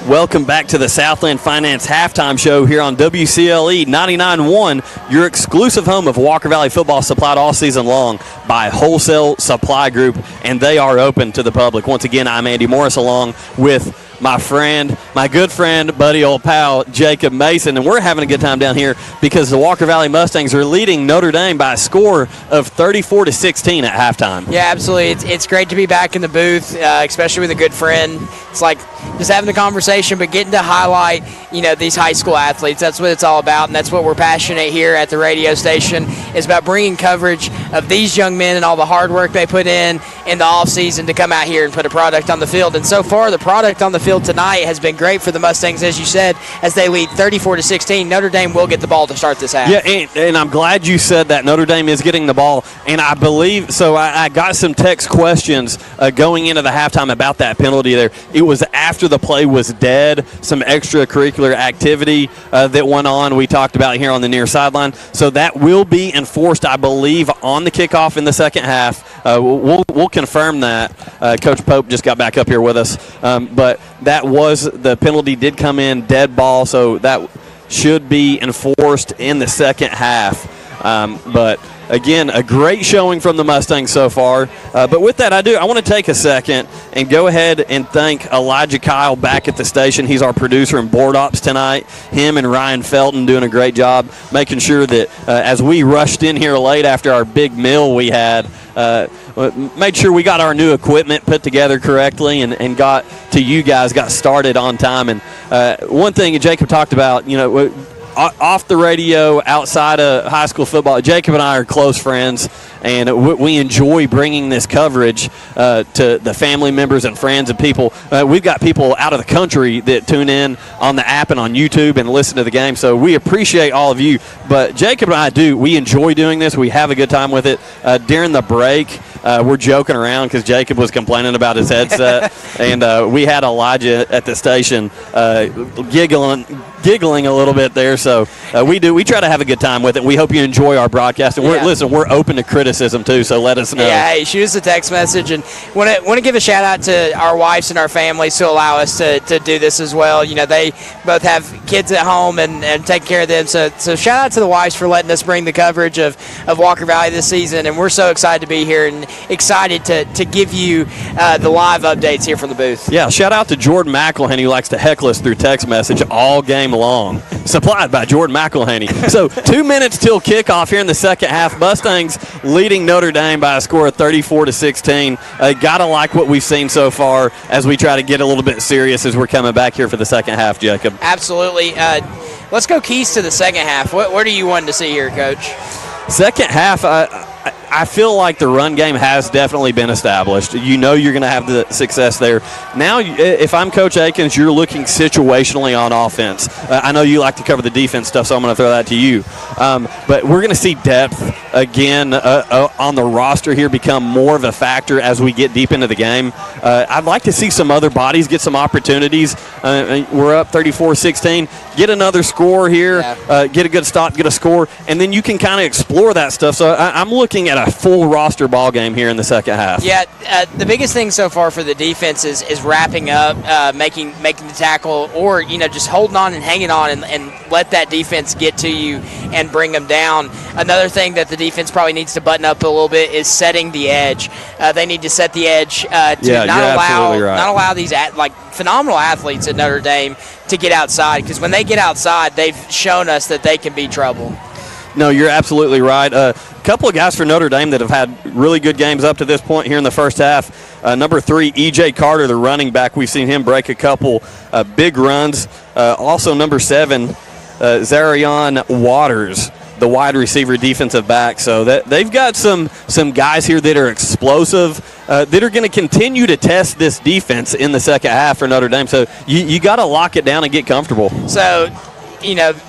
Welcome back to the Southland Finance Halftime Show here on WCLE 99.1, your exclusive home of Walker Valley football, supplied all season long by Wholesale Supply Group, and they are open to the public. Once again, I'm Andy Morris along with my friend, my good friend, buddy, old pal, Jacob Mason, and we're having a good time down here because the Walker Valley Mustangs are leading Notre Dame by a score of 34-16 at halftime. Yeah, absolutely. It's great to be back in the booth, especially with a good friend. It's like just having a conversation, but getting to highlight, these high school athletes. That's what it's all about, and that's what we're passionate here at the radio station, is about bringing coverage of these young men and all the hard work they put in the offseason to come out here and put a product on the field. And so far, the product on the field tonight has been great for the Mustangs, as you said, as they lead 34-16. Notre Dame will get the ball to start this half. Yeah, and I'm glad you said that. Notre Dame is getting the ball, and I believe so. I got some text questions going into the halftime about that penalty there. It was after the play was dead, some extracurricular activity that went on. We talked about here on the near sideline, so that will be enforced, I believe, on the kickoff in the second half. We'll confirm that. Coach Pope just got back up here with us, but that was the penalty did come in dead ball, so that should be enforced in the second half. But again, a great showing from the Mustangs so far. But with that, I want to take a second and go ahead and thank Elijah Kyle back at the station. He's our producer and board ops tonight. Him and Ryan Felton doing a great job making sure that as we rushed in here late after our big meal we had, made sure we got our new equipment put together correctly and got to you guys, got started on time. And one thing Jacob talked about, off the radio, outside of high school football, Jacob and I are close friends, and we enjoy bringing this coverage to the family members and friends and people. We've got people out of the country that tune in on the app and on YouTube and listen to the game, so we appreciate all of you. But Jacob and I we enjoy doing this. We have a good time with it. During the break, we're joking around because Jacob was complaining about his headset, and we had Elijah at the station giggling a little bit there. So we try to have a good time with it. We hope you enjoy our broadcast. And we're open to criticism too, so let us know. Yeah, hey, shoot us a text message. And want to give a shout out to our wives and our families who allow us to do this as well. They both have kids at home and take care of them. So shout out to the wives for letting us bring the coverage of Walker Valley this season. And we're so excited to be here and excited to give you the live updates here from the booth. Yeah, shout out to Jordan McElhaney, who likes to heckle us through text message all game long. Supplied by Jordan McElhaney. So 2 minutes till kickoff here in the second half. Mustangs leading Notre Dame by a score of 34-16. Gotta like what we've seen so far as we try to get a little bit serious as we're coming back here for the second half, Jacob. Absolutely. Let's go keys to the second half. What are you wanting to see here, Coach? Second half, I I feel like the run game has definitely been established. You know you're going to have the success there. Now, if I'm Coach Akins, you're looking situationally on offense. I know you like to cover the defense stuff, so I'm going to throw that to you. But we're going to see depth again on the roster here become more of a factor as we get deep into the game. I'd like to see some other bodies get some opportunities. We're up 34-16. Get another score here. Get a good stop, get a score, and then you can kind of explore that stuff. So I'm looking at a full roster ball game here in the second half. Yeah, the biggest thing so far for the defense is wrapping up, making the tackle, or just holding on and hanging on and let that defense get to you and bring them down. Another thing that the defense probably needs to button up a little bit is setting the edge. They need to set the edge to not allow these phenomenal athletes at Notre Dame to get outside, because when they get outside, they've shown us that they can be trouble. No, you're absolutely right. A couple of guys for Notre Dame that have had really good games up to this point here in the first half. Number 3, E.J. Carter, the running back. We've seen him break a couple big runs. Also, number 7, Zarion Waters, the wide receiver defensive back. So they've got some guys here that are explosive, that are going to continue to test this defense in the second half for Notre Dame. So you got to lock it down and get comfortable. So,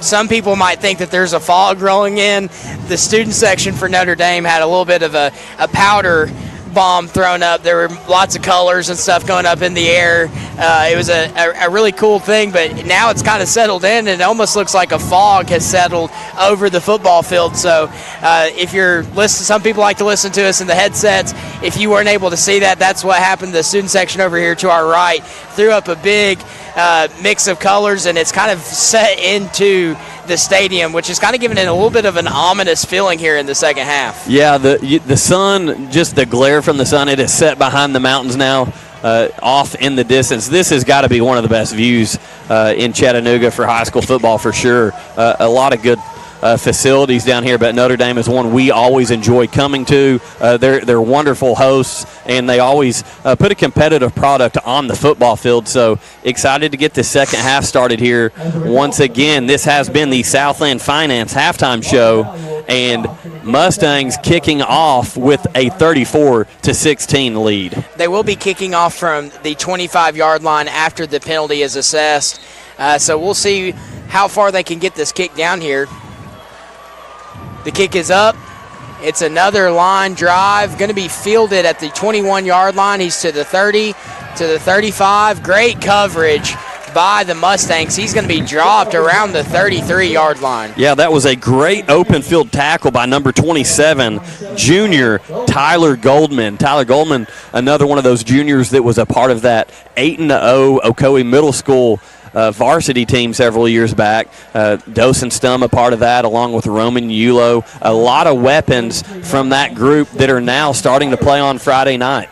some people might think that there's a fog rolling in. The student section for Notre Dame had a little bit of a powder bomb thrown up. There were lots of colors and stuff going up in the air. It was a really cool thing, but now it's kind of settled in, and it almost looks like a fog has settled over the football field. So if you're listening, some people like to listen to us in the headsets. If you weren't able to see that, that's what happened. The student section over here to our right threw up a big mix of colors, and it's kind of set into the stadium, which is kind of giving it a little bit of an ominous feeling here in the second half. Yeah, the sun, just the glare from the sun, it is set behind the mountains now, off in the distance. This has got to be one of the best views in Chattanooga for high school football for sure. A lot of good facilities down here, but Notre Dame is one we always enjoy coming to. They're wonderful hosts, and they always put a competitive product on the football field. So excited to get the second half started here. Once again, this has been the Southland Finance halftime show, and Mustangs kicking off with a 34-16 lead. They will be kicking off from the 25-yard line after the penalty is assessed. So we'll see how far they can get this kick down here. The kick is up. It's another line drive. Going to be fielded at the 21-yard line. He's to the 30, to the 35. Great coverage by the Mustangs. He's going to be dropped around the 33-yard line. Yeah, that was a great open field tackle by number 27, junior Tyler Goldman. Tyler Goldman, another one of those juniors that was a part of that 8-0 Ocoee Middle School varsity team several years back. Dawson Stum a part of that, along with Roman Yulo. A lot of weapons from that group that are now starting to play on Friday night.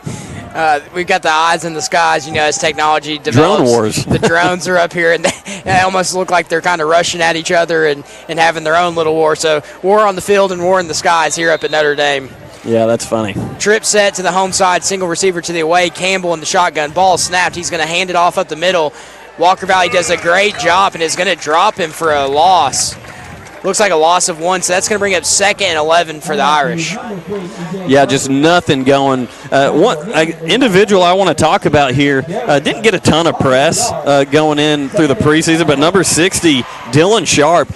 We've got the eyes in the skies, as technology develops. Drone wars. The drones are up here, and they almost look like they're kind of rushing at each other and having their own little war. So war on the field and war in the skies here up at Notre Dame. Yeah, that's funny. Trip set to the home side, single receiver to the away. Campbell in the shotgun. Ball snapped. He's going to hand it off up the middle. Walker Valley does a great job and is going to drop him for a loss. Looks like a loss of 1, so that's going to bring up 2nd and 11 for the Irish. Yeah, just nothing going. One individual I want to talk about here didn't get a ton of press going in through the preseason, but number 60, Dylan Sharp,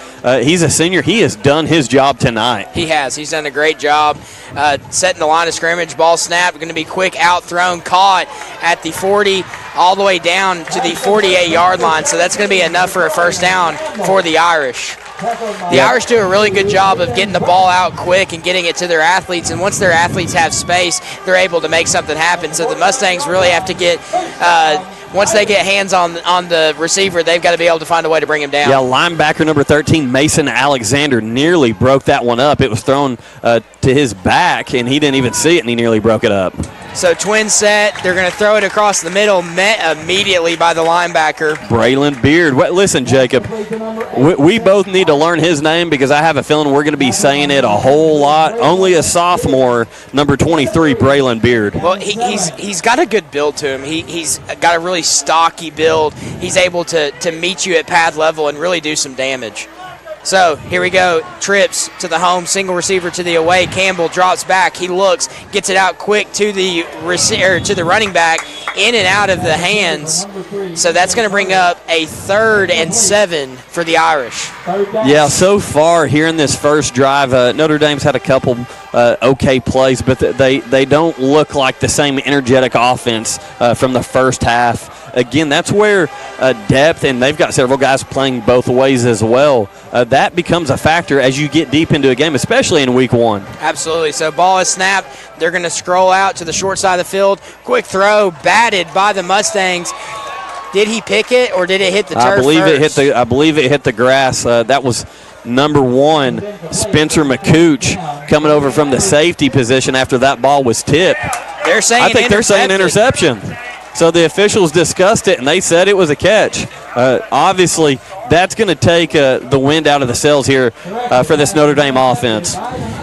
he's a senior. He has done his job tonight. He has. He's done a great job setting the line of scrimmage. Ball snap, going to be quick out thrown, caught at the 40, all the way down to the 48-yard line, so that's going to be enough for a first down for the Irish. The Irish do a really good job of getting the ball out quick and getting it to their athletes, and once their athletes have space, they're able to make something happen. So the Mustangs really have to get, once they get hands on the receiver, they've got to be able to find a way to bring him down. Yeah, linebacker number 13, Mason Alexander, nearly broke that one up. It was thrown to his back, and he didn't even see it, and he nearly broke it up. So twin set, they're going to throw it across the middle, met immediately by the linebacker. Braylon Beard. Listen, Jacob, we both need to learn his name because I have a feeling we're going to be saying it a whole lot. Only a sophomore, number 23, Braylon Beard. Well, he's got a good build to him. He's got a really stocky build. He's able to meet you at pad level and really do some damage. So here we go. Trips to the home, single receiver to the away. Campbell drops back. He looks, gets it out quick to the running back, in and out of the hands. So that's going to bring up a 3rd and 7 for the Irish. Yeah, so far here in this first drive, Notre Dame's had a couple okay plays, but they don't look like the same energetic offense from the first half. Again, that's where depth, and they've got several guys playing both ways as well. That becomes a factor as you get deep into a game, especially in week 1. Absolutely. So ball is snapped. They're going to scroll out to the short side of the field. Quick throw, batted by the Mustangs. Did he pick it, or did it hit the turf I believe first? it hit the grass. That was number 1, Spencer McCooch, coming over from the safety position after that ball was tipped. They're saying I think they're saying interception. So the officials discussed it, and they said it was a catch. Obviously, that's going to take the wind out of the sails here for this Notre Dame offense.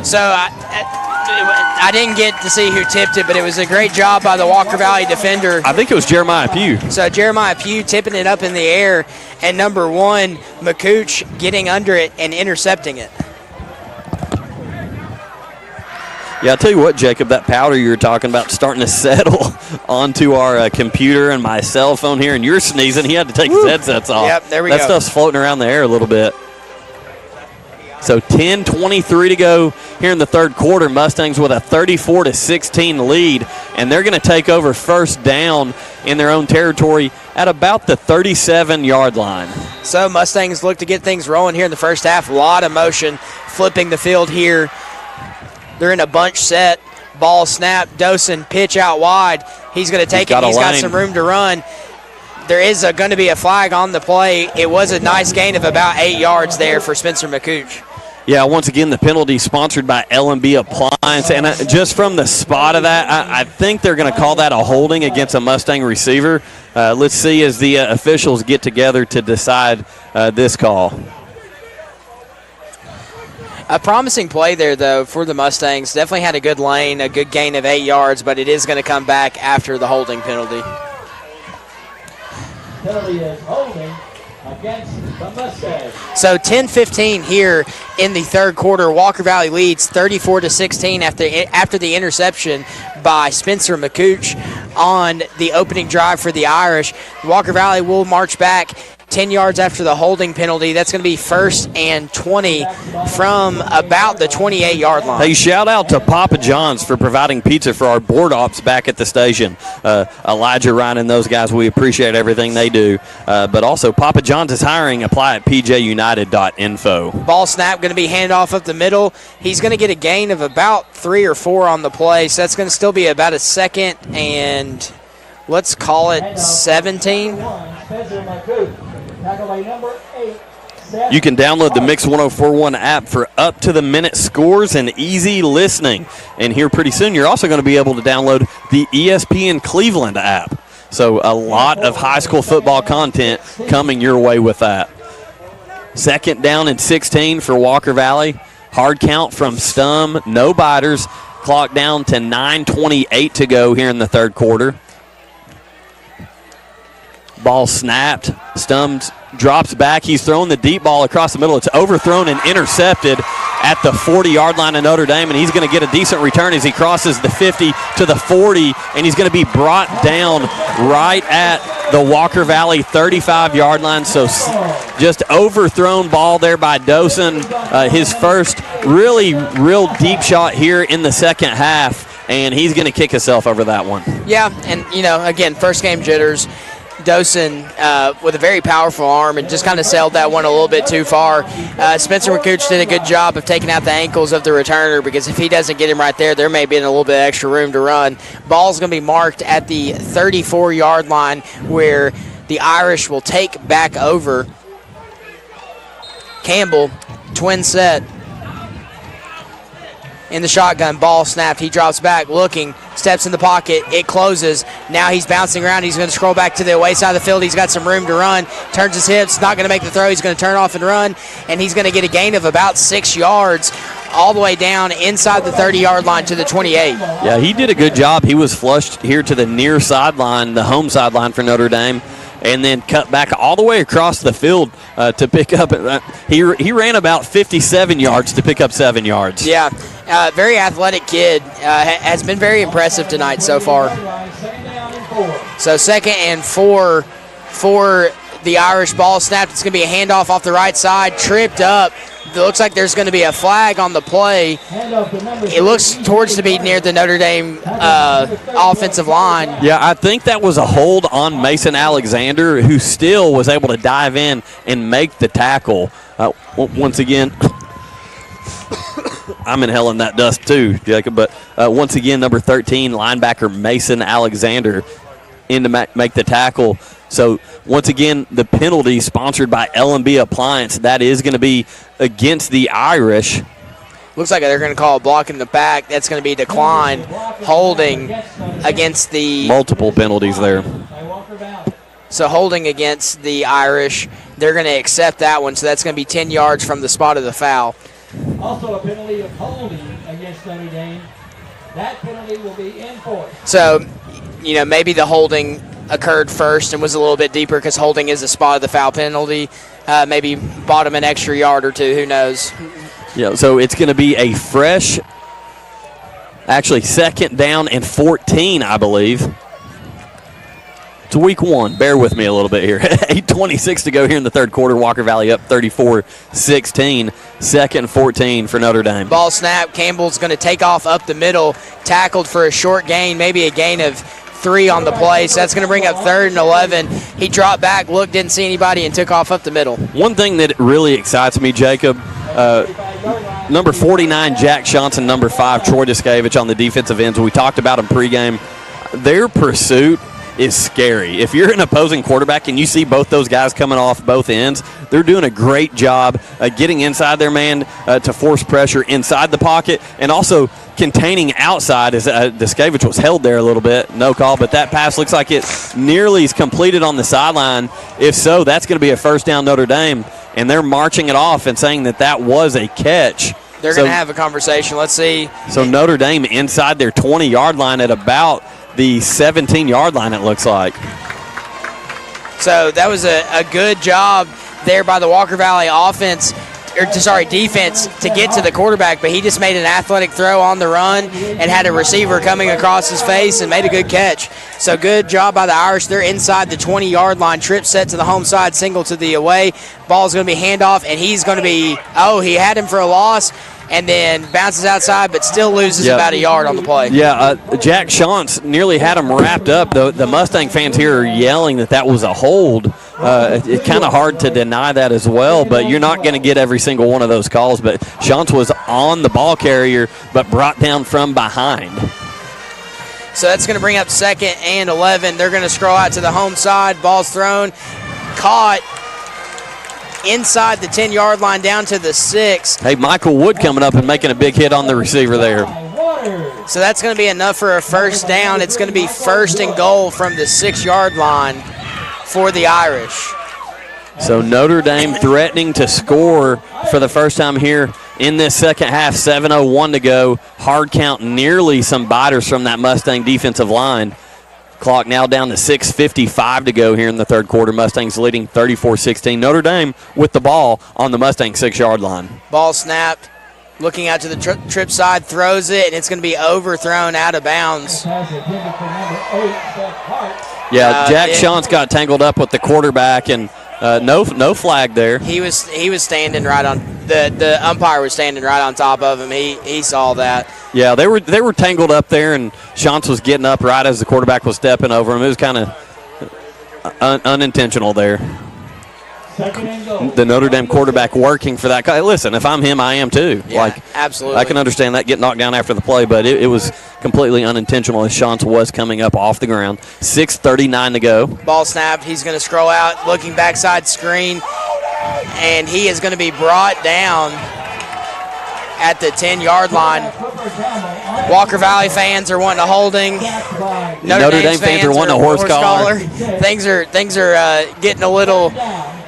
So I didn't get to see who tipped it, but it was a great job by the Walker Valley defender. I think it was Jeremiah Pugh. So Jeremiah Pugh tipping it up in the air, and number 1, McCooch, getting under it and intercepting it. Yeah, I'll tell you what, Jacob, that powder you were talking about starting to settle onto our computer and my cell phone here, and you're sneezing. He had to take his headsets off. Yep, there we go. That stuff's floating around the air a little bit. So 10:23 to go here in the third quarter. Mustangs with a 34-16 lead, and they're going to take over first down in their own territory at about the 37-yard line. So Mustangs look to get things rolling here in the first half. A lot of motion, flipping the field here. They're in a bunch set. Ball snap. Dosen pitch out wide. He's going to take it. He's got some room to run. There is going to be a flag on the play. It was a nice gain of about 8 yards there for Spencer McCooch. Yeah, once again, the penalty sponsored by L&B Appliance. And just from the spot of that, I think they're going to call that a holding against a Mustang receiver. Let's see as the officials get together to decide this call. A promising play there, though, for the Mustangs. Definitely had a good lane, a good gain of 8 yards, but it is going to come back after the holding penalty. Penalty is holding against the Mustangs. So 10-15 here in the third quarter. Walker Valley leads 34-16 after the interception by Spencer McCooch on the opening drive for the Irish. Walker Valley will march back 10 yards after the holding penalty. That's going to be 1st and 20 from about the 28-yard line. Hey, shout out to Papa John's for providing pizza for our board ops back at the station. Elijah, Ryan, and those guys, we appreciate everything they do. But also, Papa John's is hiring. Apply at pjunited.info. Ball snap going to be handed off up the middle. He's going to get a gain of about 3 or 4 on the play, so that's going to still be about a 2nd and let's call it 17. You can download the Mix 1041 app for up-to-the-minute scores and easy listening. And here pretty soon, you're also going to be able to download the ESPN Cleveland app. So a lot of high school football content coming your way with that. 2nd down and 16 for Walker Valley. Hard count from Stum. No biters. Clock down to 9:28 to go here in the third quarter. Ball snapped. Stum drops back. He's throwing the deep ball across the middle. It's overthrown and intercepted at the 40-yard line of Notre Dame, and he's going to get a decent return as he crosses the 50 to the 40, and he's going to be brought down right at the Walker Valley 35-yard line. So just overthrown ball there by Dosen. His first real deep shot here in the second half, and he's going to kick himself over that one. Yeah, and, again, first game jitters. Dosen with a very powerful arm and just kind of sailed that one a little bit too far. Spencer McCooch did a good job of taking out the ankles of the returner, because if he doesn't get him right there may be in a little bit extra room to run. Ball's going to be marked at the 34-yard line where the Irish will take back over. Campbell, twin set. In the shotgun, ball snapped. He drops back, looking, steps in the pocket. It closes. Now he's bouncing around. He's going to scroll back to the away side of the field. He's got some room to run. Turns his hips. Not going to make the throw. He's going to turn off and run, and he's going to get a gain of about 6 yards all the way down inside the 30-yard line to the 28. Yeah, he did a good job. He was flushed here to the near sideline, the home sideline for Notre Dame. and then cut back all the way across the field to pick up. He ran about 57 yards to pick up 7 yards. Yeah, very athletic kid. Has been very impressive tonight so far. So 2nd and 4 for the Irish. Ball snapped. It's going to be a handoff off the right side, tripped up. It looks like there's going to be a flag on the play. It looks towards to be near the Notre Dame offensive line. Yeah, I think that was a hold on Mason Alexander, who still was able to dive in and make the tackle. Once again, I'm inhaling that dust too, Jacob. But once again, number 13, linebacker Mason Alexander in to make the tackle. So, once again, the penalty sponsored by L&B Appliance, that is going to be against the Irish. Looks like they're going to call a block in the back. That's going to be declined. Holding against the... Multiple penalties there. So, holding against the Irish. They're going to accept that one, so that's going to be 10 yards from the spot of the foul. Also a penalty of holding against Notre Dame. That penalty will be enforced. So, maybe the holding occurred first and was a little bit deeper because holding is a spot of the foul penalty. Maybe bought him an extra yard or two. Who knows? Yeah, so it's going to be a fresh, actually 2nd down and 14, I believe. It's week 1. Bear with me a little bit here. 8:26 to go here in the third quarter. Walker Valley up 34-16. 2nd and 14 for Notre Dame. Ball snap. Campbell's going to take off up the middle. Tackled for a short gain, maybe a gain of 3 on the play. So that's going to bring up 3rd and 11. He dropped back, looked, didn't see anybody, and took off up the middle. One thing that really excites me, Jacob, number 49, Jack Johnson, number 5, Troy Discavich on the defensive ends. We talked about them pregame. Their pursuit is scary. If you're an opposing quarterback and you see both those guys coming off both ends, they're doing a great job getting inside their man to force pressure inside the pocket and also containing outside as Discavich was held there a little bit. No call, but that pass looks like it nearly is completed on the sideline. If so, that's going to be a first down Notre Dame, and they're marching it off and saying that was a catch. They're going to have a conversation. Let's see. So Notre Dame inside their 20-yard line at about the 17-yard line, it looks like. So that was a good job there by the Walker Valley defense to get to the quarterback, but he just made an athletic throw on the run and had a receiver coming across his face and made a good catch. So good job by the Irish. They're inside the 20-yard line. Trip set to the home side, single to the away. Ball's going to be handoff, and he's going to be, he had him for a loss, and then bounces outside, but still loses about a yard on the play. Yeah, Jack Shantz nearly had him wrapped up. The Mustang fans here are yelling that was a hold. It's kind of hard to deny that as well, but you're not going to get every single one of those calls. But Shantz was on the ball carrier, but brought down from behind. So that's going to bring up 2nd and 11. They're going to scroll out to the home side. Ball's thrown, caught inside the 10-yard line down to the 6. Hey, Michael Wood coming up and making a big hit on the receiver there. So that's going to be enough for a first down. It's going to be 1st and goal from the 6-yard line for the Irish. So Notre Dame threatening to score for the first time here in this second half. 7:01 to go. Hard count, nearly some biters from that Mustang defensive line. Clock now down to 6:55 to go here in the third quarter. Mustangs leading 34-16. Notre Dame with the ball on the Mustang 6-yard line. Ball snapped. Looking out to the trip side, throws it, and it's going to be overthrown out of bounds. Yeah, Jack Shantz got tangled up with the quarterback, and no flag there. He was standing right on the umpire was standing right on top of him. He saw that. Yeah, they were tangled up there, and Shantz was getting up right as the quarterback was stepping over him. It was kind of unintentional there. The Notre Dame quarterback working for that guy. Listen, if I'm him, I am too. Yeah, absolutely. I can understand that, get knocked down after the play, but it was completely unintentional as Shantz was coming up off the ground. 6:39 to go. Ball snapped. He's going to scroll out, looking backside screen, and he is going to be brought down at the 10-yard line. Walker Valley fans are wanting a holding. Notre Dame fans are wanting a horse collar. Things are getting a little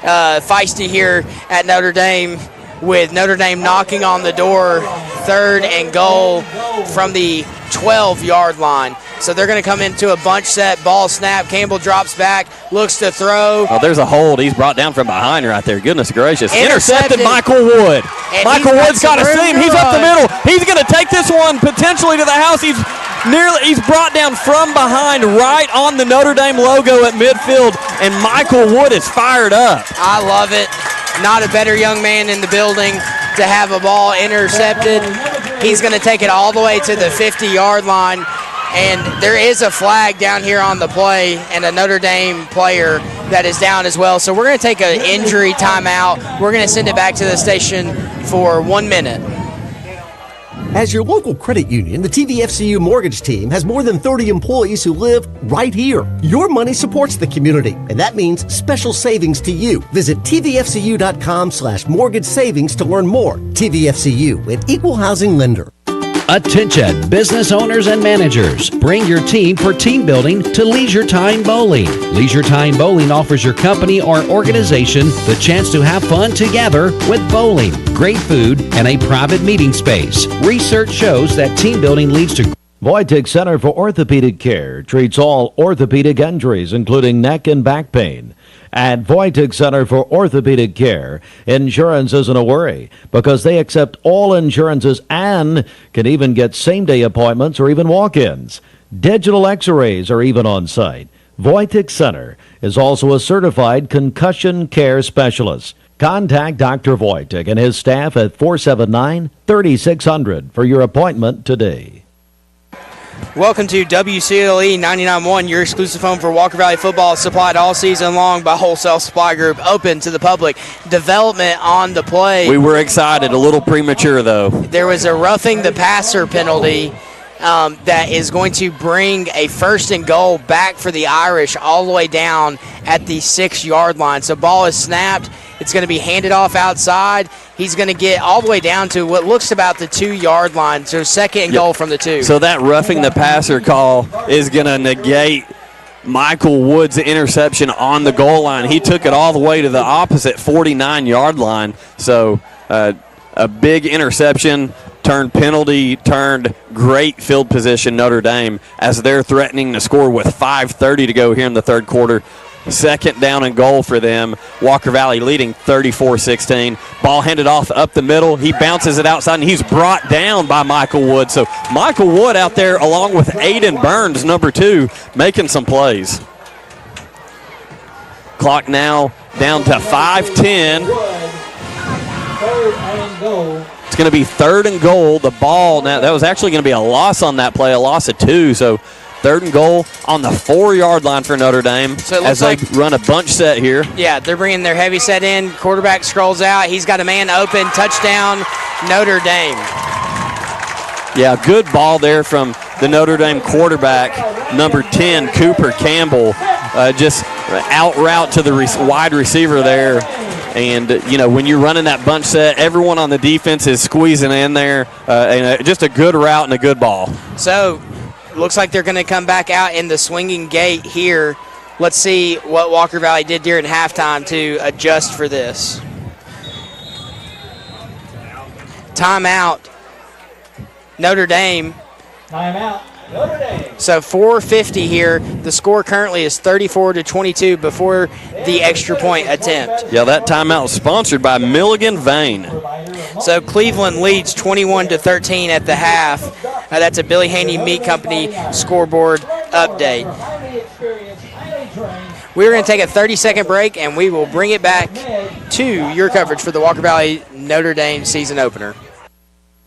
feisty here at Notre Dame, with Notre Dame knocking on the door. 3rd and goal from the 12-yard line. So they're going to come into a bunch set, ball snap. Campbell drops back, looks to throw. Oh, there's a hold. He's brought down from behind right there. Goodness gracious. Intercepted Michael Wood. And Michael Wood's got a seam. He's up the middle. He's going to take this one potentially to the house. He's brought down from behind right on the Notre Dame logo at midfield, and Michael Wood is fired up. I love it. Not a better young man in the building to have a ball intercepted. He's going to take it all the way to the 50-yard line, and there is a flag down here on the play and a Notre Dame player that is down as well. So we're going to take an injury timeout. We're going to send it back to the station for 1 minute. As your local credit union, the TVFCU mortgage team has more than 30 employees who live right here. Your money supports the community, and that means special savings to you. Visit tvfcu.com/mortgage savings to learn more. TVFCU, an equal housing lender. Attention, business owners and managers. Bring your team for team building to Leisure Time Bowling. Leisure Time Bowling offers your company or organization the chance to have fun together with bowling, great food, and a private meeting space. Research shows that team building leads to Voitic Center for Orthopedic Care treats all orthopedic injuries, including neck and back pain. At Voitic Center for Orthopedic Care, insurance isn't a worry because they accept all insurances and can even get same-day appointments or even walk-ins. Digital x-rays are even on site. Voitic Center is also a certified concussion care specialist. Contact Dr. Voitic and his staff at 479-3600 for your appointment today. Welcome to WCLE 99.1, your exclusive home for Walker Valley football, supplied all season long by Wholesale Supply Group, open to the public. Development on the play. We were excited, a little premature though. There was a roughing the passer penalty that is going to bring a 1st and goal back for the Irish all the way down at the 6-yard line. So ball is snapped. It's going to be handed off outside. He's going to get all the way down to what looks about the 2-yard line. So 2nd and goal from the 2. So that roughing the passer call is going to negate Michael Wood's interception on the goal line. He took it all the way to the opposite 49-yard line. So a big interception turned penalty, turned great field position Notre Dame as they're threatening to score with 5:30 to go here in the third quarter. 2nd down and goal for them. Walker Valley leading 34-16. Ball handed off up the middle. He bounces it outside, and he's brought down by Michael Wood. So Michael Wood out there along with Aiden Burns, number 2, making some plays. Clock now down to 5:10. It's going to be 3rd and goal. The ball, now that was actually going to be a loss on that play, a loss of 2. So 3rd and goal on the 4-yard line for Notre Dame as they run a bunch set here. Yeah, they're bringing their heavy set in. Quarterback scrolls out. He's got a man open. Touchdown, Notre Dame. Yeah, good ball there from the Notre Dame quarterback, number 10, Cooper Campbell. Just out route to the wide receiver there. And, you know, when you're running that bunch set, everyone on the defense is squeezing in there. And just a good route and a good ball. So, looks like they're going to come back out in the swinging gate here. Let's see what Walker Valley did during halftime to adjust for this. Timeout. Notre Dame. Timeout. Notre Dame. So 4:50 here. The score currently is 34-22 before the extra point attempt. Yeah, that timeout was sponsored by Milligan Vane. So Cleveland leads 21-13 at the half. That's a Billy Haney Meat Company scoreboard update. We're going to take a 30-second break, and we will bring it back to your coverage for the Walker Valley Notre Dame season opener.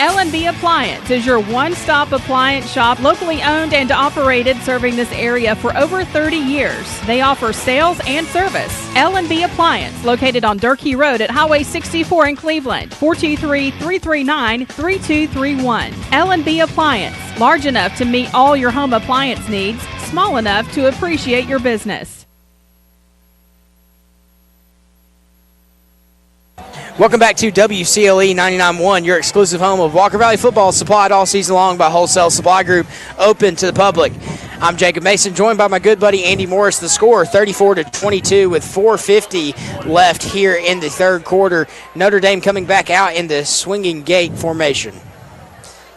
L&B Appliance is your one-stop appliance shop, locally owned and operated, serving this area for over 30 years. They offer sales and service. L&B Appliance, located on Durkee Road at Highway 64 in Cleveland, 423-339-3231. L&B Appliance, large enough to meet all your home appliance needs, small enough to appreciate your business. Welcome back to WCLE 99.1, your exclusive home of Walker Valley football, supplied all season long by Wholesale Supply Group, open to the public. I'm Jacob Mason, joined by my good buddy Andy Morris. The score 34-22 with 4:50 left here in the third quarter. Notre Dame coming back out in the swinging gate formation.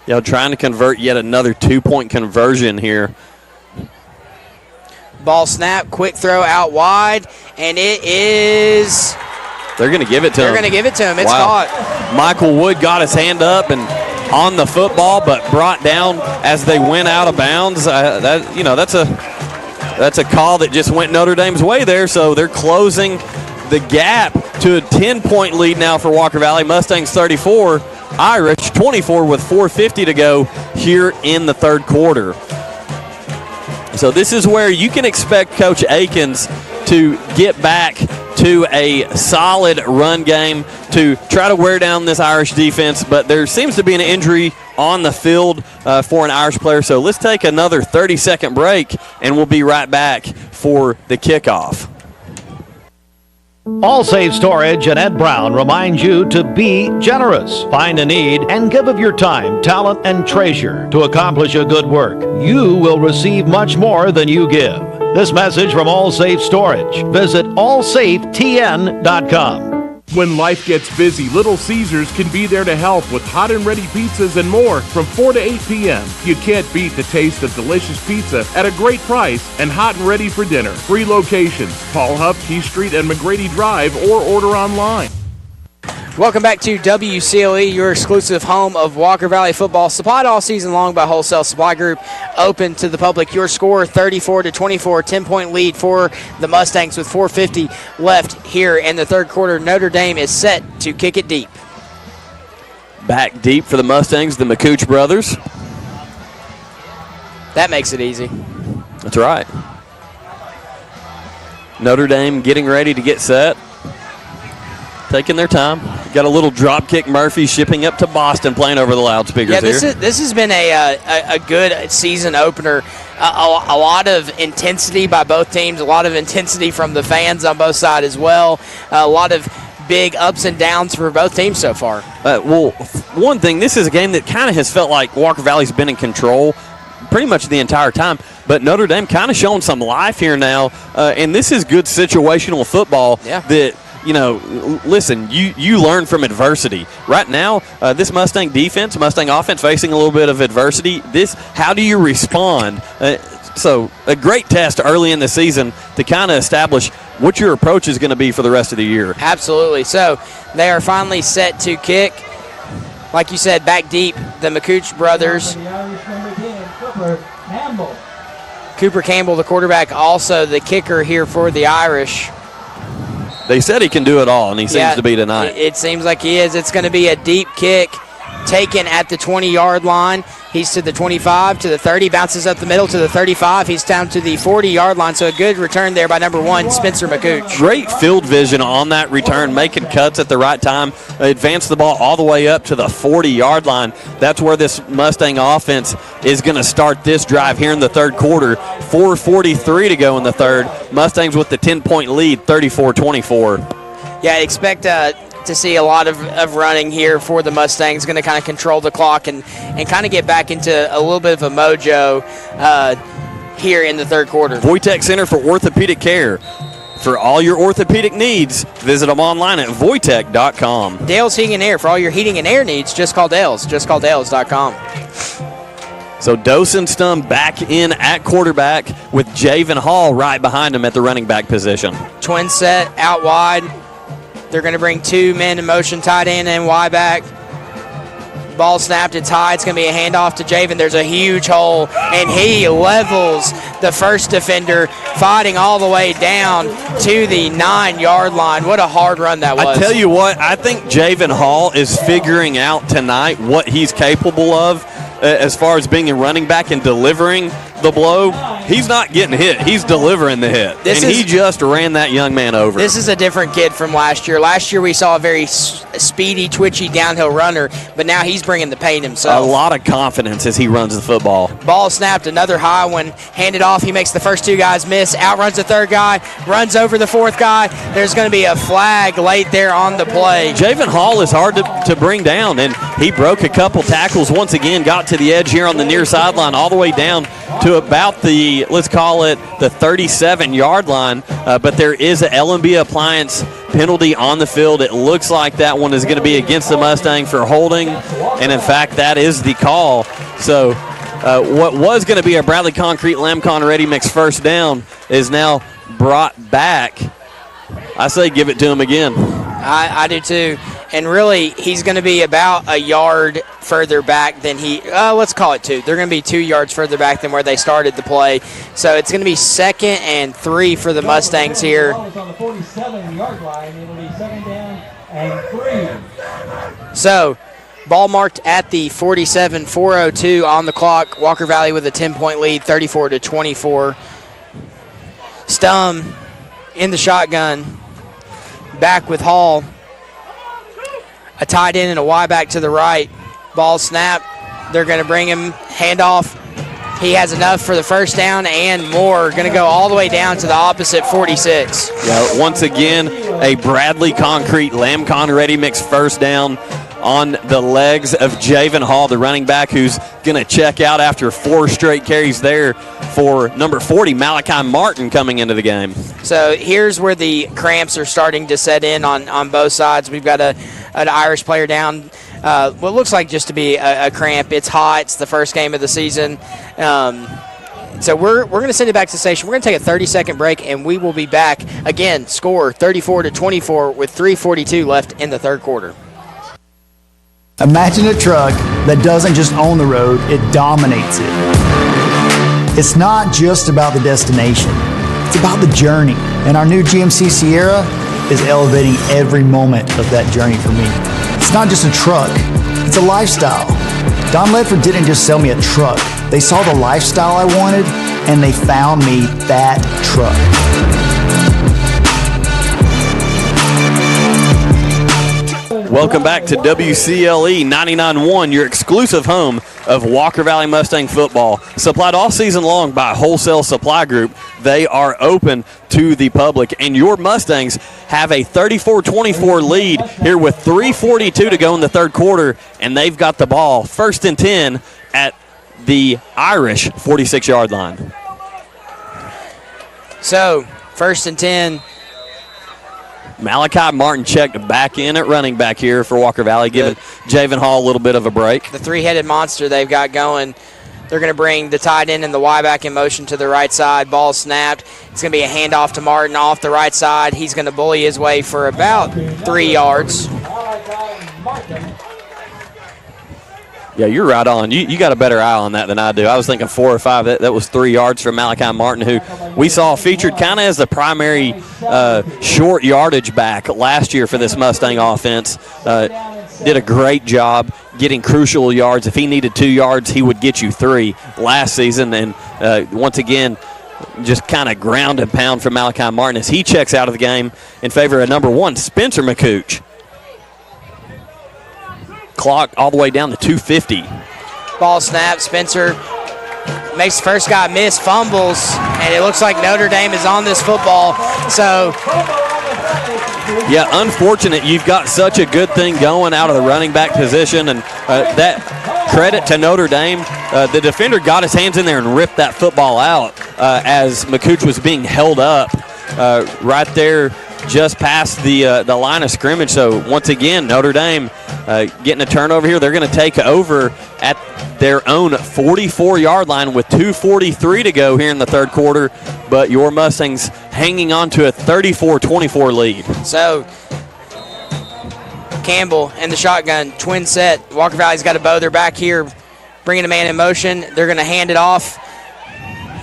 You know, trying to convert yet another 2-point conversion here Ball snap, quick throw out wide, and it is... They're going to give it to him. They're going to give it to him. It's caught. Michael Wood got his hand up and on the football, but brought down as they went out of bounds. That's a call that just went Notre Dame's way there, so they're closing the gap to a 10-point lead now for Walker Valley. Mustangs 34, Irish 24 with 4:50 to go here in the third quarter. So this is where you can expect Coach Akins to get back to a solid run game to try to wear down this Irish defense, but there seems to be an injury on the field for an Irish player. So let's take another 30-second break, and we'll be right back for the kickoff. Wholesale Storage and Ed Brown remind you to be generous. Find a need and give of your time, talent, and treasure to accomplish a good work. You will receive much more than you give. This message from Allsafe Storage. Visit allsafetn.com. When life gets busy, Little Caesars can be there to help with hot and ready pizzas and more from 4 to 8 p.m. You can't beat the taste of delicious pizza at a great price and hot and ready for dinner. 3 locations, Paul Huff, Key Street, and McGrady Drive, or order online. Welcome back to WCLE, your exclusive home of Walker Valley football, supplied all season long by Wholesale Supply Group, open to the public. Your score, 34-24, 10-point lead for the Mustangs with 4:50 left here in the third quarter. Notre Dame is set to kick it deep. Back deep for the Mustangs, the McCooch brothers. That makes it easy. That's right. Notre Dame getting ready to get set. Taking their time. Got a little drop kick Murphy shipping up to Boston, playing over the loudspeakers here. This has been a good season opener. A lot of intensity by both teams, a lot of intensity from the fans on both sides as well. A lot of big ups and downs for both teams so far. One thing, this is a game that kind of has felt like Walker Valley's been in control pretty much the entire time, but Notre Dame kind of showing some life here now, and this is good situational football that, listen, you learn from adversity. Right now, this Mustang defense, Mustang offense facing a little bit of adversity. How do you respond? So a great test early in the season to kind of establish what your approach is going to be for the rest of the year. Absolutely. So they are finally set to kick. Like you said, back deep, the McCooch brothers. Cooper Campbell, the quarterback, also the kicker here for the Irish. They said he can do it all, and he seems to be tonight. It seems like he is. It's going to be a deep kick taken at the 20-yard line. He's to the 25, to the 30, bounces up the middle to the 35. He's down to the 40-yard line, so a good return there by number 1, Spencer McCooch. Great field vision on that return, making cuts at the right time. Advance the ball all the way up to the 40-yard line. That's where this Mustang offense is going to start this drive here in the third quarter. 4:43 to go in the third. Mustangs with the 10-point lead, 34-24. Yeah, I expect to see a lot of running here for the Mustangs. Going to kind of control the clock and kind of get back into a little bit of a mojo here in the third quarter. Wojtek Center for Orthopedic Care. For all your orthopedic needs, visit them online at Wojtek.com. Dale's Heating and Air. For all your heating and air needs, just call Dale's. Just call Dale's.com. So Dawson Stum back in at quarterback with Javen Hall right behind him at the running back position. Twin set out wide. They're going to bring 2 men in motion, tight end and Y back. Ball snapped, it's high. It's going to be a handoff to Javen. There's a huge hole, and he levels the first defender, fighting all the way down to the 9-yard line. What a hard run that was. I tell you what, I think Javen Hall is figuring out tonight what he's capable of as far as being a running back and delivering the blow. He's not getting hit. He's delivering the hit. He just ran that young man over. This is a different kid from last year. Last year we saw a very speedy, twitchy downhill runner, but now he's bringing the pain himself. A lot of confidence as he runs the football. Ball snapped, another high one, handed off. He makes the first 2 guys miss, outruns the 3rd guy, runs over the 4th guy. There's going to be a flag late there on the play. Javen Hall is hard to bring down, and he broke a couple tackles once again, got to the edge here on the near sideline, all the way down to about the, let's call it, the 37-yard line. But there is an LMB appliance penalty on the field. It looks like that one is going to be against the Mustang for holding, and in fact, that is the call. So what was going to be a Bradley Concrete Lamcon Ready Mix first down is now brought back. I say give it to him again. I do too. And really, he's going to be about a yard further back than let's call it 2. They're going to be 2 yards further back than where they started the play. So it's going to be 2nd and 3 for the Mustangs here. On the 47-yard line, it'll be 2nd down and 3. So ball marked at the 47, 4:02 on the clock. Walker Valley with a 10-point lead, 34-24. Stum in the shotgun. Back with Hall. A tight end and a Y back to the right. Ball snap. They're going to bring him. Handoff. He has enough for the first down and more. Going to go all the way down to the opposite 46. Yeah, once again, a Bradley Concrete Lamcon Ready Mix first down on the legs of Javen Hall, the running back, who's going to check out after 4 straight carries there for number 40, Malachi Martin, coming into the game. So here's where the cramps are starting to set in on both sides. We've got an Irish player down, what looks like just to be a cramp. It's hot. It's the first game of the season. So we're going to send it back to the station. We're going to take a 30-second break, and we will be back. Again, score 34-24 with 3:42 left in the third quarter. Imagine a truck that doesn't just own the road, it dominates it. It's not just about the destination, it's about the journey. And our new GMC Sierra is elevating every moment of that journey for me. It's not just a truck, it's a lifestyle. Don Ledford didn't just sell me a truck. They saw the lifestyle I wanted, and they found me that truck. Welcome back to WCLE 99.1, your exclusive home of Walker Valley Mustang football. Supplied all season long by Wholesale Supply Group. They are open to the public, and your Mustangs have a 34-24 lead here with 3:42 to go in the third quarter, and they've got the ball 1st and 10 at the Irish 46-yard line. So 1st and 10. Malachi Martin checked back in at running back here for Walker Valley, giving Javen Hall a little bit of a break. The 3-headed monster they've got going. They're going to bring the tight end and the Y back in motion to the right side. Ball snapped. It's going to be a handoff to Martin off the right side. He's going to bully his way for about 3 yards. Yeah, you're right on. You got a better eye on that than I do. I was thinking 4 or 5. That was 3 yards from Malachi Martin, who we saw featured kind of as the primary short yardage back last year for this Mustang offense. Did a great job getting crucial yards. If he needed 2 yards, he would get you 3 last season. And once again, just kind of ground and pound from Malachi Martin as he checks out of the game in favor of number 1, Spencer McCooch. Clock all the way down to 2:50. Ball snap. Spencer makes the first guy miss, fumbles, and it looks like Notre Dame is on this football. So, yeah, unfortunate. You've got such a good thing going out of the running back position, and that credit to Notre Dame. The defender got his hands in there and ripped that football out as McCooch was being held up right there just past the line of scrimmage. So once again, Notre Dame getting a turnover here. They're going to take over at their own 44-yard line with 2:43 to go here in the third quarter. But your Mustangs hanging on to a 34-24 lead. So Campbell and the shotgun, twin set. Walker Valley's got a bow. They're back here bringing a man in motion. They're going to hand it off.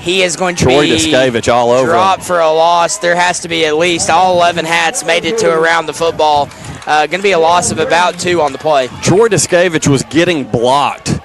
He is going to Troy be Discavich all over dropped him. For a loss. There has to be at least all 11 hats made it to around the football. Going to be a loss of about 2 on the play. Troy Discavich was getting blocked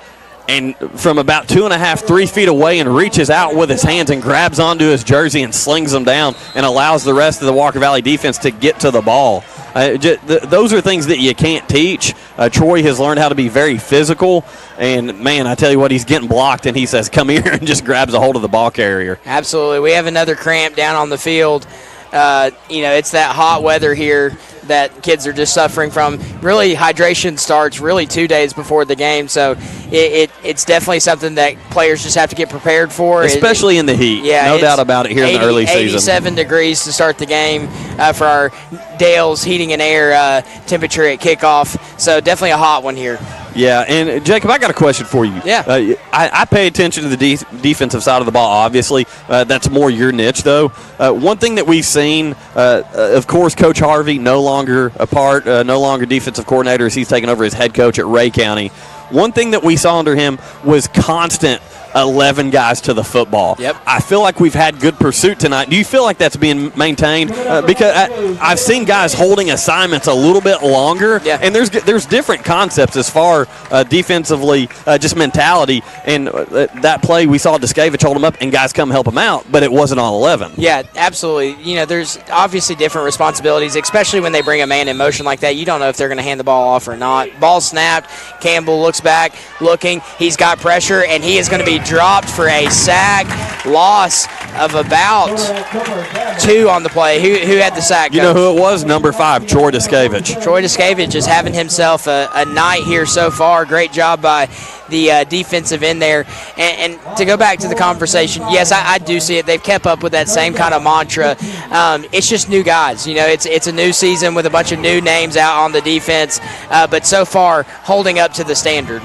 and from about 2.5, 3 feet away, and reaches out with his hands and grabs onto his jersey and slings them down and allows the rest of the Walker Valley defense to get to the ball. Those are things that you can't teach. Troy has learned how to be very physical, and, man, I tell you what, he's getting blocked, and he says, come here, and just grabs a hold of the ball carrier. Absolutely. We have another cramp down on the field. It's that hot weather here. that kids are just suffering from. Really, hydration starts really 2 days before the game, so it's definitely something that players just have to get prepared for. Especially in the heat. Yeah, no doubt about it here in the early season. 87 degrees to start the game for our Dale's Heating and Air temperature at kickoff, so definitely a hot one here. Yeah, and Jacob, I got a question for you. Yeah. I pay attention to the defensive side of the ball, obviously. That's more your niche, though. One thing that we've seen, of course, Coach Harvey no longer no longer defensive coordinator as he's taken over as head coach at Ray County. One thing that we saw under him was constant 11 guys to the football. Yep. I feel like we've had good pursuit tonight. Do you feel like that's being maintained? Because I've seen guys holding assignments a little bit longer, and there's different concepts as far defensively, just mentality. And that play, we saw Descavich hold him up, and guys come help him out, but it wasn't all 11. Yeah, absolutely. You know, there's obviously different responsibilities, especially when they bring a man in motion like that. You don't know if they're going to hand the ball off or not. Ball snapped. Campbell looks back, looking. He's got pressure, and he is going to be dropped for a sack, loss of about 2 on the play. Who had the sack, Coach? You know who it was? Number 5, Troy Descavich. Troy Descavich is having himself a night here so far. Great job by the defensive end there. And to go back to the conversation, yes, I do see it. They've kept up with that same kind of mantra. It's just new guys. You know, it's a new season with a bunch of new names out on the defense, but so far holding up to the standard.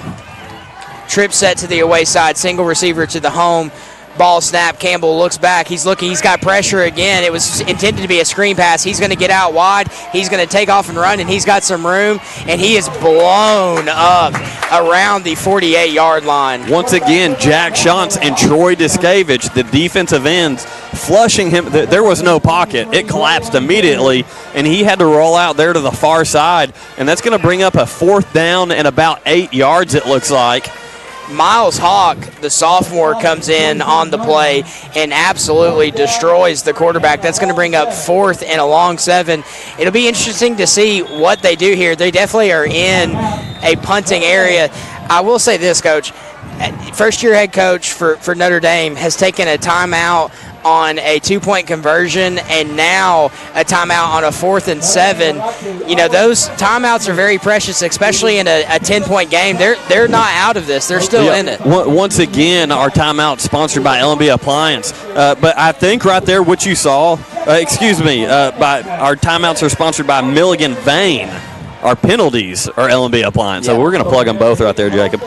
Trip set to the away side, single receiver to the home. Ball snap, Campbell looks back. He's looking, he's got pressure again. It was intended to be a screen pass. He's going to get out wide. He's going to take off and run, and he's got some room, and he is blown up around the 48-yard line. Once again, Jack Shantz and Troy Descavich, the defensive ends, flushing him. There was no pocket. It collapsed immediately, and he had to roll out there to the far side, and that's going to bring up a 4th down and about 8 yards, it looks like. Miles Hawk, the sophomore, comes in on the play and absolutely destroys the quarterback. That's going to bring up 4th and a long 7. It'll be interesting to see what they do here. They definitely are in a punting area. I will say this, Coach. First-year head coach for Notre Dame has taken a timeout on a 2-point conversion and now a timeout on a 4th and 7. You know, those timeouts are very precious, especially in a 10-point game. They're not out of this. They're still in it. Once again, our timeout sponsored by L&B Appliance. But I think right there what you saw, by our timeouts are sponsored by Milligan Vane. Our penalties are L&B Appliance. So we're going to plug them both right there, Jacob.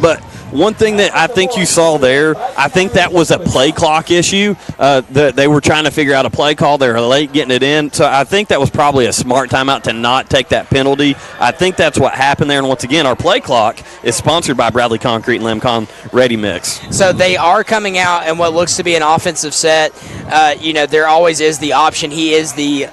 But one thing that I think you saw there, I think that was a play clock issue. They were trying to figure out a play call. They were late getting it in. So I think that was probably a smart timeout to not take that penalty. I think that's what happened there. And once again, our play clock is sponsored by Bradley Concrete and Lemcon Ready Mix. So they are coming out in what looks to be an offensive set. There always is the option. He is the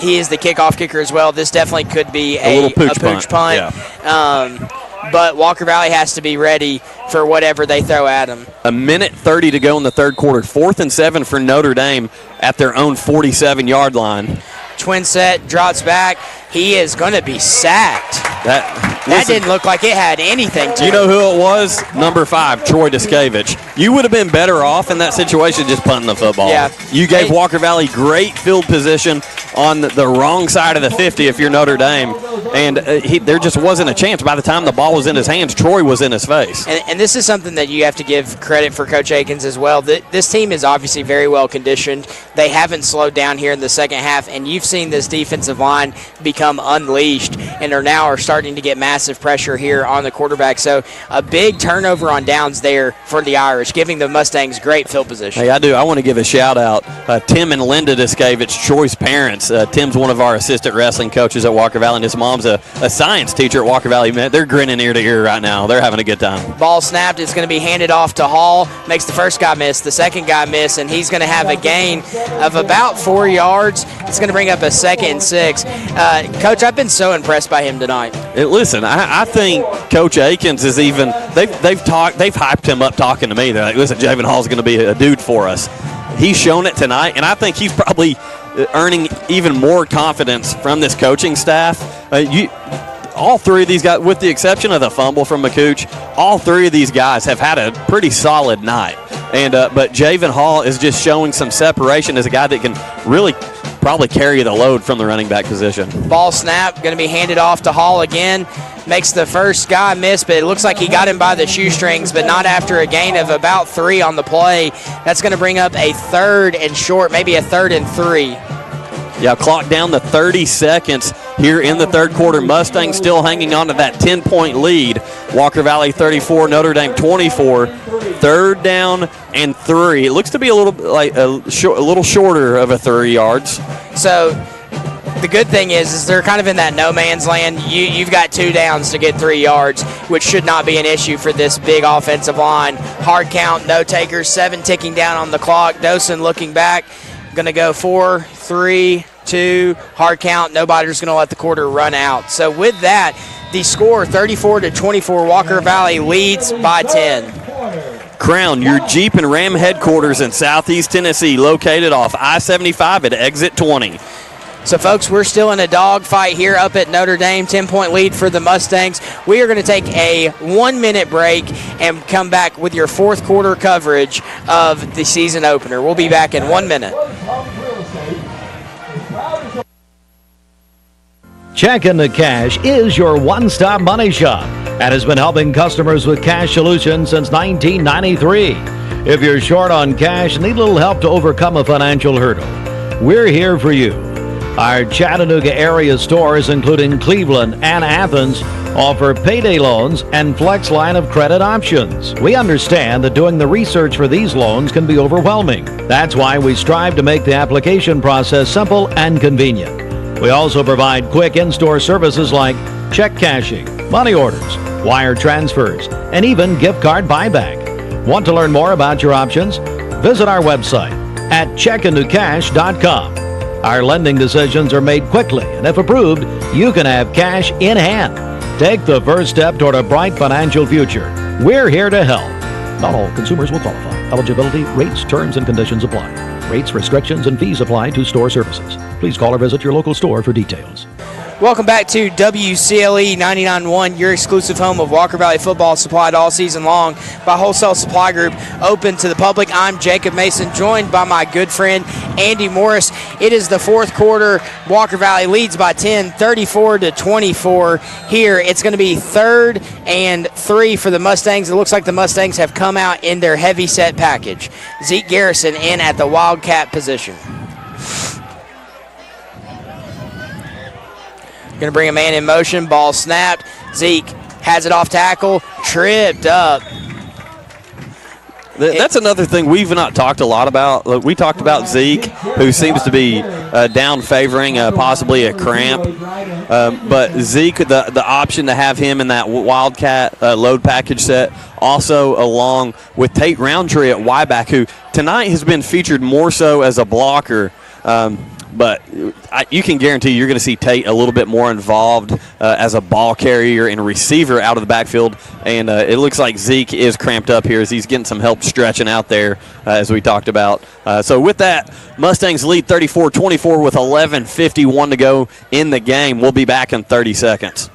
he is the kickoff kicker as well. This definitely could be a little pooch punt. Yeah. But Walker Valley has to be ready for whatever they throw at him. 1:30 to go in the third quarter. 4th and 7 for Notre Dame at their own 47-yard line. Twin set, drops back. He is going to be sacked. That didn't look like it had anything to it. You know who it was? Number 5, Troy Descavich. You would have been better off in that situation just punting the football. Yeah. You gave Walker Valley great field position on the wrong side of the 50 if you're Notre Dame, and there just wasn't a chance. By the time the ball was in his hands, Troy was in his face. And this is something that you have to give credit for Coach Akins as well. This team is obviously very well conditioned. They haven't slowed down here in the second half, and you've seen this defensive line become unleashed and are starting to get massive pressure here on the quarterback. So a big turnover on downs there for the Irish, giving the Mustangs great field position. Hey, I want to give a shout out. Tim and Linda Descavich, Troy's parents. Tim's one of our assistant wrestling coaches at Walker Valley, and his mom's a science teacher at Walker Valley. Man, they're grinning ear to ear right now. They're having a good time. Ball snapped. It's going to be handed off to Hall. Makes the first guy miss, the second guy miss, and he's going to have a gain of about 4 yards. It's going to bring up a 2nd and 6. Coach, I've been so impressed by him tonight. Listen, I think Coach Akins is even they've hyped him up talking to me. They're like, listen, Javen Hall's going to be a dude for us. He's shown it tonight, and I think he's probably earning even more confidence from this coaching staff. All 3 of these guys, with the exception of the fumble from McCooch, all 3 of these guys have had a pretty solid night. But Javen Hall is just showing some separation as a guy that can really probably carry the load from the running back position. Ball snap, going to be handed off to Hall again. Makes the first guy miss, but it looks like he got him by the shoestrings, but not after a gain of about 3 on the play. That's going to bring up a 3rd and short, maybe a 3rd and 3. Yeah, clock down to 30 seconds here in the third quarter. Mustangs still hanging on to that 10-point lead. Walker Valley 34, Notre Dame 24. 3rd down and 3. It looks to be a little shorter of a 3 yards. So the good thing is they're kind of in that no man's land. You've got 2 downs to get 3 yards, which should not be an issue for this big offensive line. Hard count, no takers, 7 ticking down on the clock. Dosen looking back, going to go 4, 3, 2, hard count. Nobody's going to let the quarter run out. So with that, the score 34-24, Walker Valley leads by 10. Crown, your Jeep and Ram headquarters in Southeast Tennessee, located off I-75 at exit 20. So, folks, we're still in a dogfight here up at Notre Dame. 10-point lead for the Mustangs. We are going to take a 1-minute break and come back with your fourth quarter coverage of the season opener. We'll be back in 1 minute. Check Into Cash is your one-stop money shop and has been helping customers with cash solutions since 1993. If you're short on cash and need a little help to overcome a financial hurdle, we're here for you. Our Chattanooga area stores, including Cleveland and Athens, offer payday loans and flex line of credit options. We understand that doing the research for these loans can be overwhelming. That's why we strive to make the application process simple and convenient. We also provide quick in-store services like check cashing, money orders, wire transfers, and even gift card buyback. Want to learn more about your options? Visit our website at checkintocash.com. Our lending decisions are made quickly, and if approved, you can have cash in hand. Take the first step toward a bright financial future. We're here to help. Not all consumers will qualify. Eligibility, rates, terms, and conditions apply. Rates, restrictions, and fees apply to store services. Please call or visit your local store for details. Welcome back to WCLE 99.1, your exclusive home of Walker Valley football, supplied all season long by Wholesale Supply Group, open to the public. I'm Jacob Mason, joined by my good friend Andy Morris. It is the fourth quarter. Walker Valley leads by 10, 34-24 here. It's going to be 3rd and 3 for the Mustangs. It looks like the Mustangs have come out in their heavy set package. Zeke Garrison in at the Wildcat position. Going to bring a man in motion. Ball snapped. Zeke has it off tackle. Tripped up. That's another thing we've not talked a lot about. Look, we talked about Zeke, who seems to be down favoring possibly a cramp. But Zeke, the option to have him in that Wildcat load package set, also along with Tate Roundtree at Y-back, who tonight has been featured more so as a blocker. But you can guarantee you're going to see Tate a little bit more involved as a ball carrier and receiver out of the backfield. And it looks like Zeke is cramped up here as he's getting some help stretching out there, as we talked about. So with that, Mustangs lead 34-24 with 11:51 to go in the game. We'll be back in 30 seconds.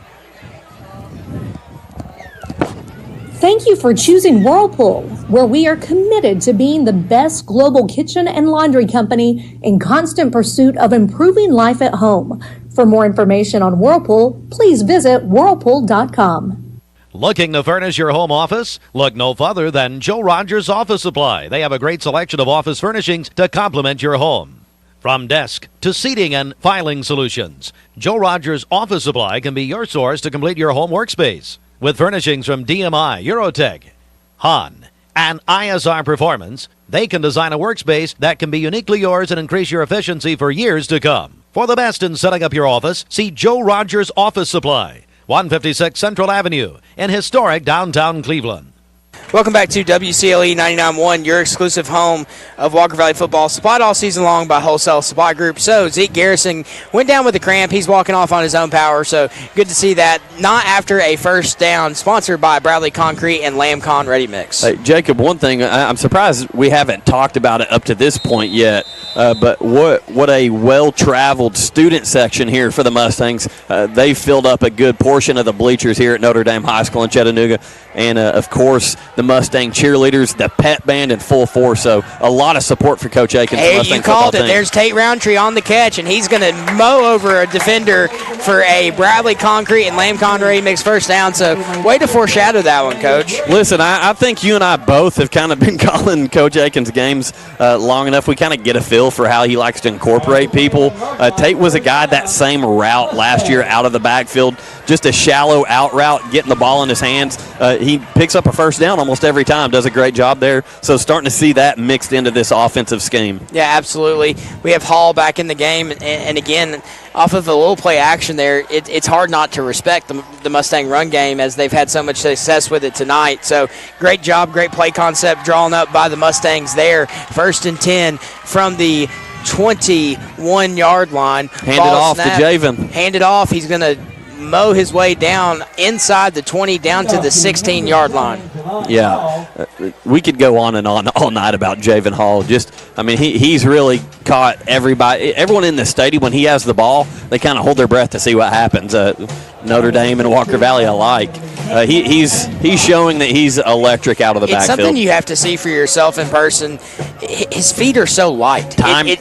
Thank you for choosing Whirlpool, where we are committed to being the best global kitchen and laundry company in constant pursuit of improving life at home. For more information on Whirlpool, please visit whirlpool.com. Looking to furnish your home office? Look no further than Joe Rogers Office Supply. They have a great selection of office furnishings to complement your home. From desk to seating and filing solutions, Joe Rogers Office Supply can be your source to complete your home workspace. With furnishings from DMI, Eurotech, Hahn, and ISR Performance, they can design a workspace that can be uniquely yours and increase your efficiency for years to come. For the best in setting up your office, see Joe Rogers Office Supply, 156 Central Avenue in historic downtown Cleveland. Welcome back to WCLE 99.1, your exclusive home of Walker Valley football, supplied all season long by Wholesale Supply Group. So Zeke Garrison went down with a cramp. He's walking off on his own power, so good to see that. Not after a first down, sponsored by Bradley Concrete and Lamcon Ready Mix. Hey, Jacob, one thing, I'm surprised we haven't talked about it up to this point yet, but what a well-traveled student section here for the Mustangs. They filled up a good portion of the bleachers here at Notre Dame High School in Chattanooga, and, of course, the the Mustang cheerleaders, the pep band in full force. So a lot of support for Coach Aikens. Hey, Mustang you called it. team. There's Tate Roundtree on the catch, and he's going to mow over a defender for a Bradley Concrete and Lamb Connery mixed first down. So way to foreshadow that one, Coach. Listen, I think you and I both have kind of been calling Coach Aikens games long enough. We kind of get a feel for how he likes to incorporate people. Tate was a guy that same route last year out of the backfield, just a shallow out route, getting the ball in his hands. He picks up a first down almost every time, does a great job there. So starting to see that mixed into this offensive scheme. Yeah, absolutely. We have Hall back in the game, and again, off of a little play action there, it's hard not to respect the Mustang run game as they've had so much success with it tonight. So great job, great play concept drawn up by the Mustangs there. 1st and 10 from the 21-yard line. Hand it off to Javen. Hand it off. He's going to mow his way down inside the 20 down to the 16-yard line. Yeah, we could go on and on all night about Javen Hall. He's really caught everyone in the stadium. When he has the ball, they kind of hold their breath to see what happens. Notre Dame and Walker Valley alike. He's showing that he's electric out of the backfield. It's something you have to see for yourself in person. His feet are so light.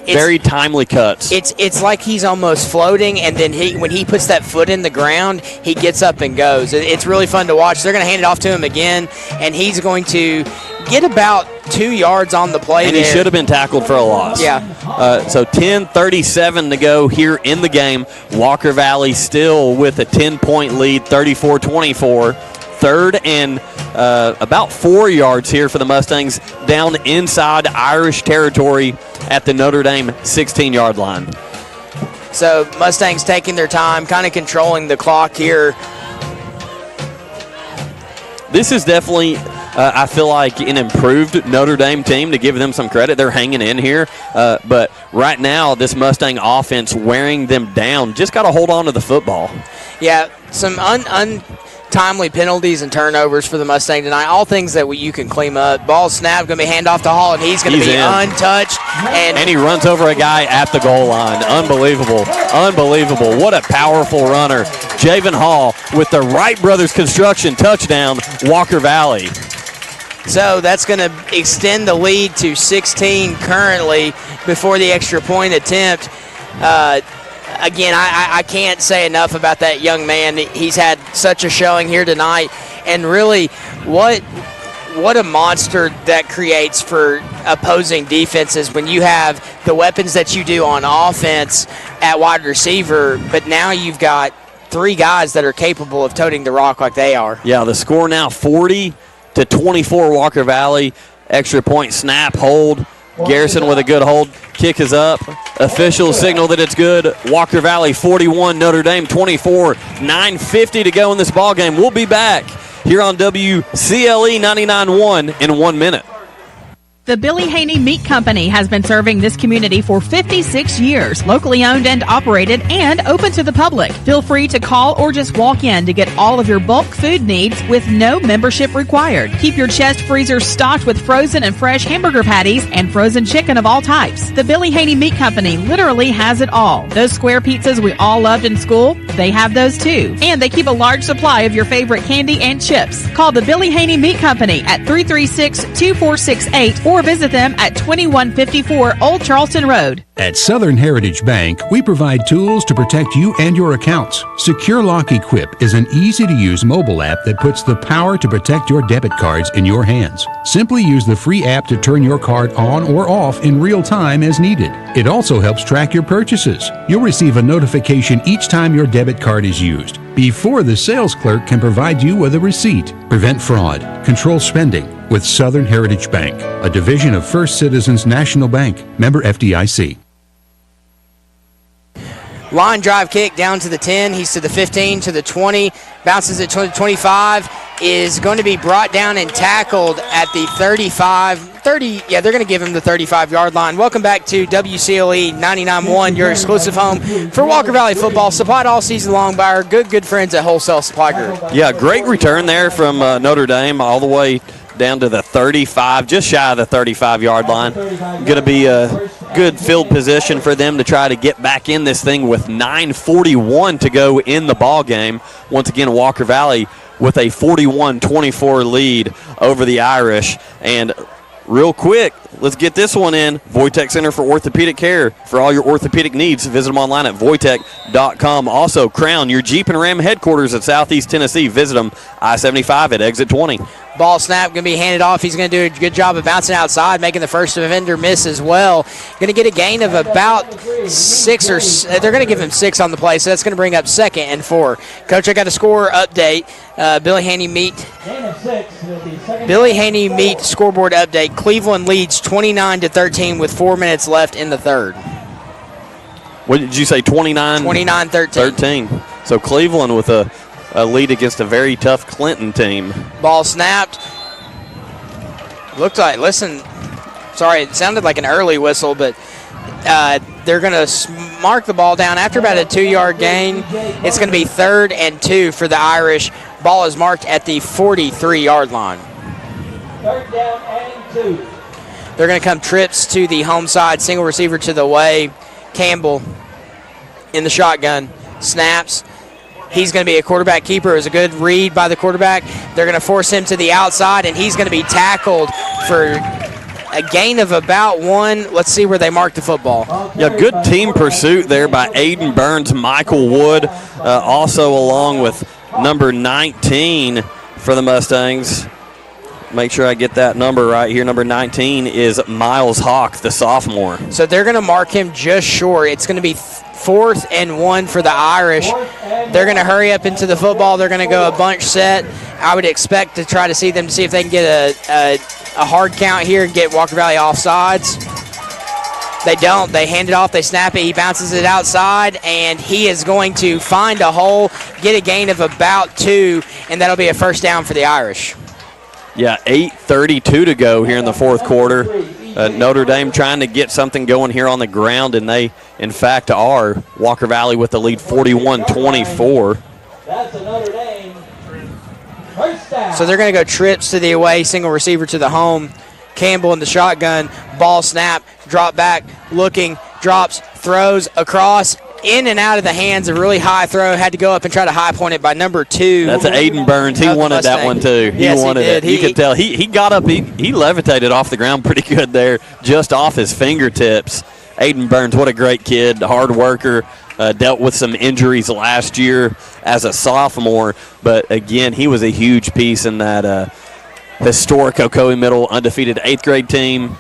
Very timely cuts. It's like he's almost floating, and then when he puts that foot in the ground, he gets up and goes. It's really fun to watch. They're going to hand it off to him again, and he's going to get about 2 yards on the play. And he should have been tackled for a loss. Yeah. So 10:37 to go here in the game. Walker Valley still with a 10-point lead, 34-24. 3rd and about 4 yards here for the Mustangs down inside Irish territory at the Notre Dame 16-yard line. So Mustangs taking their time, kind of controlling the clock here. This is definitely, I feel like, an improved Notre Dame team, to give them some credit. They're hanging in here. But right now, this Mustang offense wearing them down. Just got to hold on to the football. Yeah, some untimely penalties and turnovers for the Mustang tonight. All things that you can clean up. Ball snap, going to be handoff to Hall, and he's going to be untouched. And he runs over a guy at the goal line. Unbelievable. Unbelievable. What a powerful runner. Javen Hall with the Wright Brothers Construction touchdown, Walker Valley. So that's going to extend the lead to 16 currently before the extra point attempt. Again, I can't say enough about that young man. He's had such a showing here tonight. And really, what a monster that creates for opposing defenses when you have the weapons that you do on offense at wide receiver, but now you've got 3 guys that are capable of toting the rock like they are. Yeah, the score now 40-24 Walker Valley. Extra point snap, hold. Garrison with a good hold. Kick is up. Officials signal that it's good. Walker Valley 41, Notre Dame 24. 9:50 to go in this ball game. We'll be back here on WCLE 99.1 in 1 minute. The Billy Haney Meat Company has been serving this community for 56 years, locally owned and operated and open to the public. Feel free to call or just walk in to get all of your bulk food needs with no membership required. Keep your chest freezers stocked with frozen and fresh hamburger patties and frozen chicken of all types. The Billy Haney Meat Company literally has it all. Those square pizzas we all loved in school, they have those too. And they keep a large supply of your favorite candy and chips. Call the Billy Haney Meat Company at 336-2468 or visit them at 2154 Old Charleston Road. At Southern Heritage Bank, we provide tools to protect you and your accounts. Secure Lock Equip is an easy-to-use mobile app that puts the power to protect your debit cards in your hands. Simply use the free app to turn your card on or off in real time as needed. It also helps track your purchases. You'll receive a notification each time your debit card is used, before the sales clerk can provide you with a receipt. Prevent fraud. Control spending with Southern Heritage Bank, a division of First Citizens National Bank, member FDIC. Line drive kick down to the 10. He's to the 15, to the 20. Bounces at 25. Is going to be brought down and tackled at the 30. Yeah, they're going to give him the 35-yard line. Welcome back to WCLE 99.1, your exclusive home for Walker Valley football, supplied all season long by our good friends at Wholesale Supply Group. Yeah, great return there from Notre Dame all the way down to the 35, just shy of the 35-yard line. Going to be a good field position for them to try to get back in this thing with 9:41 to go in the ball game. Once again, Walker Valley with a 41-24 lead over the Irish. And real quick, let's get this one in. Voitech Center for Orthopedic Care. For all your orthopedic needs, visit them online at voitech.com. Also, Crown, your Jeep and Ram headquarters at Southeast Tennessee. Visit them, I-75 at exit 20. Ball snap, going to be handed off. He's going to do a good job of bouncing outside, making the first defender miss as well. Going to get a gain of about 6 or they're going to give him 6 on the play, so that's going to bring up 2nd and 4. Coach, I got a score update. Billy Haney Meet scoreboard update. Cleveland leads 29-13 with 4 minutes left in the third. What did you say, 29? 29-13. So Cleveland with a lead against a very tough Clinton team. Ball snapped. Looked like, sorry, it sounded like an early whistle, but they're going to mark the ball down after about a 2-yard gain. It's going to be 3rd and 2 for the Irish. Ball is marked at the 43-yard line. 3rd down and 2. They're going to come trips to the home side, single receiver to the way. Campbell in the shotgun, snaps. He's going to be a quarterback keeper. It was a good read by the quarterback. They're going to force him to the outside, and he's going to be tackled for a gain of about 1. Let's see where they mark the football. Yeah, good team pursuit there by Aiden Burns, Michael Wood, also along with number 19 for the Mustangs. Make sure I get that number right here. Number 19 is Miles Hawk, the sophomore. So they're going to mark him just short. It's going to be 4th and 1 for the Irish. They're going to hurry up into the football. They're going to go a bunch set. I would expect to try to see them to see if they can get a hard count here and get Walker Valley offsides. They don't. They hand it off. They snap it. He bounces it outside, and he is going to find a hole, get a gain of about 2, and that'll be a first down for the Irish. Yeah, 8:32 to go here in the fourth quarter. Notre Dame trying to get something going here on the ground, and they, in fact, are. Walker Valley with the lead 41-24. That's a Notre Dame first down. So they're going to go trips to the away, single receiver to the home. Campbell in the shotgun, ball snap, drop back, looking, drops, throws across, in and out of the hands, a really high throw. Had to go up and try to high point it by number 2. That's Aiden Burns. He wanted that one too. He wanted it. You could tell. He got up. He levitated off the ground pretty good there, just off his fingertips. Aiden Burns, what a great kid, hard worker. Dealt with some injuries last year as a sophomore, but again, he was a huge piece in that historic Ocoee Middle undefeated 8th grade team.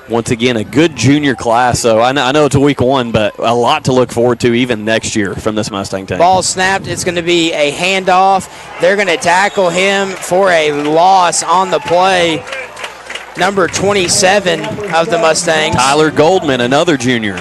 Once again, a good junior class, so I know it's a week 1, but a lot to look forward to even next year from this Mustang team. Ball snapped. It's going to be a handoff. They're going to tackle him for a loss on the play. Number 27 of the Mustangs. Tyler Goldman, another junior.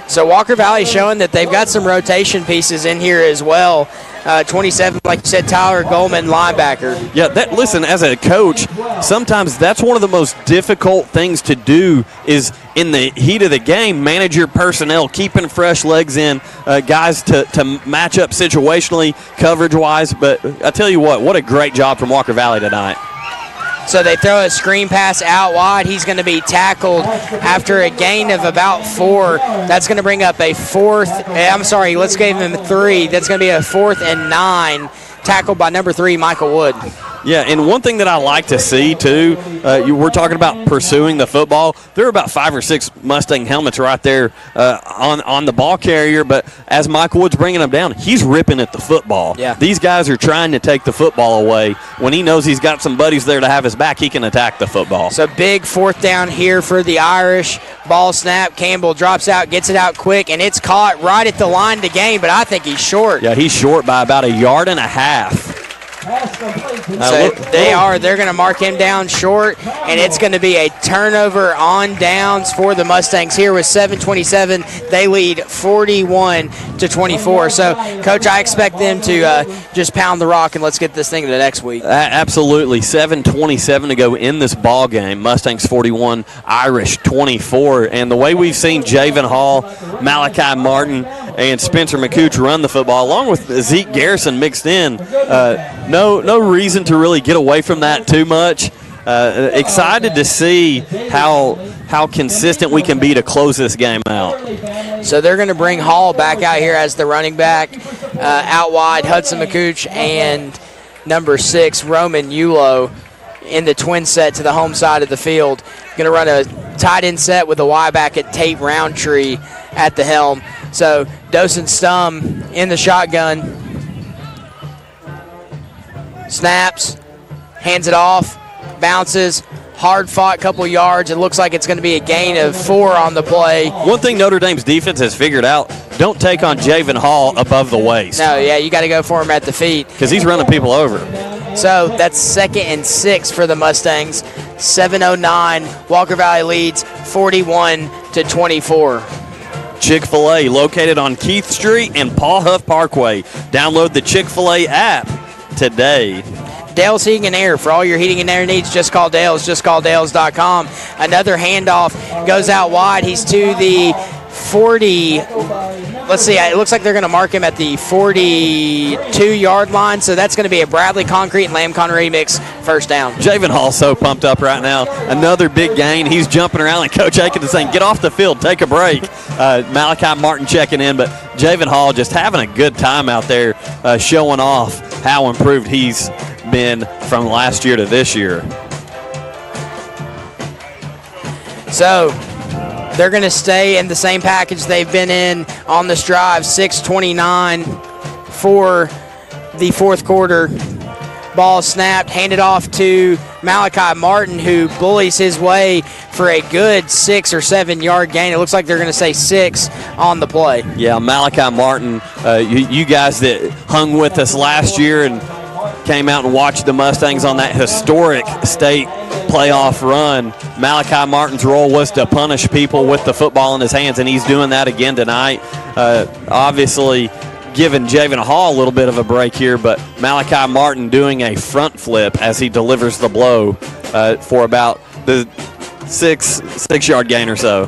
So Walker Valley showing that they've got some rotation pieces in here as well. 27, like you said, Tyler Goldman, linebacker. Yeah, listen, as a coach, sometimes that's one of the most difficult things to do is in the heat of the game, manage your personnel, keeping fresh legs in, guys to match up situationally, coverage-wise. But I tell you what a great job from Walker Valley tonight. So they throw a screen pass out wide. He's going to be tackled after a gain of about 4. That's going to bring up a 4th. I'm sorry, let's give him 3. That's going to be a 4th and 9. Tackled by number 3, Michael Wood. Yeah, and one thing that I like to see, too, we're talking about pursuing the football. There are about 5 or 6 Mustang helmets right there on the ball carrier, but as Mike Wood's bringing them down, he's ripping at the football. Yeah. These guys are trying to take the football away. When he knows he's got some buddies there to have his back, he can attack the football. So big 4th down here for the Irish. Ball snap. Campbell drops out, gets it out quick, and it's caught right at the line to gain, but I think he's short. Yeah, he's short by about 1.5 yards. So they're going to mark him down short, and it's going to be a turnover on downs for the Mustangs here with 7:27. They lead 41-24. So, Coach, I expect them to just pound the rock and let's get this thing to the next week. Absolutely. 7:27 to go in this ball game. Mustangs 41, Irish 24. And the way we've seen Javen Hall, Malachi Martin, and Spencer McCooch run the football, along with Zeke Garrison mixed in. No reason to really get away from that too much. Excited to see how consistent we can be to close this game out. So they're going to bring Hall back out here as the running back. Out wide, Hudson McCooch and number 6, Roman Yulo, in the twin set to the home side of the field. Going to run a tight end set with a Y back at Tate Roundtree at the helm. So Dosen Stum in the shotgun. Snaps, hands it off, bounces, hard fought couple yards. It looks like it's going to be a gain of 4 on the play. One thing Notre Dame's defense has figured out, don't take on Javen Hall above the waist. No, yeah, you got to go for him at the feet. Because he's running people over. So that's 2nd and 6 for the Mustangs. 7:09. Walker Valley leads 41-24. Chick-fil-A located on Keith Street and Paul Huff Parkway. Download the Chick-fil-A app today. Dale's Heating and Air. For all your heating and air needs, just call Dale's. Just call Dales.com. Another handoff goes out wide. He's to the 40. Let's see. It looks like they're going to mark him at the 42-yard line. So that's going to be a Bradley Concrete and Lamb Con remix first down. Javen Hall's so pumped up right now. Another big gain. He's jumping around like Coach Aikens is saying, get off the field, take a break. Malachi Martin checking in, but Javen Hall just having a good time out there, showing off how improved he's been from last year to this year. So they're going to stay in the same package they've been in on this drive. 6:29 for the fourth quarter. Ball snapped, handed off to Malachi Martin, who bullies his way for a good 6 or 7 yard gain. It looks like they're going to say 6 on the play. Yeah, Malachi Martin, you guys that hung with us last year and came out and watched the Mustangs on that historic state playoff run. Malachi Martin's role was to punish people with the football in his hands, and he's doing that again tonight. Obviously giving Javen Hall a little bit of a break here, but Malachi Martin doing a front flip as he delivers the blow for about the 6 yard gain or so.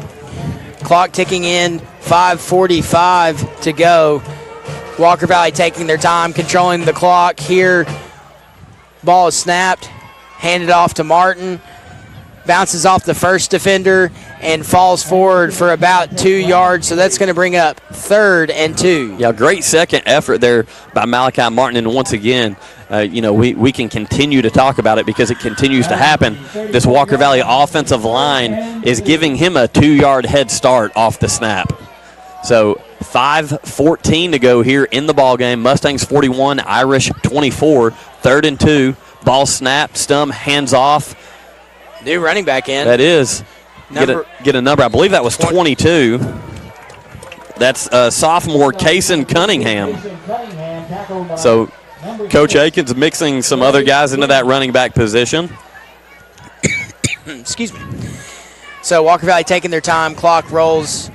Clock ticking in, 5:45 to go. Walker Valley taking their time, controlling the clock here. Ball is snapped, handed off to Martin. Bounces off the first defender and falls forward for about 2 yards. So that's going to bring up 3rd and 2. Yeah, great second effort there by Malachi Martin. And once again, we can continue to talk about it because it continues to happen. This Walker Valley offensive line is giving him a 2 yard head start off the snap. So 5:14 to go here in the ball game. Mustangs 41, Irish 24. 3rd and 2. Ball snapped. Stum hands off. New running back in. That is. Get a number. I believe that was 22. That's sophomore Kaysen Cunningham. So Coach Aikens mixing some other guys into that running back position. Excuse me. So Walker Valley taking their time. Clock rolls.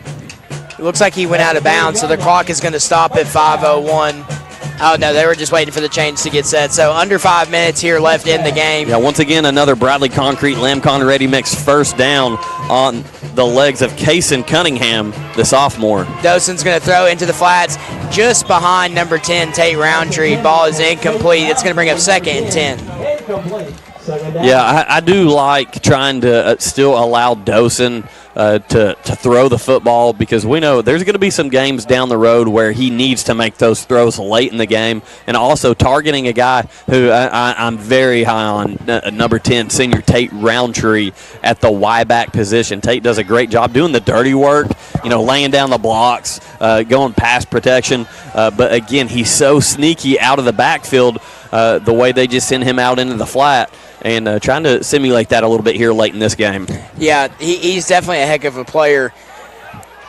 It looks like he went out of bounds, so the clock is going to stop at 5:01. Oh, no, they were just waiting for the change to get set. So under 5 minutes here left in the game. Yeah, once again, another Bradley Concrete Lamcon Ready Mix first down on the legs of Kaysen Cunningham, the sophomore. Dosen's going to throw into the flats just behind number 10, Tate Roundtree. Ball is incomplete. It's going to bring up 2nd and 10. Yeah, I do like trying to still allow Dosen to throw the football, because we know there's going to be some games down the road where he needs to make those throws late in the game, and also targeting a guy who I'm very high on, number 10, senior Tate Roundtree at the Y-back position. Tate does a great job doing the dirty work, laying down the blocks, going past protection, but again, he's so sneaky out of the backfield, the way they just send him out into the flat, and trying to simulate that a little bit here late in this game. Yeah, he's definitely a heck of a player.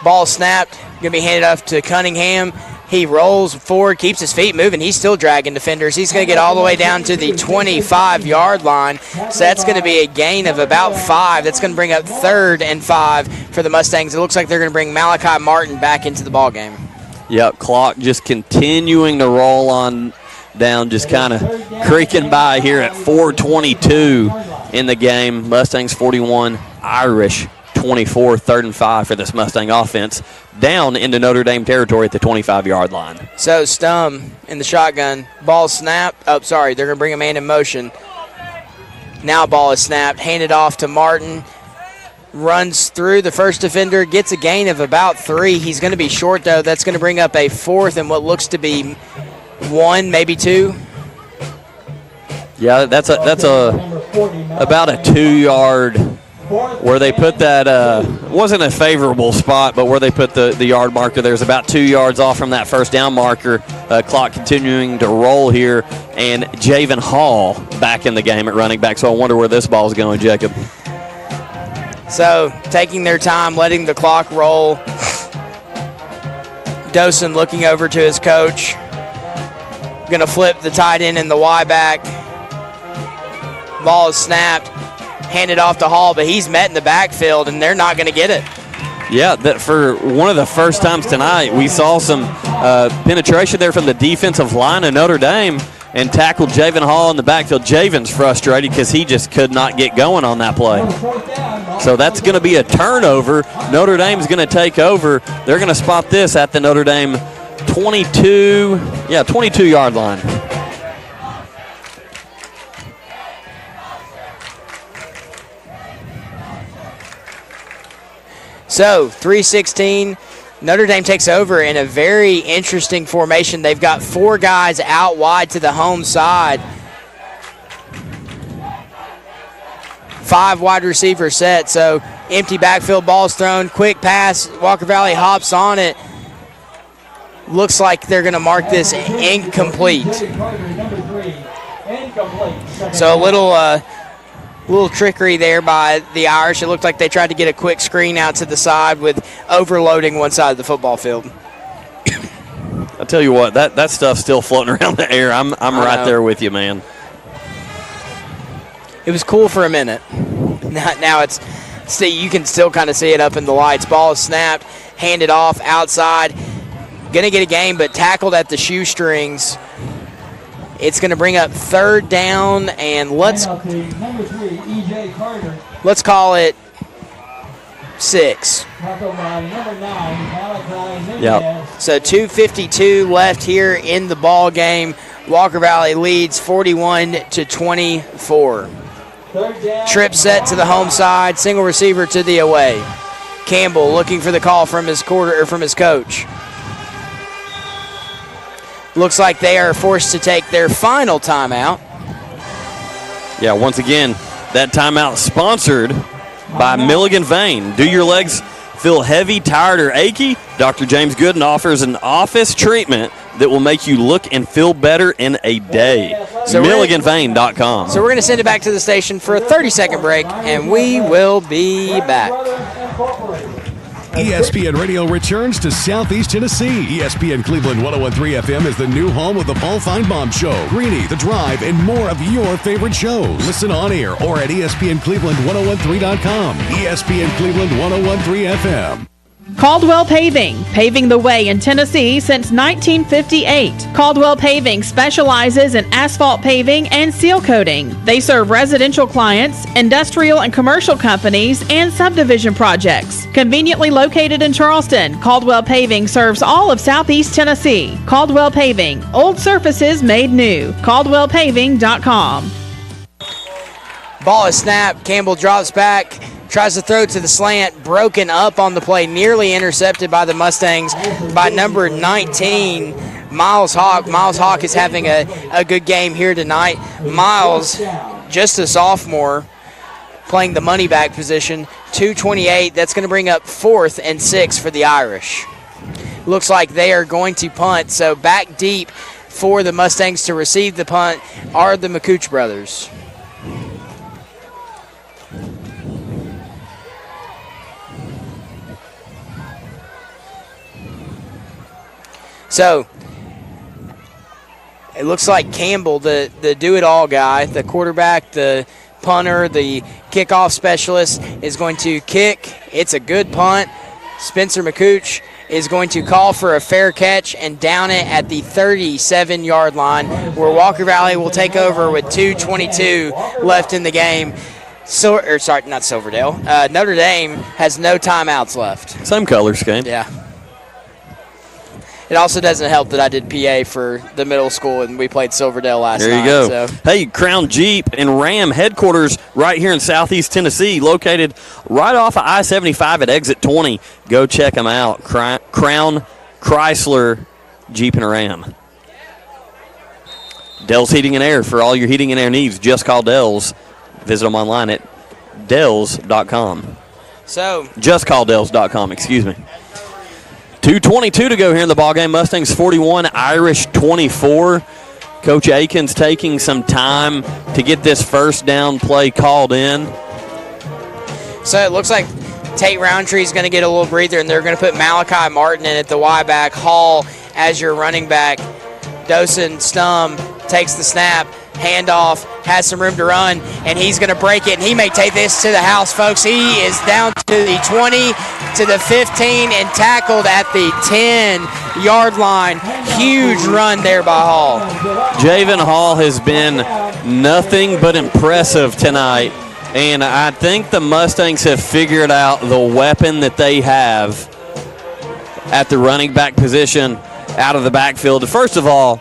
Ball snapped, going to be handed off to Cunningham. He rolls forward, keeps his feet moving. He's still dragging defenders. He's going to get all the way down to the 25-yard line. So that's going to be a gain of about 5. That's going to bring up 3rd and 5 for the Mustangs. It looks like they're going to bring Malachi Martin back into the ballgame. Yep, clock just continuing to roll on down, just kind of creaking by here at 4:22 in the game. Mustangs 41, Irish 24, 3rd and 5 for this Mustang offense, down into Notre Dame territory at the 25-yard line. So Stum in the shotgun. Ball snapped. Oh, sorry, they're going to bring a man in motion. Now ball is snapped, handed off to Martin. Runs through the first defender, gets a gain of about 3. He's going to be short, though. That's going to bring up a 4th and what looks to be 1, maybe 2. Yeah, that's about a 2-yard where they put that. Wasn't a favorable spot, but where they put the yard marker, there's about 2 yards off from that first down marker. Clock continuing to roll here, and Javen Hall back in the game at running back. So I wonder where this ball's going, Jacob. So taking their time, letting the clock roll. Dosen looking over to his coach. Going to flip the tight end and the Y back. Ball is snapped, handed off to Hall, but he's met in the backfield, and they're not going to get it. Yeah, that for one of the first times tonight, we saw some penetration there from the defensive line of Notre Dame and tackled Javen Hall in the backfield. Javen's frustrated because he just could not get going on that play. So that's going to be a turnover. Notre Dame's going to take over. They're going to spot this at the Notre Dame 22-yard line. So 3:16, Notre Dame takes over in a very interesting formation. They've got 4 guys out wide to the home side. 5 wide receiver set, so empty backfield, ball's thrown, quick pass, Walker Valley hops on it. Looks like they're going to mark this incomplete. So a little trickery there by the Irish. It looked like they tried to get a quick screen out to the side with overloading one side of the football field. I tell you what, that stuff's still floating around the air. I'm right there with you, man. It was cool for a minute. Now it's, you can still kind of see it up in the lights. Ball is snapped, handed off outside. Going to get a gain, but tackled at the shoestrings. It's going to bring up 3rd down, and let's call it 6. Yep. So 2:52 left here in the ball game. Walker Valley leads 41-24. Trip set to the home side, single receiver to the away. Campbell looking for the call from his coach. Looks like they are forced to take their final timeout. Yeah, once again, that timeout sponsored by Milligan Vane. Do your legs feel heavy, tired, or achy? Dr. James Gooden offers an office treatment that will make you look and feel better in a day. So MilliganVane.com. So we're going to send it back to the station for a 30-second break, and we will be back. ESPN Radio returns to Southeast Tennessee. ESPN Cleveland 101.3 FM is the new home of the Paul Feinbaum Show, Greeny, The Drive, and more of your favorite shows. Listen on air or at ESPNCleveland1013.com. ESPN Cleveland 101.3 FM. Caldwell Paving, paving the way in Tennessee since 1958. Caldwell Paving specializes in asphalt paving and seal coating. They serve residential clients, industrial and commercial companies, and subdivision projects. Conveniently located in Charleston, Caldwell Paving serves all of Southeast Tennessee. Caldwell Paving, old surfaces made new. CaldwellPaving.com. Ball is snapped. Campbell drops back. Tries to throw to the slant, broken up on the play, nearly intercepted by the Mustangs by number 19, Miles Hawk. Miles Hawk is having a good game here tonight. Miles, just a sophomore, playing the money back position, 228. That's going to bring up 4th and 6 for the Irish. Looks like they are going to punt, so back deep for the Mustangs to receive the punt are the McCooch brothers. So it looks like Campbell, the do-it-all guy, the quarterback, the punter, the kickoff specialist, is going to kick. It's a good punt. Spencer McCooch is going to call for a fair catch and down it at the 37-yard line, where Walker Valley will take over with 2:22 left in the game. Not Silverdale. Notre Dame has no timeouts left. Same color scheme. Yeah. It also doesn't help that I did PA for the middle school and we played Silverdale last night. There you go. So. Hey, Crown Jeep and Ram headquarters right here in Southeast Tennessee, located right off of I-75 at exit 20. Go check them out. Crown Chrysler Jeep and Ram. Dell's Heating and Air for all your heating and air needs. Just call Dell's. Visit them online at dells.com. So. JustCallDells.com, excuse me. 2:22 to go here in the ballgame. Mustangs 41, Irish 24. Coach Aikens taking some time to get this first down play called in. So it looks like Tate Roundtree is going to get a little breather, and they're going to put Malachi Martin in at the Y back, Hall as your running back. Dosen Stum takes the snap, handoff, has some room to run, and he's going to break it, and he may take this to the house, folks. He is down to the 20, to the 15, and tackled at the 10-yard line. Huge run there by Hall. Javen Hall has been nothing but impressive tonight, and I think the Mustangs have figured out the weapon that they have at the running back position out of the backfield. First of all,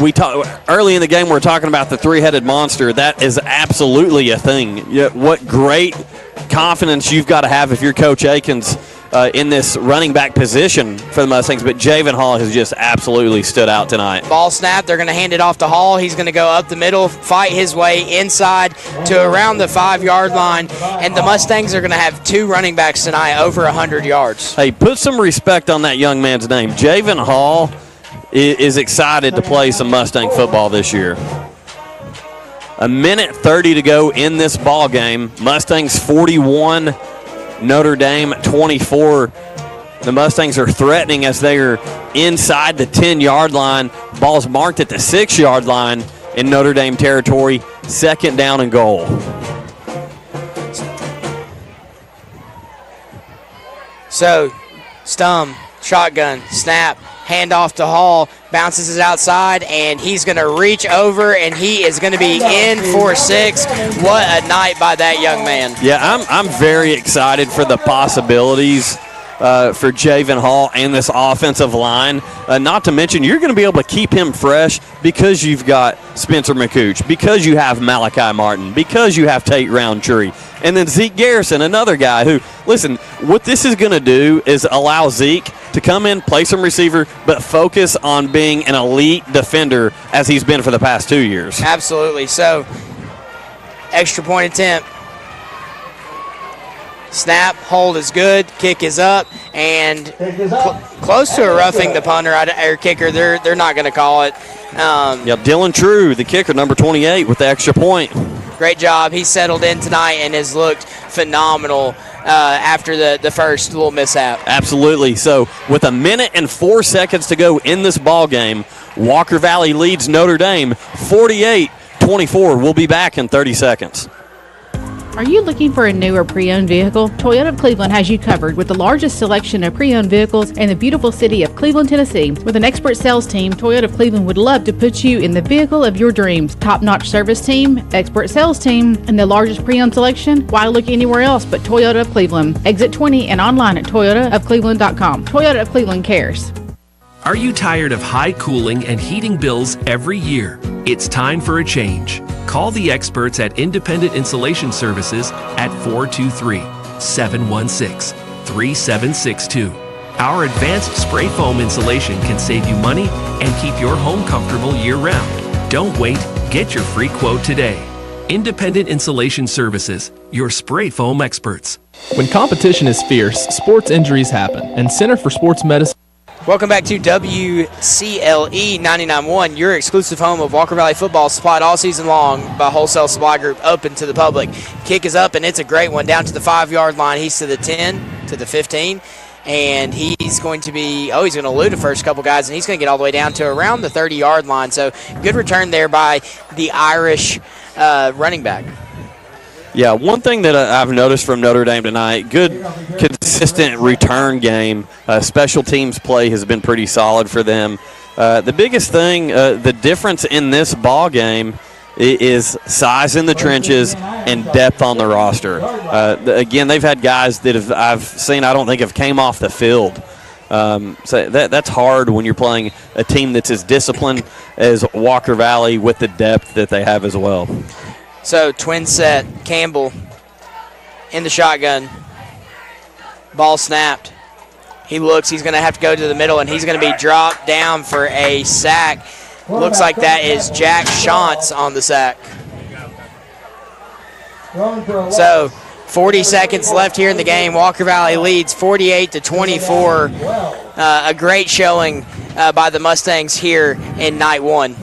we talked early in the game. We're talking about the three-headed monster. That is absolutely a thing. What great confidence you've got to have if you're Coach Aikens in this running back position for the Mustangs. But Javen Hall has just absolutely stood out tonight. Ball snap. They're going to hand it off to Hall. He's going to go up the middle, fight his way inside to around the 5-yard line. And the Mustangs are going to have 2 running backs tonight over 100 yards. Hey, put some respect on that young man's name. Javen Hall is excited to play some Mustang football this year. 1:30 to go in this ball game. Mustangs 41, Notre Dame 24. The Mustangs are threatening as they are inside the 10-yard line. Ball's marked at the 6-yard line in Notre Dame territory. 2nd down and goal. So, Stum, shotgun, snap, handoff to Hall, bounces it outside, and he's going to reach over, and he is going to be in for 6. What a night by that young man. Yeah, I'm very excited for the possibilities for Javen Hall and this offensive line. Not to mention, you're going to be able to keep him fresh because you've got Spencer McCooch, because you have Malachi Martin, because you have Tate Roundtree. And then Zeke Garrison, another guy who, listen, what this is going to do is allow Zeke to come in, play some receiver, but focus on being an elite defender as he's been for the past 2 years. Absolutely. So, extra point attempt. Snap, hold is good, kick is up, and close to a roughing the punter or kicker. They're not going to call it. Dylan True, the kicker, number 28, with the extra point. Great job. He settled in tonight and has looked phenomenal after the first little mishap. Absolutely. So with 1:04 to go in this ball game, Walker Valley leads Notre Dame 48-24. We'll be back in 30 seconds. Are you looking for a new or pre-owned vehicle? Toyota of Cleveland has you covered with the largest selection of pre-owned vehicles in the beautiful city of Cleveland, Tennessee. With an expert sales team, Toyota of Cleveland would love to put you in the vehicle of your dreams. Top-notch service team, expert sales team, and the largest pre-owned selection? Why look anywhere else but Toyota of Cleveland? Exit 20 and online at toyotaofcleveland.com. Toyota of Cleveland cares. Are you tired of high cooling and heating bills every year? It's time for a change. Call the experts at Independent Insulation Services at 423-716-3762. Our advanced spray foam insulation can save you money and keep your home comfortable year-round. Don't wait. Get your free quote today. Independent Insulation Services, your spray foam experts. When competition is fierce, sports injuries happen, and Center for Sports Medicine. Welcome back to WCLE 99.1, your exclusive home of Walker Valley football, supplied all season long by Wholesale Supply Group, open to the public. Kick is up, and it's a great one down to the 5-yard line. He's to the 10, to the 15, and he's going to elude the first couple guys, and he's going to get all the way down to around the 30-yard line. So good return there by the Irish running back. Yeah, one thing that I've noticed from Notre Dame tonight, good, consistent return game. Special teams play has been pretty solid for them. The biggest thing, the difference in this ball game is size in the trenches and depth on the roster. Again, they've had guys that I've seen I don't think have came off the field. So that's hard when you're playing a team that's as disciplined as Walker Valley with the depth that they have as well. So twin set, Campbell in the shotgun. Ball snapped. He looks, he's going to have to go to the middle, and he's going to be dropped down for a sack. Looks like that is Jack Shantz on the sack. So 40 seconds left here in the game. Walker Valley leads 48-24. A great showing by the Mustangs here in night one.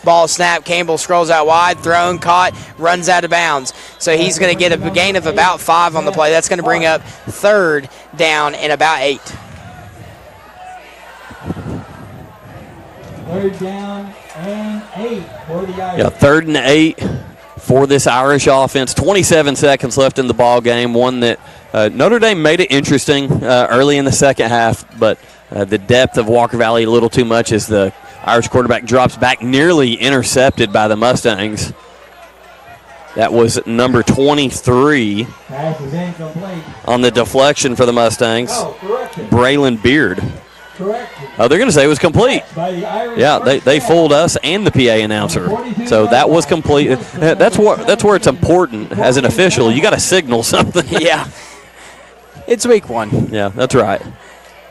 Ball snap, Campbell scrolls out wide, thrown, caught, runs out of bounds. So he's going to get a gain of about 5 on the play. That's going to bring up third down and about 8. Third down and 8 for the Irish. Yeah, 3rd and 8 for this Irish offense. 27 seconds left in the ball game. One that Notre Dame made it interesting early in the second half, but the depth of Walker Valley a little too much as the Irish quarterback drops back, nearly intercepted by the Mustangs. That was number 23 on the deflection for the Mustangs. Braylon Beard. Oh, they're going to say it was complete. Yeah, they fooled us and the PA announcer. So that was complete. That's where it's important as an official. You got to signal something. Yeah. It's week 1. Yeah, that's right.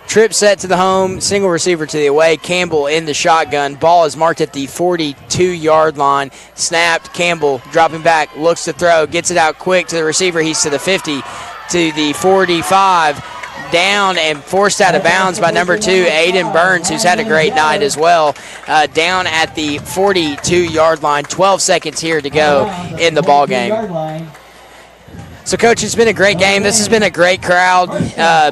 Trip set to the home, single receiver to the away. Campbell in the shotgun. Ball is marked at the 42-yard line. Snapped. Campbell dropping back, looks to throw, gets it out quick to the receiver. He's to the 50, to the 45. Down and forced out of bounds by number 2, Aiden Burns, who's had a great night as well. Down at the 42-yard line. 12 seconds here to go in the ball game. So, Coach, it's been a great game. This has been a great crowd,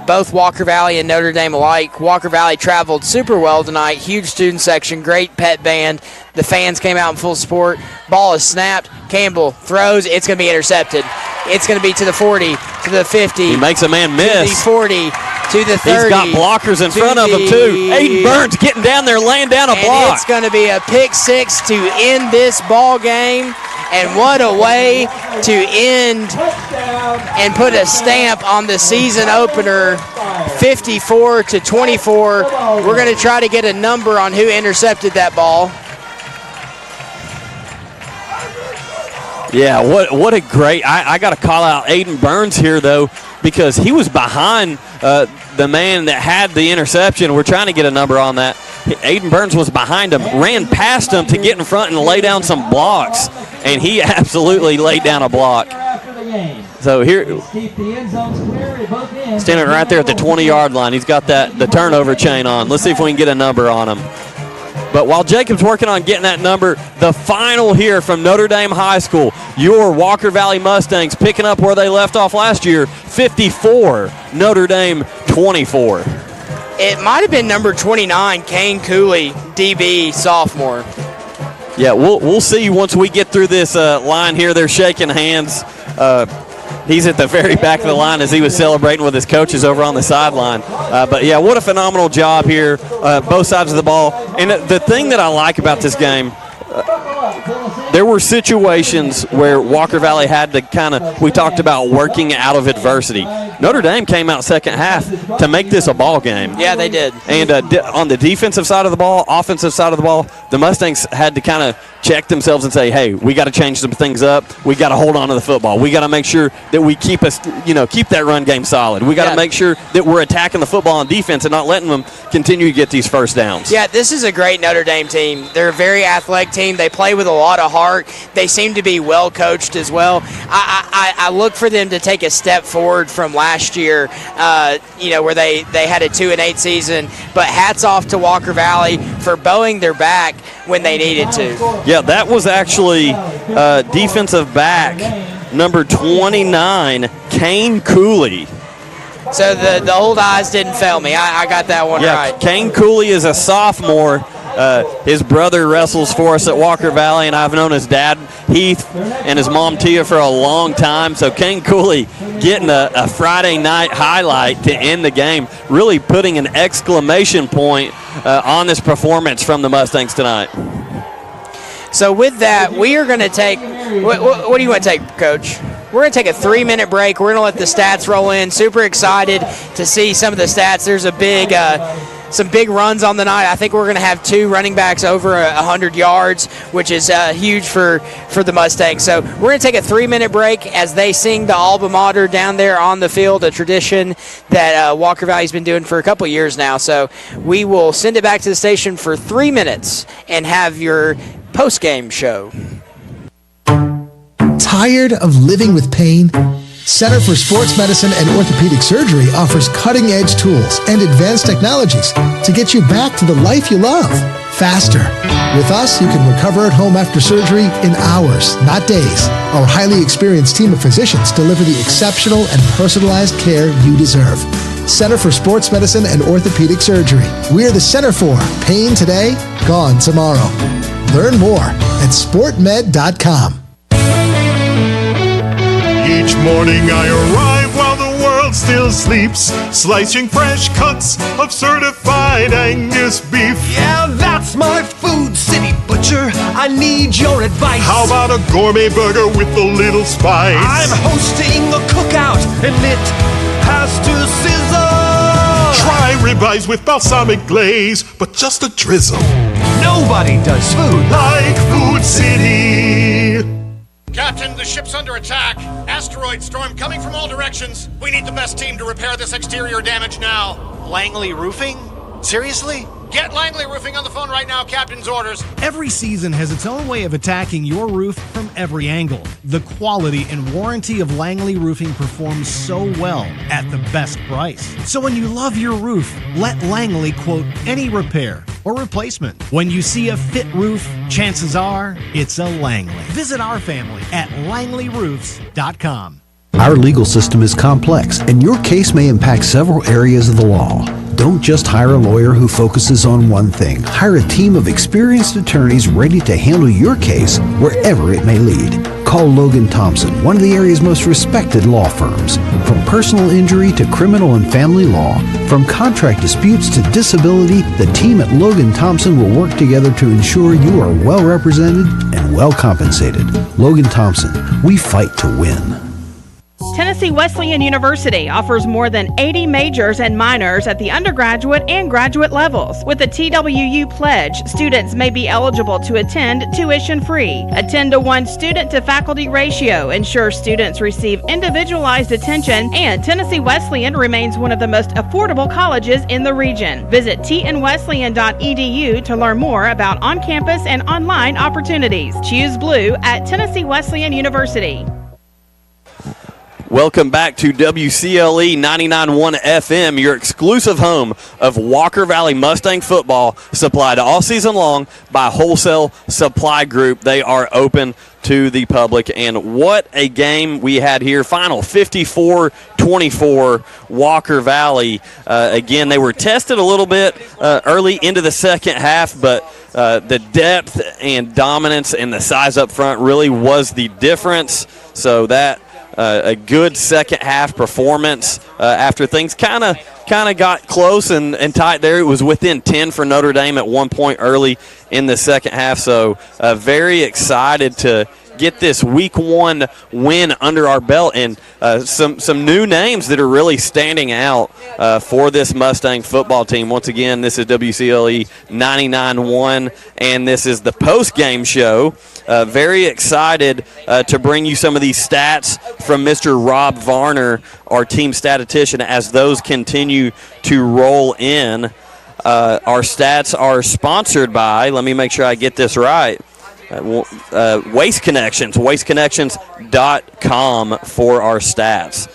both Walker Valley and Notre Dame alike. Walker Valley traveled super well tonight. Huge student section, great pet band. The fans came out in full support. Ball is snapped. Campbell throws. It's going to be intercepted. It's going to be to the 40, to the 50. He makes a man miss. To the 40, to the 30. He's got blockers in front of him, too. Aiden Burns getting down there, laying down a block. It's going to be a pick 6 to end this ball game. And what a way to end and put a stamp on the season opener, 54-24. We're going to try to get a number on who intercepted that ball. Yeah, what a great – I got to call out Aiden Burns here, though, because he was behind the man that had the interception. We're trying to get a number on that. Aiden Burns was behind him, ran past him to get in front and lay down some blocks, and he absolutely laid down a block. So here, standing right there at the 20-yard line, he's got the turnover chain on. Let's see if we can get a number on him. But while Jacob's working on getting that number, the final here from Notre Dame High School, your Walker Valley Mustangs picking up where they left off last year, 54, Notre Dame 24. It might have been number 29, Kane Cooley, DB, sophomore. Yeah, we'll see once we get through this line here. They're shaking hands. He's at the very back of the line as he was celebrating with his coaches over on the sideline. But, yeah, what a phenomenal job here, both sides of the ball. And the thing that I like about this game, there were situations where Walker Valley had to kind of, we talked about working out of adversity. Notre Dame came out second half to make this a ball game. Yeah, they did. And on the defensive side of the ball, offensive side of the ball, the Mustangs had to kind of check themselves and say, hey, we got to change some things up. We got to hold on to the football. We got to make sure that we keep that run game solid. We got to make sure that we're attacking the football on defense and not letting them continue to get these first downs. Yeah, this is a great Notre Dame team. They're a very athletic team. They play with a lot of heart. They seem to be well coached as well. I look for them to take a step forward from last year, where they had a 2-8 season. But hats off to Walker Valley for bowing their back when they needed to. Yeah, that was actually defensive back number 29, Kane Cooley. So the old eyes didn't fail me. I got that one right. Kane Cooley is a sophomore. His brother wrestles for us at Walker Valley, and I've known his dad, Heath, and his mom, Tia, for a long time. So Kane Cooley getting a Friday night highlight to end the game, really putting an exclamation point on this performance from the Mustangs tonight. So with that, we are going to take, what do you want to take, Coach? We're going to take a 3-minute break. We're going to let the stats roll in. Super excited to see some of the stats. There's a big, some big runs on the night. I think we're going to have 2 running backs over 100 yards, which is huge for the Mustangs. So we're going to take a 3-minute break as they sing the Alma Mater down there on the field, a tradition that Walker Valley's been doing for a couple years now. So we will send it back to the station for 3 minutes and have your post-game show. Tired of living with pain? Center for Sports Medicine and Orthopedic Surgery offers cutting-edge tools and advanced technologies to get you back to the life you love, faster. With us, you can recover at home after surgery in hours, not days. Our highly experienced team of physicians deliver the exceptional and personalized care you deserve. Center for Sports Medicine and Orthopedic Surgery. We're the center for pain today, gone tomorrow. Learn more at sportmed.com. Each morning I arrive while the world still sleeps, slicing fresh cuts of certified Angus beef. Yeah, that's my food, city butcher. I need your advice. How about a gourmet burger with a little spice? I'm hosting a cookout and it has to sizzle. Try ribeyes with balsamic glaze, but just a drizzle. Nobody does food like Food City. Captain, the ship's under attack. Asteroid storm coming from all directions. We need the best team to repair this exterior damage now. Langley Roofing? Seriously? Get Langley Roofing on the phone right now, Captain's orders. Every season has its own way of attacking your roof from every angle. The quality and warranty of Langley Roofing performs so well at the best price. So when you love your roof, let Langley quote any repair or replacement. When you see a fit roof, chances are it's a Langley. Visit our family at langleyroofs.com. Our legal system is complex, and your case may impact several areas of the law. Don't just hire a lawyer who focuses on one thing. Hire a team of experienced attorneys ready to handle your case wherever it may lead. Call Logan Thompson, one of the area's most respected law firms. From personal injury to criminal and family law, from contract disputes to disability, the team at Logan Thompson will work together to ensure you are well represented and well compensated. Logan Thompson, we fight to win. Tennessee Wesleyan University offers more than 80 majors and minors at the undergraduate and graduate levels. With the TWU Pledge, students may be eligible to attend tuition-free. A 10-to-1 student-to-faculty ratio ensures students receive individualized attention, and Tennessee Wesleyan remains one of the most affordable colleges in the region. Visit tnwesleyan.edu to learn more about on-campus and online opportunities. Choose blue at Tennessee Wesleyan University. Welcome back to WCLE 99.1 FM, your exclusive home of Walker Valley Mustang football, supplied all season long by Wholesale Supply Group. They are open to the public, and what a game we had here. Final 54-24 Walker Valley. Again, they were tested a little bit early into the second half, but the depth and dominance and the size up front really was the difference. So that a good second half performance after things kind of got close and tight there. It was within 10 for Notre Dame at one point early in the second half. So very excited to get this week one win under our belt, and some new names that are really standing out for this Mustang football team. Once again, this is WCLE 99.1, and this is the post-game show. Very excited to bring you some of these stats from Mr. Rob Varner, our team statistician, as those continue to roll in. Our stats are sponsored by, let me make sure I get this right, Waste Connections, wasteconnections.com for our stats.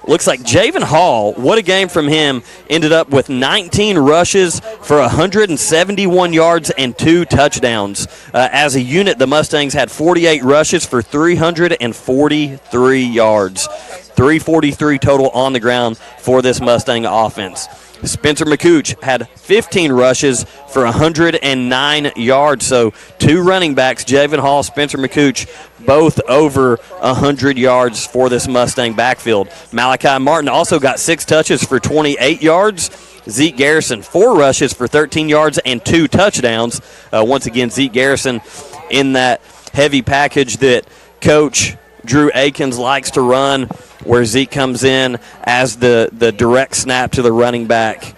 Looks like Javen Hall, what a game from him, ended up with 19 rushes for 171 yards and 2 touchdowns. As a unit, the Mustangs had 48 rushes for 343 yards. 343 total on the ground for this Mustang offense. Spencer McCooch had 15 rushes for 109 yards. So 2 running backs, Javen Hall, Spencer McCooch, both over 100 yards for this Mustang backfield. Malachi Martin also got 6 touches for 28 yards. Zeke Garrison, 4 rushes for 13 yards and 2 touchdowns. Once again, Zeke Garrison in that heavy package that Coach Drew Akins likes to run, where Zeke comes in as the direct snap to the running back,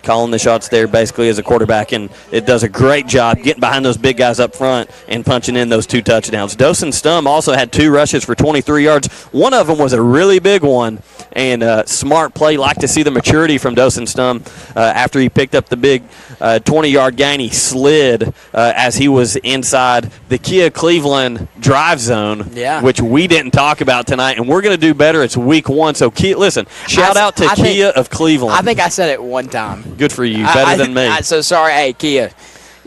calling the shots there basically as a quarterback, and it does a great job getting behind those big guys up front and punching in those 2 touchdowns. Dawson Stum also had 2 rushes for 23 yards. One of them was a really big one, and smart play. Like to see the maturity from Dawson Stum. After he picked up the big 20-yard gain, he slid as he was inside the Kia Cleveland drive zone, which we didn't talk about tonight, and we're going to do better. It's week 1, so Kia, listen, shout out to Kia of Cleveland. I think I said it one time. Good for you. Better than me. So sorry, hey Kia.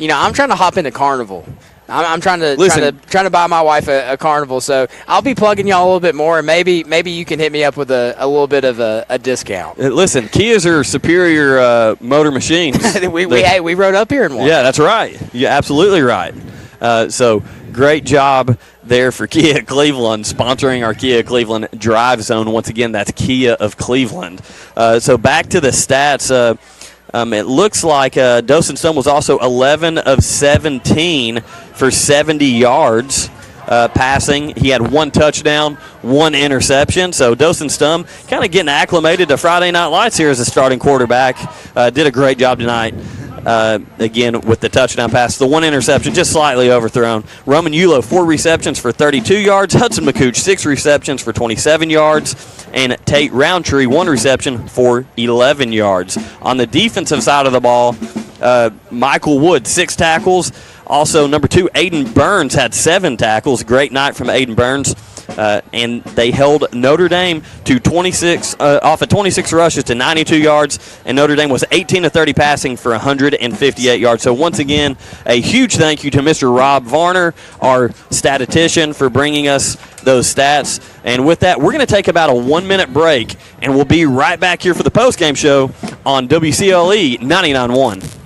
I'm trying to hop into Carnival. I'm trying to buy my wife a Carnival, so I'll be plugging y'all a little bit more, and maybe you can hit me up with a little bit of a discount. Listen, Kias are superior motor machines. we rode up here in one. Yeah, that's right. You're absolutely right. So great job there for Kia Cleveland, sponsoring our Kia Cleveland Drive Zone. Once again, that's Kia of Cleveland. So back to the stats. It looks like Dawson Stum was also 11 of 17 for 70 yards passing. He had 1 touchdown, 1 interception. So Dawson Stum kind of getting acclimated to Friday Night Lights here as a starting quarterback. Did a great job tonight. Again, with the touchdown pass. The 1 interception just slightly overthrown. Roman Yulo, 4 receptions for 32 yards. Hudson McCooch, 6 receptions for 27 yards. And Tate Roundtree, 1 reception for 11 yards. On the defensive side of the ball, Michael Wood, 6 tackles. Also, number 2, Aiden Burns had 7 tackles. Great night from Aiden Burns. And they held Notre Dame to 26 off of 26 rushes to 92 yards, and Notre Dame was 18 of 30 passing for 158 yards. So once again, a huge thank you to Mr. Rob Varner, our statistician, for bringing us those stats. And with that, we're going to take about a 1-minute break, and we'll be right back here for the postgame show on WCLE 99.1.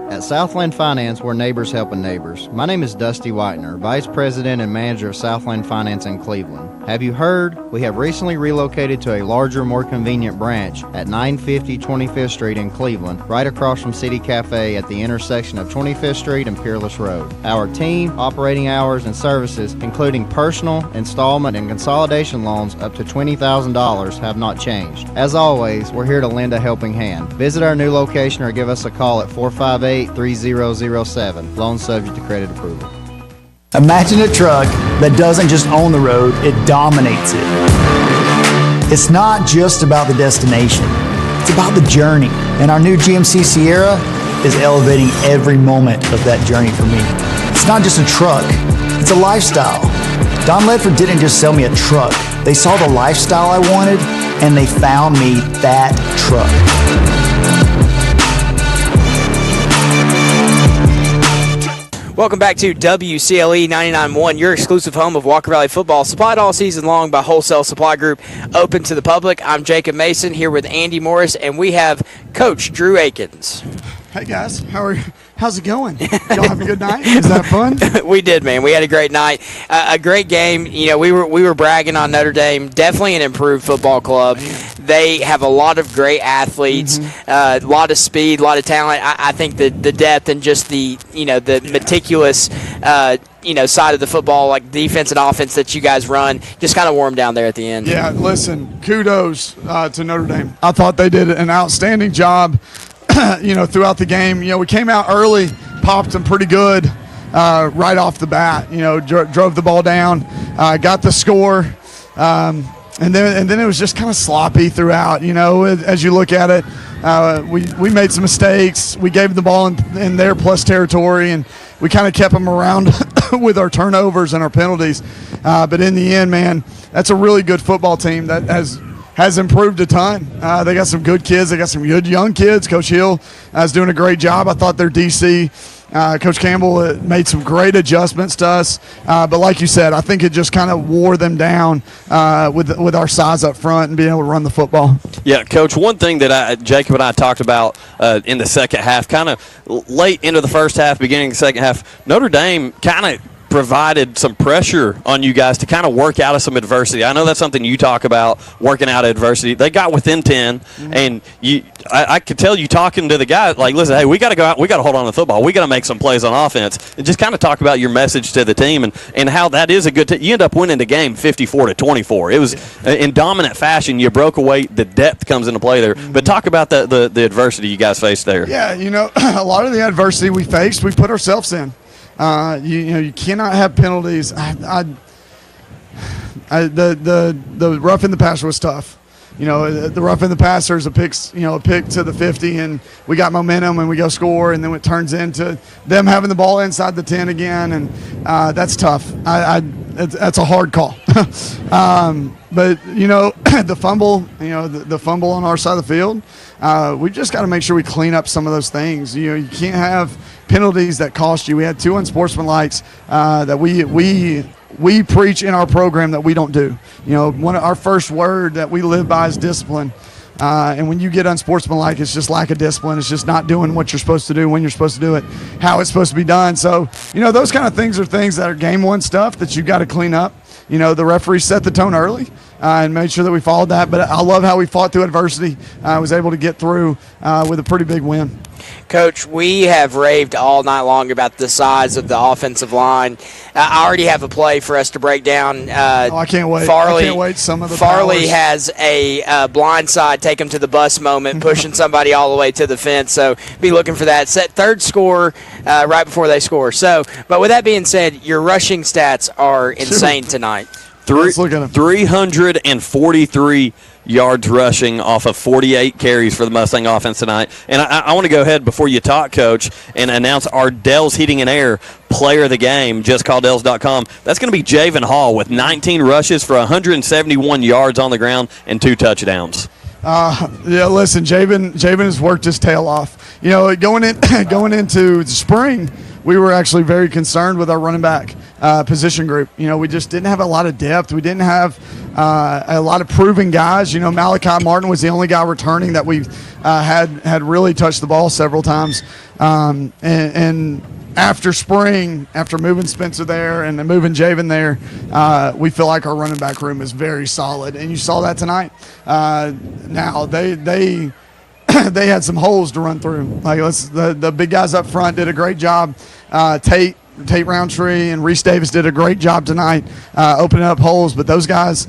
At Southland Finance, we're neighbors helping neighbors. My name is Dusty Whitener, Vice President and Manager of Southland Finance in Cleveland. Have you heard? We have recently relocated to a larger, more convenient branch at 950 25th Street in Cleveland, right across from City Cafe at the intersection of 25th Street and Peerless Road. Our team, operating hours, and services, including personal, installment, and consolidation loans up to $20,000, have not changed. As always, we're here to lend a helping hand. Visit our new location or give us a call at 458-3007. Loan subject to credit approval. Imagine a truck that doesn't just own the road, it dominates it. It's not just about the destination, it's about the journey. And our new GMC Sierra is elevating every moment of that journey for me. It's not just a truck, it's a lifestyle. Don Ledford didn't just sell me a truck. They saw the lifestyle I wanted, and they found me that truck. Welcome back to WCLE 99.1, your exclusive home of Walker Valley football, supplied all season long by Wholesale Supply Group, open to the public. I'm Jacob Mason here with Andy Morris, and we have Coach Drew Akins. Hey guys, how's it going? Y'all have a good night? Was that fun? We did, man. We had a great night, a great game. You know, we were bragging on Notre Dame. Definitely an improved football club. They have a lot of great athletes, a lot of speed, a lot of talent. I think the depth and just the meticulous side of the football, like defense and offense that you guys run, just kind of wore them down there at the end. Yeah, listen, kudos to Notre Dame. I thought they did an outstanding job. Throughout the game, we came out early, popped them pretty good right off the bat. Drove the ball down, got the score, and then it was just kind of sloppy throughout. As you look at it, we made some mistakes. We gave the ball in their plus territory, and we kind of kept them around with our turnovers and our penalties. But in the end, man, that's a really good football team that has improved a ton. They got some good kids. They got some good young kids. Coach Hill is doing a great job. I thought their DC Coach Campbell made some great adjustments to us, but like you said, I think it just kind of wore them down with our size up front and being able to run the football. Yeah, Coach, one thing that Jacob and I talked about in the second half, kind of late into the first half, beginning of the second half, Notre Dame kind of provided some pressure on you guys to kind of work out of some adversity. I know that's something you talk about, working out of adversity. They got within 10, and I could tell you talking to the guys, like, listen, hey, we got to go out, we got to hold on to the football, we got to make some plays on offense, and just kind of talk about your message to the team and how that is a good you end up winning the game 54-24. It was in dominant fashion. You broke away. The depth comes into play there. But talk about the adversity you guys faced there. Yeah, a lot of the adversity we faced, we put ourselves in. You cannot have penalties. The rough in the passer was tough. The rough in the passer is a pick to the 50, and we got momentum and we go score, and then it turns into them having the ball inside the 10 again, and that's tough. That's a hard call. But the fumble, the fumble on our side of the field, we just got to make sure we clean up some of those things. You can't have penalties that cost you. We had 2 unsportsmanlikes that we preach in our program that we don't do. One of our first word that we live by is discipline. And when you get unsportsmanlike, it's just lack of discipline. It's just not doing what you're supposed to do when you're supposed to do it, how it's supposed to be done. So, those kind of things are things that are game one stuff that you got to clean up. The referee set the tone early and made sure that we followed that. But I love how we fought through adversity. I was able to get through with a pretty big win. Coach, we have raved all night long about the size of the offensive line. I already have a play for us to break down. I can't wait. Farley, I can't wait. Some of the Farley powers. has a blind side, take him to the bus moment, pushing somebody all the way to the fence. So be looking for that. Set third score right before they score. So, but with that being said, your rushing stats are insane tonight. 343 yards rushing off of 48 carries for the Mustang offense tonight. And I want to go ahead before you talk, Coach, and announce our Dell's Heating and Air player of the game. Just call Dells.com. That's going to be Javen Hall with 19 rushes for 171 yards on the ground and 2 touchdowns. Listen, Javen has worked his tail off. Going into the spring, we were actually very concerned with our running back position group. We just didn't have a lot of depth. We didn't have a lot of proven guys. Malachi Martin was the only guy returning that we had really touched the ball several times. And after spring, after moving Spencer there and then moving Javen there, we feel like our running back room is very solid. And you saw that tonight. Now they had some holes to run through. Like the big guys up front did a great job. Tate Roundtree and Reese Davis did a great job tonight opening up holes, but those guys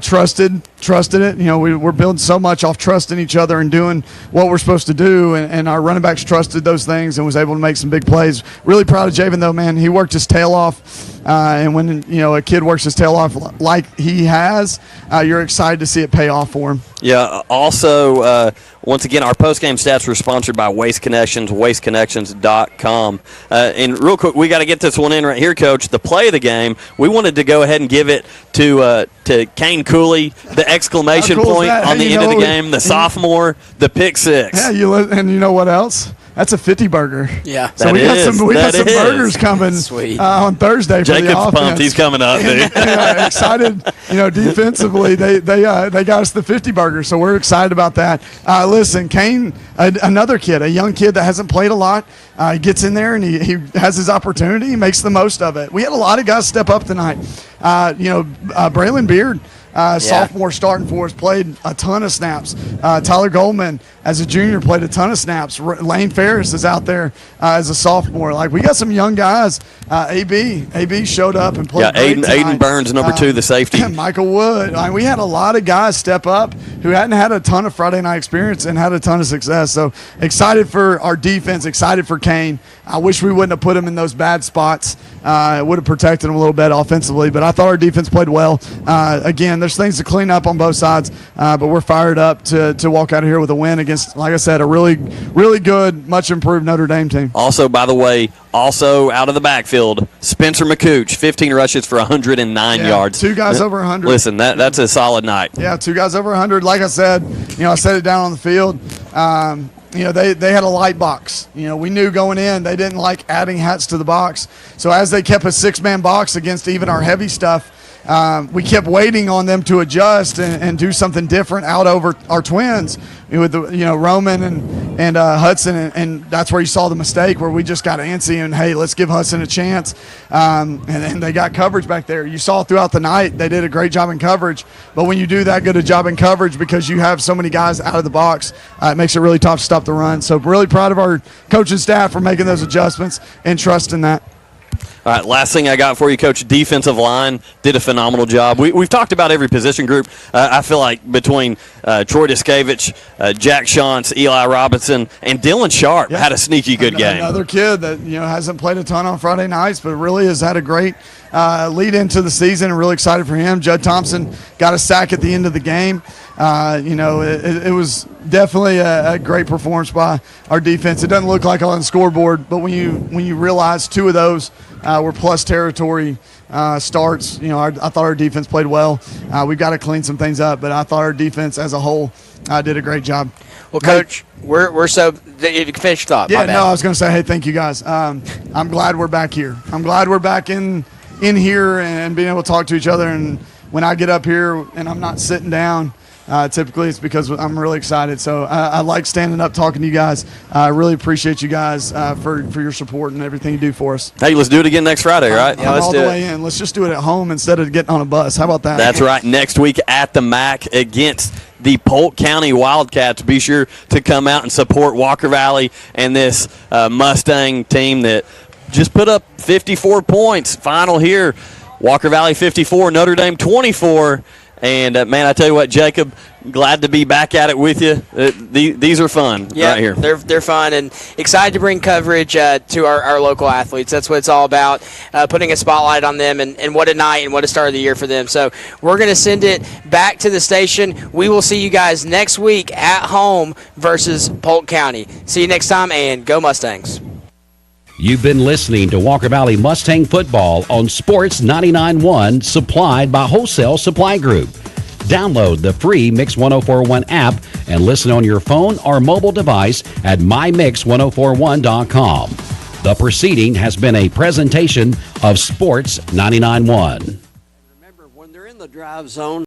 trusted it. We're building so much off trusting each other and doing what we're supposed to do, and our running backs trusted those things and was able to make some big plays. Really proud of Javen, though, man. He worked his tail off, and when a kid works his tail off like he has, you're excited to see it pay off for him. Yeah, also, once again, our post-game stats were sponsored by Waste Connections, wasteconnections.com. And real quick, we got to get this one in right here, Coach. The play of the game, we wanted to go ahead and give it to Kane Cooley, the exclamation point on the end of the game, the sophomore, the pick six. Yeah, and you know what else? That's a 50 burger. Yeah. So we got some burgers coming on Thursday for the offense. Jacob's pumped. He's coming up, dude. Excited. Defensively, they got us the 50 burger, so we're excited about that. Listen, Kane, another kid, a young kid that hasn't played a lot, gets in there and he has his opportunity. He makes the most of it. We had a lot of guys step up tonight. Braylon Beard, sophomore starting for us, played a ton of snaps. Tyler Goldman, as a junior, played a ton of snaps. Lane Ferris is out there as a sophomore. Like, we got some young guys. AB showed up and played great tonight. Aiden Burns, number 2, the safety. Michael Wood. We had a lot of guys step up who hadn't had a ton of Friday night experience and had a ton of success. So excited for our defense, excited for Kane. I wish we wouldn't have put him in those bad spots. It would have protected him a little bit offensively, but I thought our defense played well. Again, there's things to clean up on both sides, but we're fired up to walk out of here with a win against, like I said, a really, really good, much improved Notre Dame team. Also, by the way, out of the backfield, Spencer McCooch, 15 rushes for 109 yards. 2 guys over 100. Listen, that's a solid night. Yeah, 2 guys over 100. Like I said, I set it down on the field. they had a light box. We knew going in they didn't like adding hats to the box. So as they kept a 6-man box against even our heavy stuff, we kept waiting on them to adjust and do something different out over our twins with Roman and Hudson, and that's where you saw the mistake where we just got antsy and, hey, let's give Hudson a chance, and they got coverage back there. You saw throughout the night they did a great job in coverage, but when you do that good a job in coverage because you have so many guys out of the box, it makes it really tough to stop the run. So really proud of our coaching staff for making those adjustments and trusting that. All right, last thing I got for you, Coach. Defensive line did a phenomenal job. We've talked about every position group. I feel like between Troy Diskevich, Jack Shantz, Eli Robinson, and Dylan Sharp had a sneaky good game. Another kid that hasn't played a ton on Friday nights, but really has had a great lead into the season, and really excited for him. Judd Thompson got a sack at the end of the game. It was definitely a great performance by our defense. It doesn't look like on the scoreboard, but when you realize 2 of those were plus territory starts, I thought our defense played well. We've got to clean some things up, but I thought our defense as a whole did a great job. Well, Coach, we're so – you can finish thought. Yeah, no, I was going to say, hey, thank you guys. I'm glad we're back here. I'm glad we're back in here and being able to talk to each other. And when I get up here and I'm not sitting down, typically it's because I'm really excited. So I like standing up talking to you guys. I really appreciate you guys for your support and everything you do for us. Hey, let's do it again next Friday, right? Yeah, let's all do the way in. Let's just do it at home instead of getting on a bus. How about that? That's right. Next week at the MAC against the Polk County Wildcats. Be sure to come out and support Walker Valley and this Mustang team that just put up 54 points. Final here, Walker Valley 54, Notre Dame 24. And, man, I tell you what, Jacob, glad to be back at it with you. These are fun right here. They're fun and excited to bring coverage to our local athletes. That's what it's all about, putting a spotlight on them, and what a night and what a start of the year for them. So we're going to send it back to the station. We will see you guys next week at home versus Polk County. See you next time, and go Mustangs. You've been listening to Walker Valley Mustang Football on Sports 99.1, supplied by Wholesale Supply Group. Download the free Mix 1041 app and listen on your phone or mobile device at mymix1041.com. The proceeding has been a presentation of Sports 99.1. Remember, when they're in the drive zone,